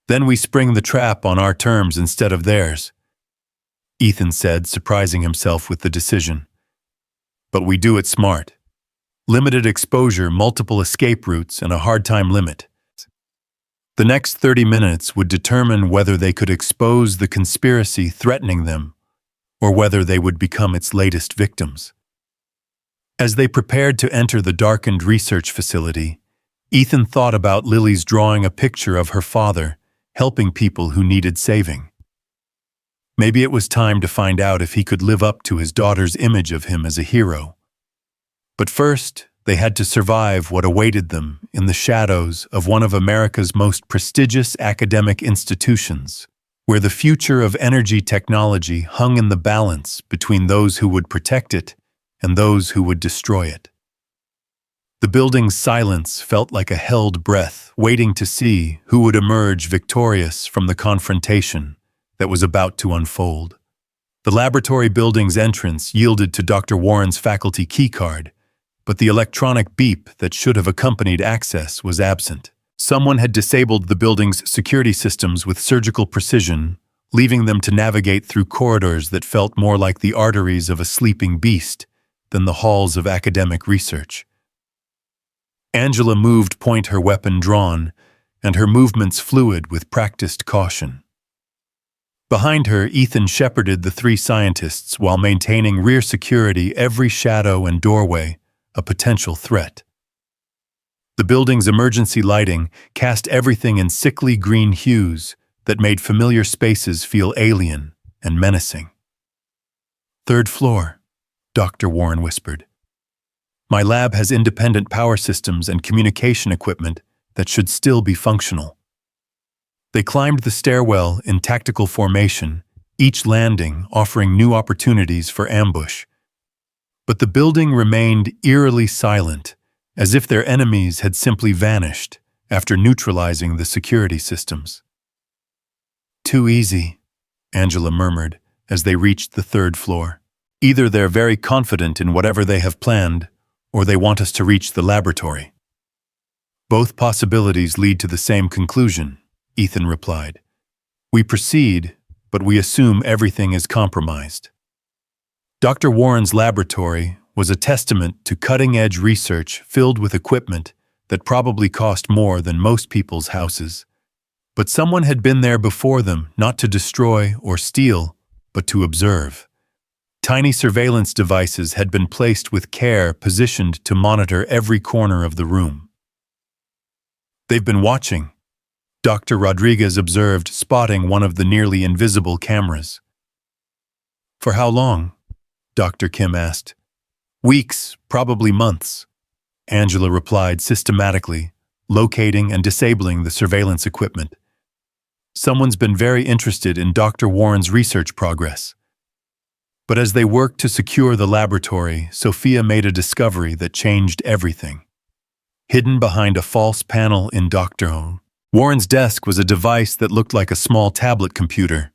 Then we spring the trap on our terms instead of theirs, Ethan said, surprising himself with the decision. But we do it smart. Limited exposure, multiple escape routes, and a hard time limit. The next 30 minutes would determine whether they could expose the conspiracy threatening them, or whether they would become its latest victims. As they prepared to enter the darkened research facility, Ethan thought about Lily's drawing a picture of her father, helping people who needed saving. Maybe it was time to find out if he could live up to his daughter's image of him as a hero. But first, they had to survive what awaited them in the shadows of one of America's most prestigious academic institutions, where the future of energy technology hung in the balance between those who would protect it and those who would destroy it. The building's silence felt like a held breath, waiting to see who would emerge victorious from the confrontation that was about to unfold. The laboratory building's entrance yielded to Dr. Warren's faculty keycard, but the electronic beep that should have accompanied access was absent. Someone had disabled the building's security systems with surgical precision, leaving them to navigate through corridors that felt more like the arteries of a sleeping beast than the halls of academic research. Angela moved, point her weapon drawn, and her movements fluid with practiced caution. Behind her, Ethan shepherded the three scientists while maintaining rear security, every shadow and doorway a potential threat. The building's emergency lighting cast everything in sickly green hues that made familiar spaces feel alien and menacing. "Third floor," Dr. Warren whispered. "My lab has independent power systems and communication equipment that should still be functional." They climbed the stairwell in tactical formation, each landing offering new opportunities for ambush. But the building remained eerily silent, as if their enemies had simply vanished after neutralizing the security systems. "Too easy," Angela murmured as they reached the third floor. "Either they're very confident in whatever they have planned, or they want us to reach the laboratory." "Both possibilities lead to the same conclusion," Ethan replied. "We proceed, but we assume everything is compromised." Dr. Warren's laboratory was a testament to cutting-edge research filled with equipment that probably cost more than most people's houses. But someone had been there before them, not to destroy or steal, but to observe. Tiny surveillance devices had been placed with care, positioned to monitor every corner of the room. "They've been watching," Dr. Rodriguez observed, spotting one of the nearly invisible cameras. "For how long?" Dr. Kim asked. "Weeks, probably months," Angela replied systematically, locating and disabling the surveillance equipment. "Someone's been very interested in Dr. Warren's research progress." But as they worked to secure the laboratory, Sophia made a discovery that changed everything. Hidden behind a false panel in Dr. Warren's desk was a device that looked like a small tablet computer,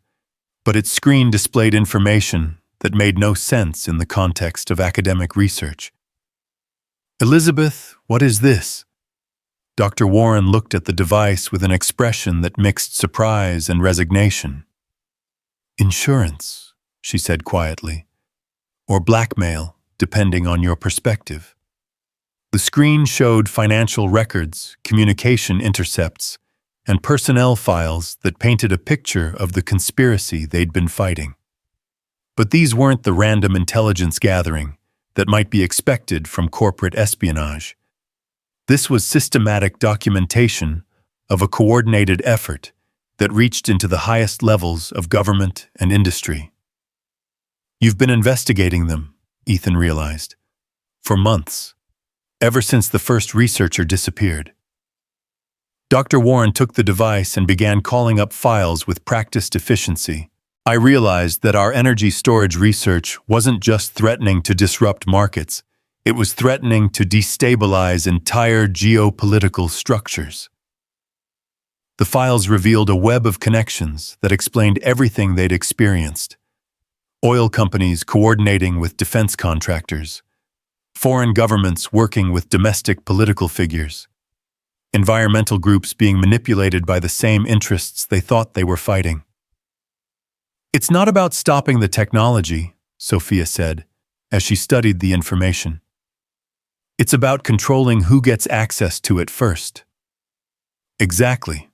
but its screen displayed information that made no sense in the context of academic research. Elizabeth, what is this? Dr. Warren looked at the device with an expression that mixed surprise and resignation. Insurance, she said quietly, or blackmail, depending on your perspective. The screen showed financial records, communication intercepts, and personnel files that painted a picture of the conspiracy they'd been fighting. But these weren't the random intelligence gathering that might be expected from corporate espionage. This was systematic documentation of a coordinated effort that reached into the highest levels of government and industry. You've been investigating them, Ethan realized, for months, ever since the first researcher disappeared. Dr. Warren took the device and began calling up files with practiced efficiency. I realized that our energy storage research wasn't just threatening to disrupt markets, it was threatening to destabilize entire geopolitical structures. The files revealed a web of connections that explained everything they'd experienced. Oil companies coordinating with defense contractors, foreign governments working with domestic political figures, environmental groups being manipulated by the same interests they thought they were fighting. It's not about stopping the technology, Sophia said, as she studied the information. It's about controlling who gets access to it first. Exactly.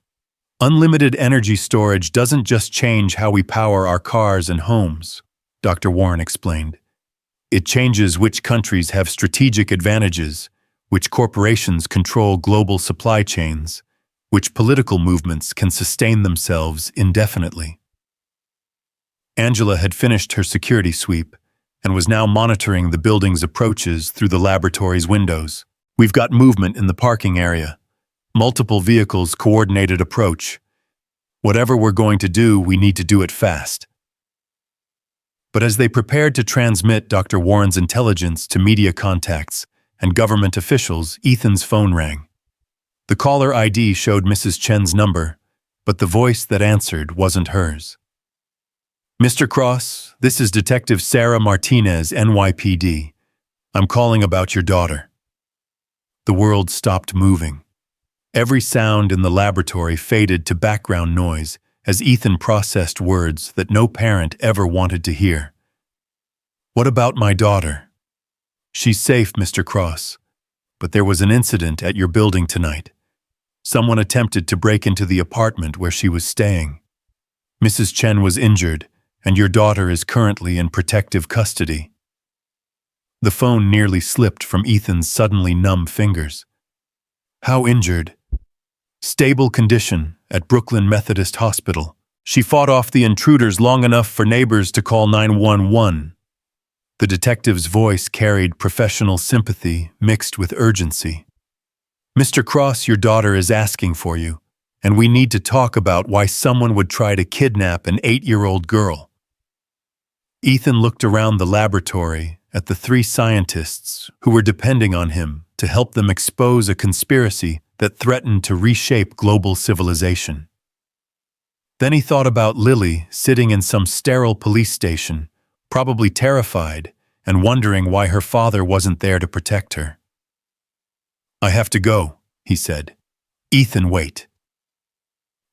Unlimited energy storage doesn't just change how we power our cars and homes, Dr. Warren explained. It changes which countries have strategic advantages, which corporations control global supply chains, which political movements can sustain themselves indefinitely. Angela had finished her security sweep and was now monitoring the building's approaches through the laboratory's windows. We've got movement in the parking area. Multiple vehicles coordinated approach. Whatever we're going to do, we need to do it fast. But as they prepared to transmit Dr. Warren's intelligence to media contacts and government officials, Ethan's phone rang. The caller ID showed Mrs. Chen's number, but the voice that answered wasn't hers. Mr. Cross, this is Detective Sarah Martinez, NYPD. I'm calling about your daughter. The world stopped moving. Every sound in the laboratory faded to background noise as Ethan processed words that no parent ever wanted to hear. What about my daughter? She's safe, Mr. Cross, but there was an incident at your building tonight. Someone attempted to break into the apartment where she was staying. Mrs. Chen was injured, and your daughter is currently in protective custody. The phone nearly slipped from Ethan's suddenly numb fingers. How injured? Stable condition at Brooklyn Methodist Hospital. She fought off the intruders long enough for neighbors to call 911. The detective's voice carried professional sympathy mixed with urgency. Mr. Cross, your daughter is asking for you, and we need to talk about why someone would try to kidnap an 8-year-old girl. Ethan looked around the laboratory at the 3 scientists who were depending on him to help them expose a conspiracy that threatened to reshape global civilization. Then he thought about Lily sitting in some sterile police station, probably terrified and wondering why her father wasn't there to protect her. I have to go, he said. Ethan, wait.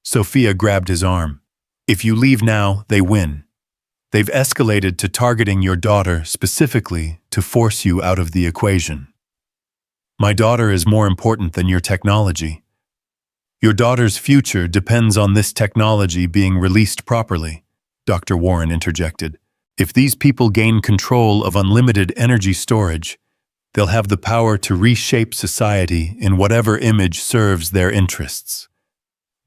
Sophia grabbed his arm. If you leave now, they win. They've escalated to targeting your daughter specifically to force you out of the equation. My daughter is more important than your technology. Your daughter's future depends on this technology being released properly, Dr. Warren interjected. If these people gain control of unlimited energy storage, they'll have the power to reshape society in whatever image serves their interests.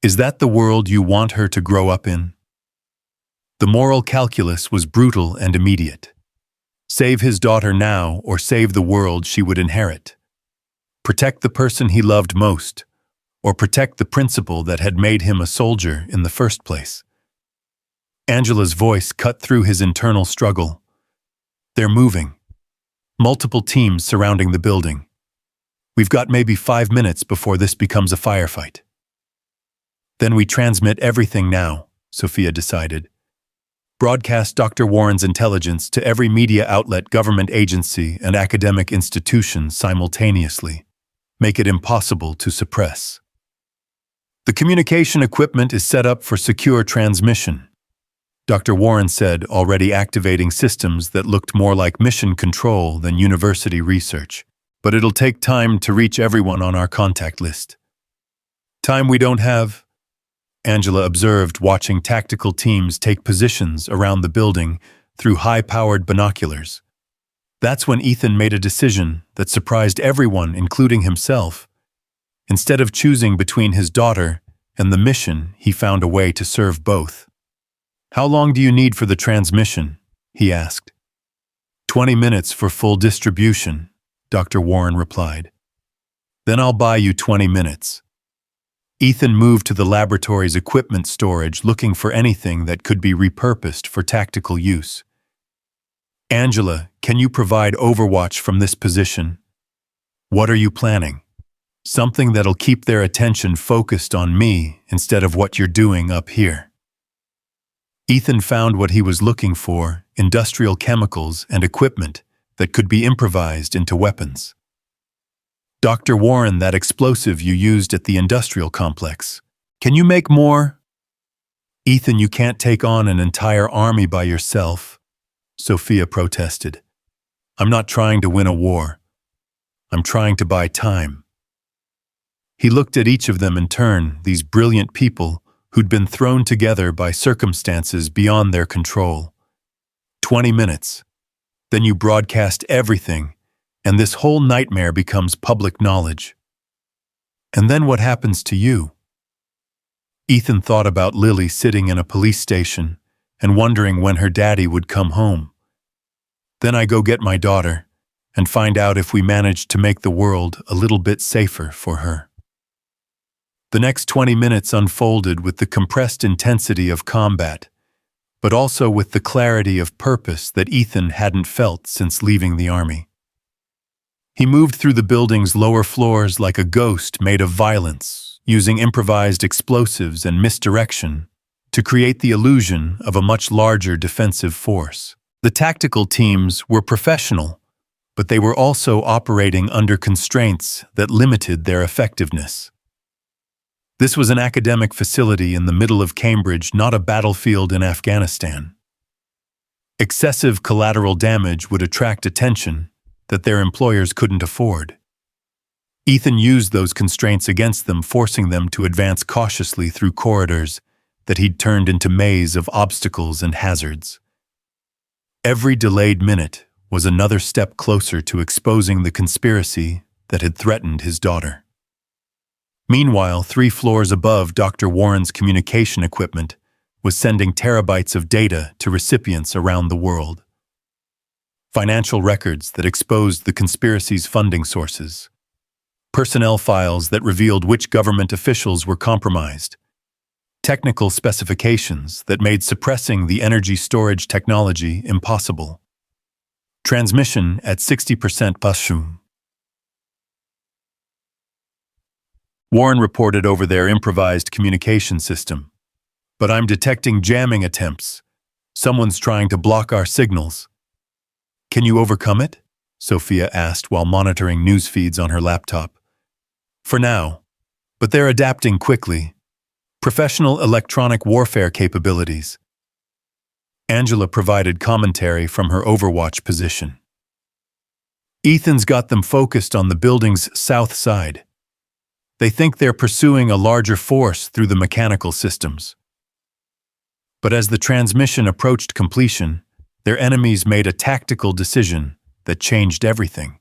Is that the world you want her to grow up in? The moral calculus was brutal and immediate. Save his daughter now or save the world she would inherit. Protect the person he loved most, or protect the principle that had made him a soldier in the first place. Angela's voice cut through his internal struggle. They're moving. Multiple teams surrounding the building. We've got maybe 5 minutes before this becomes a firefight. Then we transmit everything now, Sophia decided. Broadcast Dr. Warren's intelligence to every media outlet, government agency, and academic institution simultaneously. Make it impossible to suppress. The communication equipment is set up for secure transmission. Dr. Warren said, already activating systems that looked more like mission control than university research. But it'll take time to reach everyone on our contact list. Time we don't have, Angela observed, watching tactical teams take positions around the building through high-powered binoculars. That's when Ethan made a decision that surprised everyone, including himself. Instead of choosing between his daughter and the mission, he found a way to serve both. "How long do you need for the transmission?" he asked. 20 minutes for full distribution, Dr. Warren replied. "Then I'll buy you 20 minutes. Ethan moved to the laboratory's equipment storage, looking for anything that could be repurposed for tactical use. "Angela, can you provide overwatch from this position?" "What are you planning?" "Something that'll keep their attention focused on me instead of what you're doing up here." Ethan found what he was looking for: industrial chemicals and equipment that could be improvised into weapons. "Dr. Warren, that explosive you used at the industrial complex. Can you make more?" "Ethan, you can't take on an entire army by yourself," Sophia protested. "I'm not trying to win a war. I'm trying to buy time." He looked at each of them in turn, these brilliant people who'd been thrown together by circumstances beyond their control. 20 minutes. Then you broadcast everything, and this whole nightmare becomes public knowledge. And then what happens to you? Ethan thought about Lily sitting in a police station and wondering when her daddy would come home. "Then I go get my daughter and find out if we managed to make the world a little bit safer for her." The next 20 minutes unfolded with the compressed intensity of combat, but also with the clarity of purpose that Ethan hadn't felt since leaving the army. He moved through the building's lower floors like a ghost made of violence, using improvised explosives and misdirection to create the illusion of a much larger defensive force. The tactical teams were professional, but they were also operating under constraints that limited their effectiveness. This was an academic facility in the middle of Cambridge, not a battlefield in Afghanistan. Excessive collateral damage would attract attention that their employers couldn't afford. Ethan used those constraints against them, forcing them to advance cautiously through corridors that he'd turned into maze of obstacles and hazards. Every delayed minute was another step closer to exposing the conspiracy that had threatened his daughter. Meanwhile, 3 floors above, Dr. Warren's communication equipment was sending terabytes of data to recipients around the world. Financial records that exposed the conspiracy's funding sources. Personnel files that revealed which government officials were compromised. Technical specifications that made suppressing the energy storage technology impossible. Transmission at 60% passion. Warren reported over their improvised communication system. "But I'm detecting jamming attempts. Someone's trying to block our signals." "Can you overcome it?" Sophia asked while monitoring news feeds on her laptop. "For now, but they're adapting quickly. Professional electronic warfare capabilities." Angela provided commentary from her overwatch position. "Ethan's got them focused on the building's south side. They think they're pursuing a larger force through the mechanical systems. But as the transmission approached completion, their enemies made a tactical decision that changed everything.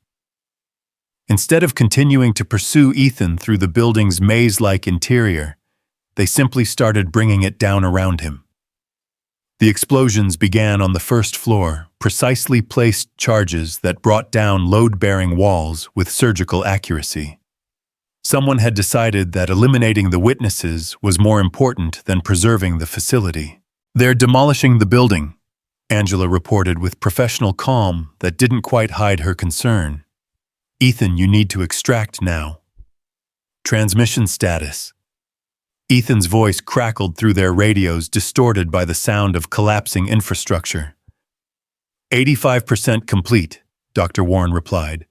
Instead of continuing to pursue Ethan through the building's maze-like interior, they simply started bringing it down around him. The explosions began on the first floor, precisely placed charges that brought down load-bearing walls with surgical accuracy. Someone had decided that eliminating the witnesses was more important than preserving the facility. "They're demolishing the building," Angela reported with professional calm that didn't quite hide her concern. "Ethan, you need to extract now." "Transmission status." Ethan's voice crackled through their radios, distorted by the sound of collapsing infrastructure. 85% complete, Dr. Warren replied.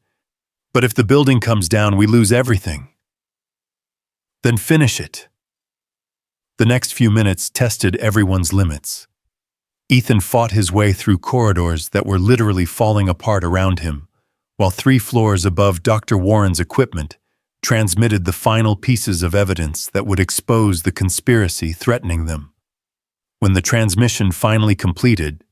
But if the building comes down, we lose everything. Then finish it. The next few minutes tested everyone's limits. Ethan fought his way through corridors that were literally falling apart around him, while 3 floors above Dr. Warren's equipment transmitted the final pieces of evidence that would expose the conspiracy threatening them. When the transmission finally completed,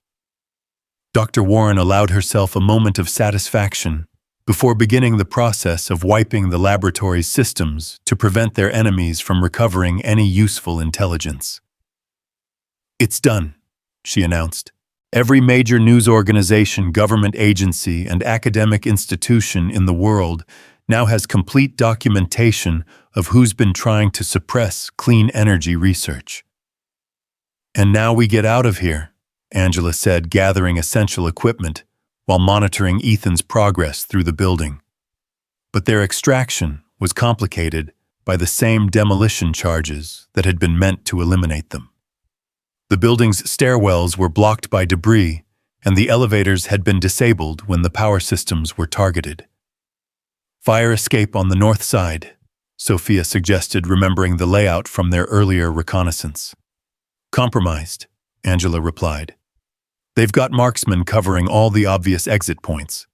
Dr. Warren allowed herself a moment of satisfaction before beginning the process of wiping the laboratory's systems to prevent their enemies from recovering any useful intelligence. "It's done," she announced. "Every major news organization, government agency, and academic institution in the world now has complete documentation of who's been trying to suppress clean energy research." "And now we get out of here," Angela said, gathering essential equipment while monitoring Ethan's progress through the building. But their extraction was complicated by the same demolition charges that had been meant to eliminate them. The building's stairwells were blocked by debris, and the elevators had been disabled when the power systems were targeted. "Fire escape on the north side," Sophia suggested, remembering the layout from their earlier reconnaissance. "Compromised," Angela replied. "They've got marksmen covering all the obvious exit points."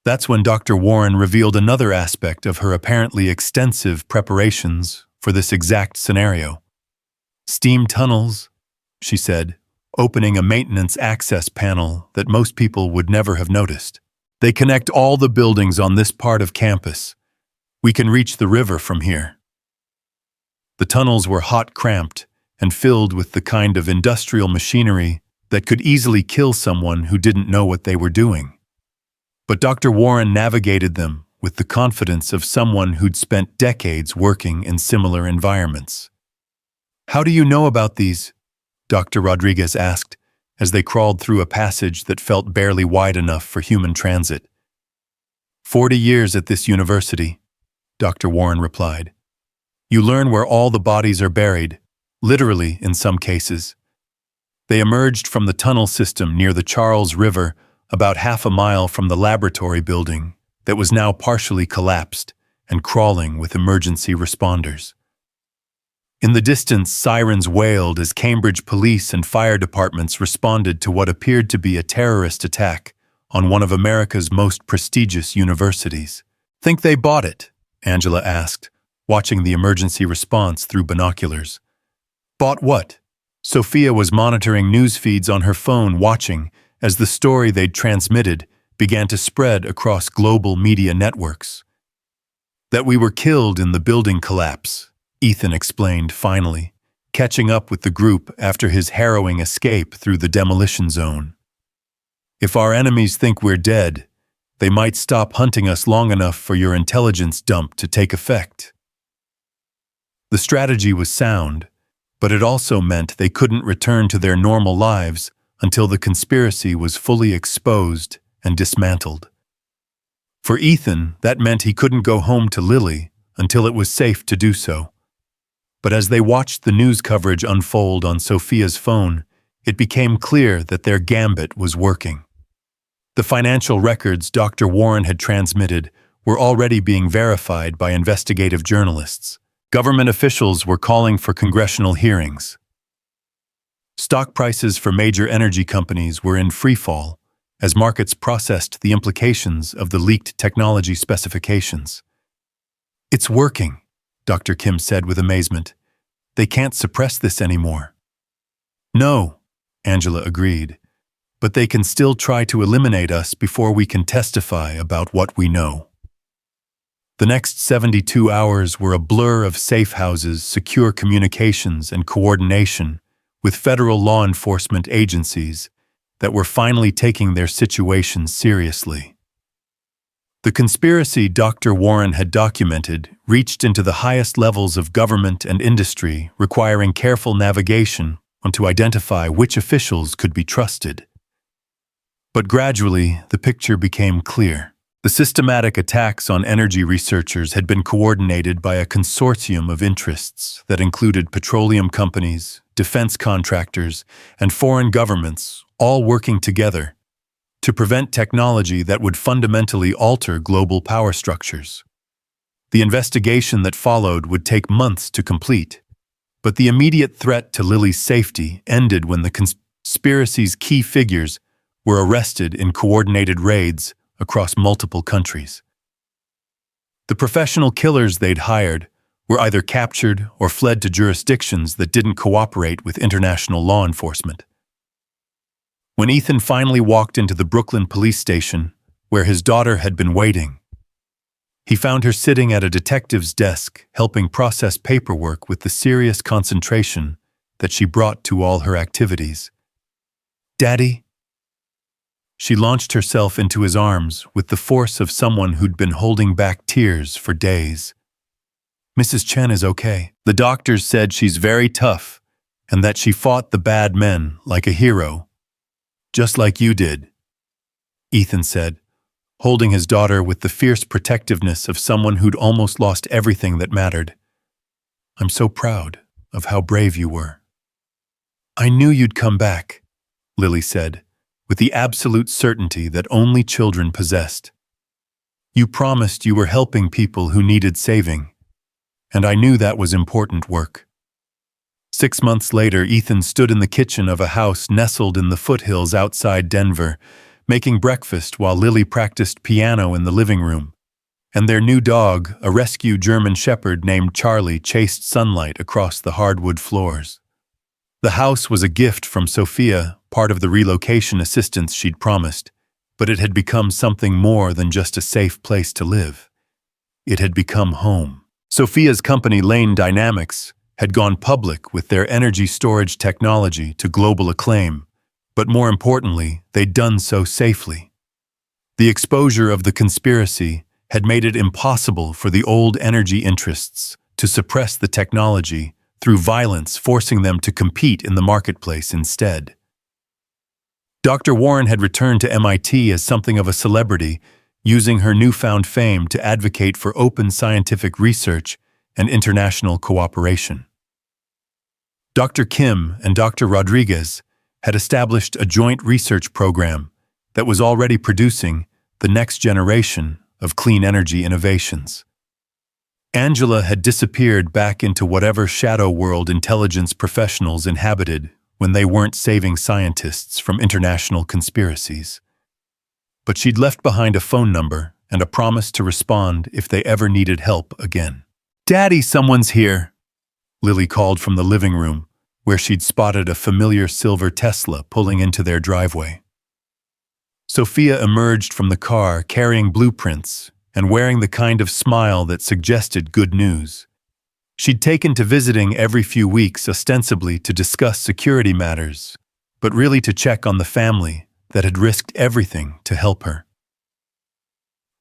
That's when Dr. Warren revealed another aspect of her apparently extensive preparations for this exact scenario. "Steam tunnels," she said, opening a maintenance access panel that most people would never have noticed. "They connect all the buildings on this part of campus. We can reach the river from here." The tunnels were hot, cramped, and filled with the kind of industrial machinery that could easily kill someone who didn't know what they were doing. But Dr. Warren navigated them with the confidence of someone who'd spent decades working in similar environments. "How do you know about these?" Dr. Rodriguez asked, as they crawled through a passage that felt barely wide enough for human transit. 40 years at this university," Dr. Warren replied. "You learn where all the bodies are buried, literally in some cases." They emerged from the tunnel system near the Charles River, about half a mile from the laboratory building that was now partially collapsed and crawling with emergency responders. In the distance, sirens wailed as Cambridge police and fire departments responded to what appeared to be a terrorist attack on one of America's most prestigious universities. "Think they bought it?" Angela asked, watching the emergency response through binoculars. "Bought what?" Sophia was monitoring news feeds on her phone, watching as the story they'd transmitted began to spread across global media networks. "That we were killed in the building collapse," Ethan explained finally, catching up with the group after his harrowing escape through the demolition zone. "If our enemies think we're dead, they might stop hunting us long enough for your intelligence dump to take effect." The strategy was sound, but it also meant they couldn't return to their normal lives until the conspiracy was fully exposed and dismantled. For Ethan, that meant he couldn't go home to Lily until it was safe to do so. But as they watched the news coverage unfold on Sophia's phone, it became clear that their gambit was working. The financial records Dr. Warren had transmitted were already being verified by investigative journalists. Government officials were calling for congressional hearings. Stock prices for major energy companies were in freefall as markets processed the implications of the leaked technology specifications. "It's working," Dr. Kim said with amazement. "They can't suppress this anymore." "No," Angela agreed, "but they can still try to eliminate us before we can testify about what we know." The next 72 hours were a blur of safe houses, secure communications, and coordination with federal law enforcement agencies that were finally taking their situation seriously. The conspiracy Dr. Warren had documented reached into the highest levels of government and industry, requiring careful navigation to identify which officials could be trusted. But gradually, the picture became clear. The systematic attacks on energy researchers had been coordinated by a consortium of interests that included petroleum companies, defense contractors, and foreign governments, all working together to prevent technology that would fundamentally alter global power structures. The investigation that followed would take months to complete, but the immediate threat to Lily's safety ended when the conspiracy's key figures were arrested in coordinated raids across multiple countries. The professional killers they'd hired were either captured or fled to jurisdictions that didn't cooperate with international law enforcement. When Ethan finally walked into the Brooklyn police station, where his daughter had been waiting, he found her sitting at a detective's desk, helping process paperwork with the serious concentration that she brought to all her activities. "Daddy?" She launched herself into his arms with the force of someone who'd been holding back tears for days. "Mrs. Chen is okay. The doctors said she's very tough and that she fought the bad men like a hero, just like you did," Ethan said, holding his daughter with the fierce protectiveness of someone who'd almost lost everything that mattered. "I'm so proud of how brave you were." "I knew you'd come back," Lily said, with the absolute certainty that only children possessed. "You promised you were helping people who needed saving, and I knew that was important work." 6 months later, Ethan stood in the kitchen of a house nestled in the foothills outside Denver, making breakfast while Lily practiced piano in the living room, and their new dog, a rescue German shepherd named Charlie, chased sunlight across the hardwood floors. The house was a gift from Sophia, part of the relocation assistance she'd promised, but it had become something more than just a safe place to live. It had become home. Sophia's company, Lane Dynamics, had gone public with their energy storage technology to global acclaim, but more importantly, they'd done so safely. The exposure of the conspiracy had made it impossible for the old energy interests to suppress the technology through violence, forcing them to compete in the marketplace instead. Dr. Warren had returned to MIT as something of a celebrity, using her newfound fame to advocate for open scientific research and international cooperation. Dr. Kim and Dr. Rodriguez had established a joint research program that was already producing the next generation of clean energy innovations. Angela had disappeared back into whatever shadow world intelligence professionals inhabited when they weren't saving scientists from international conspiracies. But she'd left behind a phone number and a promise to respond if they ever needed help again. "Daddy, someone's here," Lily called from the living room, where she'd spotted a familiar silver Tesla pulling into their driveway. Sophia emerged from the car carrying blueprints and wearing the kind of smile that suggested good news. She'd taken to visiting every few weeks ostensibly to discuss security matters, but really to check on the family that had risked everything to help her.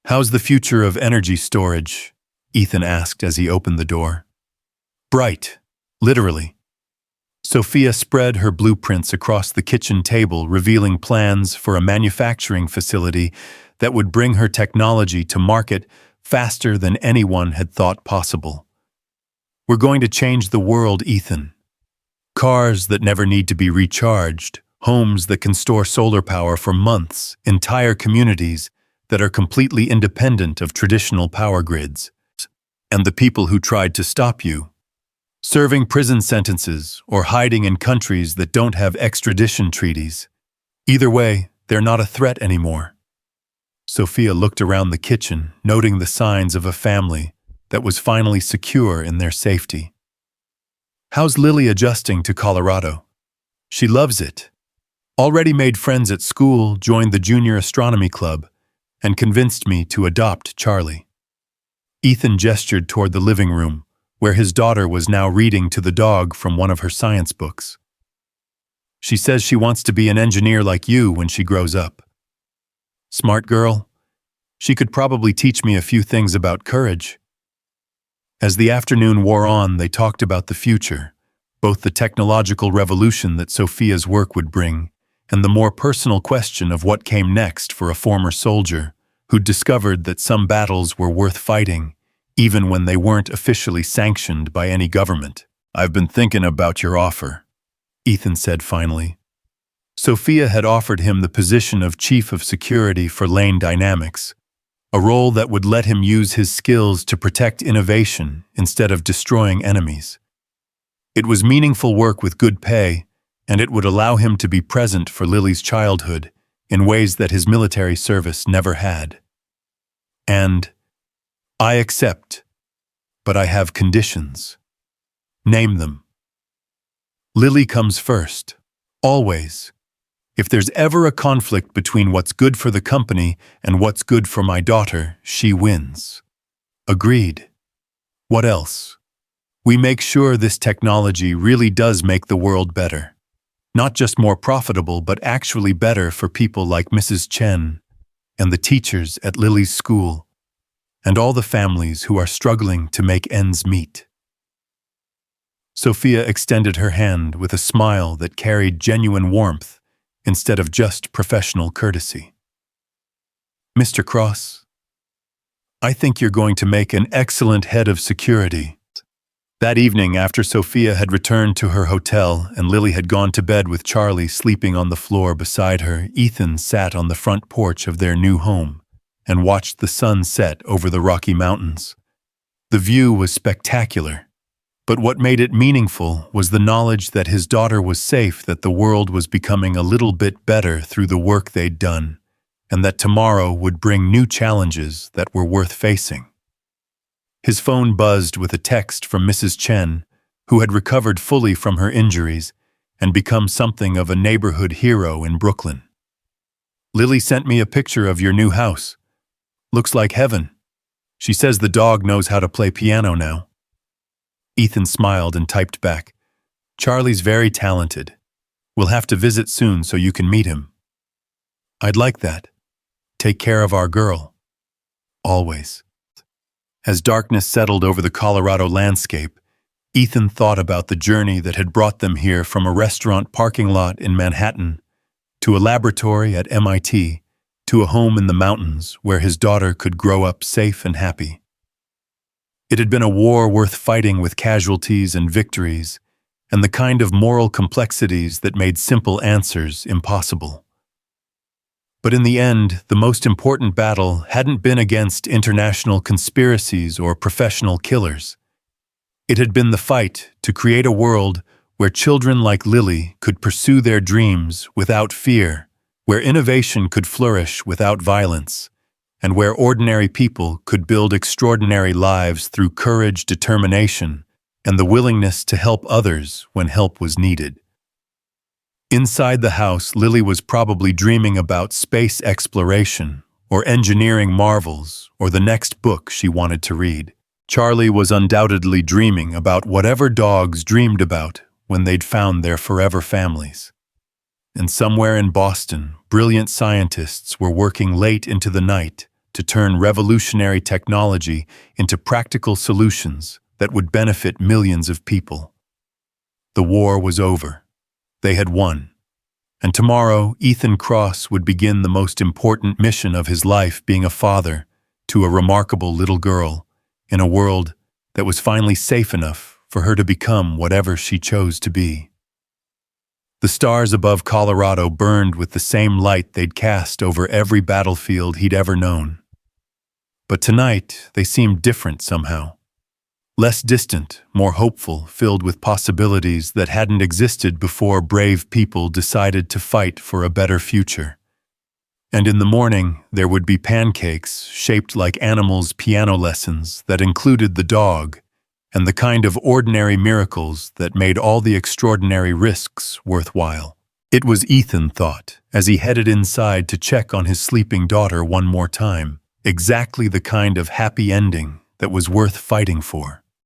"How's the future of energy storage?" Ethan asked as he opened the door. "Bright, literally." Sophia spread her blueprints across the kitchen table, revealing plans for a manufacturing facility that would bring her technology to market faster than anyone had thought possible. "We're going to change the world, Ethan. Cars that never need to be recharged, homes that can store solar power for months, entire communities that are completely independent of traditional power grids. And the people who tried to stop you, serving prison sentences or hiding in countries that don't have extradition treaties. Either way, they're not a threat anymore." Sophia looked around the kitchen, noting the signs of a family that was finally secure in their safety. "How's Lily adjusting to Colorado?" "She loves it. Already made friends at school, joined the junior astronomy club, and convinced me to adopt Charlie." Ethan gestured toward the living room, where his daughter was now reading to the dog from one of her science books. "She says she wants to be an engineer like you when she grows up." "Smart girl. She could probably teach me a few things about courage." As the afternoon wore on, they talked about the future, both the technological revolution that Sophia's work would bring, and the more personal question of what came next for a former soldier, who'd discovered that some battles were worth fighting, even when they weren't officially sanctioned by any government. "I've been thinking about your offer," Ethan said finally. Sophia had offered him the position of chief of security for Lane Dynamics, a role that would let him use his skills to protect innovation instead of destroying enemies. It was meaningful work with good pay, and it would allow him to be present for Lily's childhood in ways that his military service never had. And, "I accept, but I have conditions." "Name them." "Lily comes first. Always. If there's ever a conflict between what's good for the company and what's good for my daughter, she wins." "Agreed. What else?" "We make sure this technology really does make the world better. Not just more profitable, but actually better for people like Mrs. Chen and the teachers at Lily's school and all the families who are struggling to make ends meet." Sophia extended her hand with a smile that carried genuine warmth instead of just professional courtesy. "Mr. Cross, I think you're going to make an excellent head of security." That evening, after Sophia had returned to her hotel and Lily had gone to bed with Charlie sleeping on the floor beside her, Ethan sat on the front porch of their new home and watched the sun set over the Rocky Mountains. The view was spectacular, but what made it meaningful was the knowledge that his daughter was safe, that the world was becoming a little bit better through the work they'd done, and that tomorrow would bring new challenges that were worth facing. His phone buzzed with a text from Mrs. Chen, who had recovered fully from her injuries and become something of a neighborhood hero in Brooklyn. "Lily sent me a picture of your new house. Looks like heaven. She says the dog knows how to play piano now." Ethan smiled and typed back, "Charlie's very talented. We'll have to visit soon so you can meet him." "I'd like that. Take care of our girl. Always." As darkness settled over the Colorado landscape, Ethan thought about the journey that had brought them here, from a restaurant parking lot in Manhattan to a laboratory at MIT to a home in the mountains where his daughter could grow up safe and happy. It had been a war worth fighting, with casualties and victories, and the kind of moral complexities that made simple answers impossible. But in the end, the most important battle hadn't been against international conspiracies or professional killers. It had been the fight to create a world where children like Lily could pursue their dreams without fear, where innovation could flourish without violence, and where ordinary people could build extraordinary lives through courage, determination, and the willingness to help others when help was needed. Inside the house, Lily was probably dreaming about space exploration, or engineering marvels, or the next book she wanted to read. Charlie was undoubtedly dreaming about whatever dogs dreamed about when they'd found their forever families. And somewhere in Boston, brilliant scientists were working late into the night to turn revolutionary technology into practical solutions that would benefit millions of people. The war was over. They had won. And tomorrow, Ethan Cross would begin the most important mission of his life, being a father to a remarkable little girl in a world that was finally safe enough for her to become whatever she chose to be. The stars above Colorado burned with the same light they'd cast over every battlefield he'd ever known. But tonight, they seemed different somehow. Less distant, more hopeful, filled with possibilities that hadn't existed before brave people decided to fight for a better future. And in the morning, there would be pancakes shaped like animals' piano lessons that included the dog, and the kind of ordinary miracles that made all the extraordinary risks worthwhile. It was, Ethan thought, as he headed inside to check on his sleeping daughter one more time, exactly the kind of happy ending that was worth fighting for.